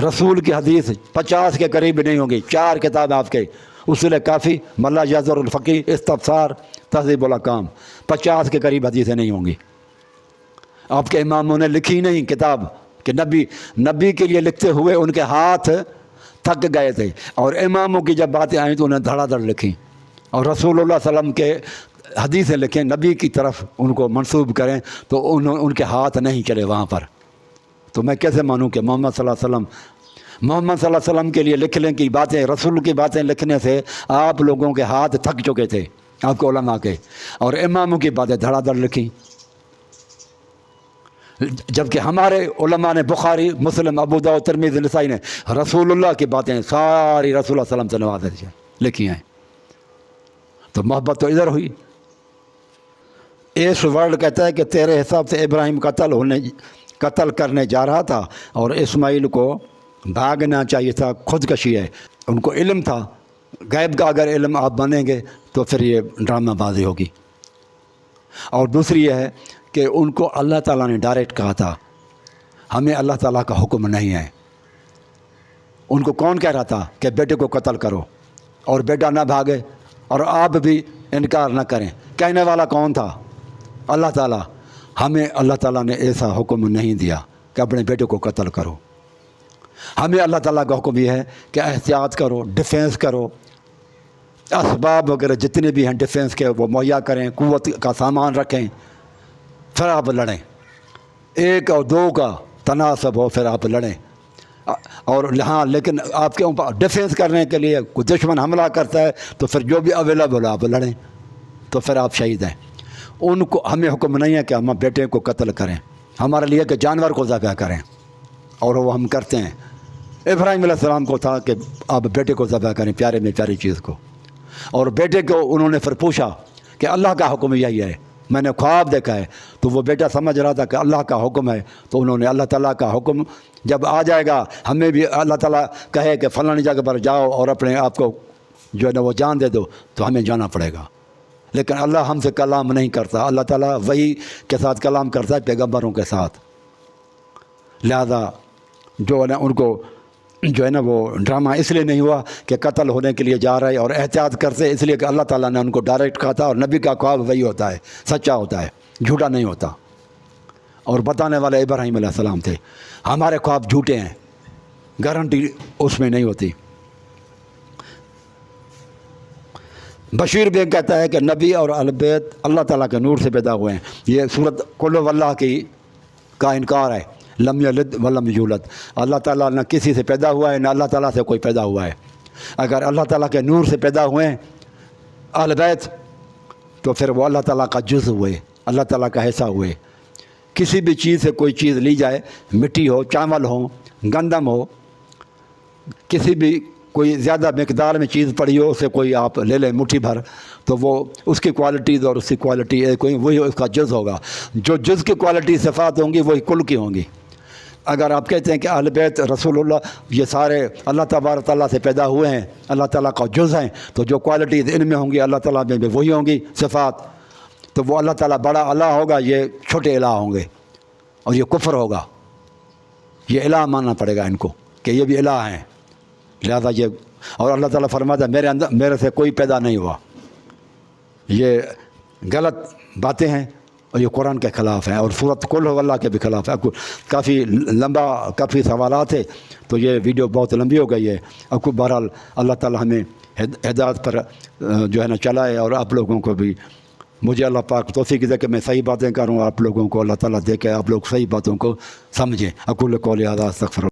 رسول کی حدیث 50 کے قریب نہیں ہوگی، 4 کتابیں آپ کے، اصول کافی، ملا جعفر الفقی، استبصار، تہذیب الاحکام، 50 کے قریب حدیثیں نہیں ہوں گی۔ آپ کے اماموں نے لکھی نہیں کتاب کہ نبی کے لیے لکھتے ہوئے ان کے ہاتھ تھک گئے تھے، اور اماموں کی جب باتیں آئیں تو انہیں دھڑا دھڑ لکھی، اور رسول اللہ صلی اللہ علیہ وسلم کے حدیثیں لکھیں، نبی کی طرف ان کو منسوب کریں، تو ان کے ہاتھ نہیں چلے وہاں پر۔ تو میں کیسے مانوں کہ محمد صلی اللہ علیہ وسلم کے لیے لکھنے کی باتیں، رسول کی باتیں لکھنے سے آپ لوگوں کے ہاتھ تھک چکے تھے، آپ کے علماء کے، اور اماموں کی باتیں دھڑا دھڑ لکھی، جبکہ ہمارے علماء نے بخاری، مسلم، ابو داؤد، ترمذی، نسائی نے رسول اللہ کی باتیں ساری رسول اللہ صلی اللہ علیہ وسلم سے نوازے لکھی ہیں۔ تو محبت تو ادھر ہوئی۔ اس ورڈ کہتا ہے کہ تیرے حساب سے ابراہیم قتل کرنے جا رہا تھا اور اسماعیل کو بھاگنا چاہیے تھا، خودکشی ہے۔ ان کو علم تھا، غیب کا اگر علم آپ بنیں گے تو پھر یہ ڈرامہ بازی ہوگی۔ اور دوسری یہ ہے کہ ان کو اللہ تعالیٰ نے ڈائریکٹ کہا تھا، ہمیں اللہ تعالیٰ کا حکم نہیں ہے۔ ان کو کون کہہ رہا تھا کہ بیٹے کو قتل کرو اور بیٹا نہ بھاگے اور آپ بھی انکار نہ کریں؟ کہنے والا کون تھا؟ اللہ تعالیٰ۔ ہمیں اللہ تعالیٰ نے ایسا حکم نہیں دیا کہ اپنے بیٹے کو قتل کرو۔ ہمیں اللہ تعالیٰ کا حکم یہ ہے کہ احتیاط کرو، ڈیفینس کرو، اسباب وغیرہ جتنے بھی ہیں ڈیفینس کے وہ مہیا کریں، قوت کا سامان رکھیں، پھر آپ لڑیں۔ ایک اور دو کا تناسب ہو پھر آپ لڑیں۔ اور ہاں لیکن آپ کے اوپر ڈیفینس کرنے کے لیے کوئی دشمن حملہ کرتا ہے تو پھر جو بھی اویلیبل آپ لڑیں، تو پھر آپ شہید ہیں۔ ان کو ہمیں حکم نہیں ہے کہ ہم بیٹے کو قتل کریں، ہمارے لیے کہ جانور کو ذبح کریں، اور وہ ہم کرتے ہیں۔ ابراہیم علیہ السلام کو تھا کہ آپ بیٹے کو ذبح کریں، پیارے میں پیاری چیز کو، اور بیٹے کو انہوں نے پھر پوچھا کہ اللہ کا حکم یہی ہے، میں نے خواب دیکھا ہے۔ تو وہ بیٹا سمجھ رہا تھا کہ اللہ کا حکم ہے، تو انہوں نے اللہ تعالیٰ کا حکم جب آ جائے گا، ہمیں بھی اللہ تعالیٰ کہے کہ فلاں جگہ پر جاؤ اور اپنے آپ کو جو ہے نا وہ جان دے دو، تو ہمیں جانا پڑے گا۔ لیکن اللہ ہم سے کلام نہیں کرتا، اللہ تعالیٰ وحی کے ساتھ کلام کرتا ہے پیغمبروں کے ساتھ۔ لہذا جو ہے نا ان کو جو ہے نا وہ ڈرامہ اس لیے نہیں ہوا کہ قتل ہونے کے لیے جا رہے اور احتیاط کرتے، اس لیے کہ اللہ تعالیٰ نے ان کو ڈائریکٹ کہا تھا، اور نبی کا خواب وہی ہوتا ہے، سچا ہوتا ہے، جھوٹا نہیں ہوتا۔ اور بتانے والے ابراہیم علیہ السلام تھے۔ ہمارے خواب جھوٹے ہیں، گارنٹی اس میں نہیں ہوتی۔ بشیر بھی کہتا ہے کہ نبی اور اہل بیت اللہ تعالیٰ کے نور سے پیدا ہوئے ہیں۔ یہ صورت قل هو اللہ کا انکار ہے، لم یلد ولم یولد۔ اللہ تعالیٰ نہ کسی سے پیدا ہوا ہے، نہ اللہ تعالیٰ سے کوئی پیدا ہوا ہے۔ اگر اللہ تعالیٰ کے نور سے پیدا ہوئے ہیں اہل بیت، تو پھر وہ اللہ تعالیٰ کا جز ہوئے، اللہ تعالیٰ کا حصہ ہوئے۔ کسی بھی چیز سے کوئی چیز لی جائے، مٹی ہو، چاول ہو، گندم ہو، کسی بھی کوئی زیادہ مقدار میں چیز پڑی ہو، اسے کوئی آپ لے لیں مٹھی بھر، تو وہ اس کی کوالٹیز اور اس کی کوالٹی کوئی وہی اس کا جز ہوگا۔ جو جز کی کوالٹی صفات ہوں گی وہی کل کی ہوں گی۔ اگر آپ کہتے ہیں کہ اہل بیت رسول اللہ یہ سارے اللہ تبارک تعالیٰ سے پیدا ہوئے ہیں، اللہ تعالیٰ کا جز ہیں، تو جو کوالٹیز ان میں ہوں گی اللہ تعالیٰ میں بھی وہی ہوں گی صفات، تو وہ اللہ تعالیٰ بڑا الہ ہوگا، یہ چھوٹے الہ ہوں گے، اور یہ کفر ہوگا۔ یہ الہ ماننا پڑے گا ان کو کہ یہ بھی الہ ہیں۔ لہذا یہ، اور اللہ تعالیٰ فرماتا ہے میرے سے کوئی پیدا نہیں ہوا۔ یہ غلط باتیں ہیں اور یہ قرآن کے خلاف ہیں، اور صورت قل هو اللہ کے بھی خلاف ہے۔ کافی لمبا کافی سوالات ہے، تو یہ ویڈیو بہت لمبی ہو گئی ہے۔ اب بہرحال اللہ تعالیٰ ہمیں ہدایت پر جو ہے نا چلائے، اور آپ لوگوں کو بھی، مجھے اللہ پاک توفیق دے کہ میں صحیح باتیں کروں، آپ لوگوں کو اللہ تعالیٰ دے کہ آپ لوگ صحیح باتوں کو سمجھیں۔ اقول قولی ھذا استغفر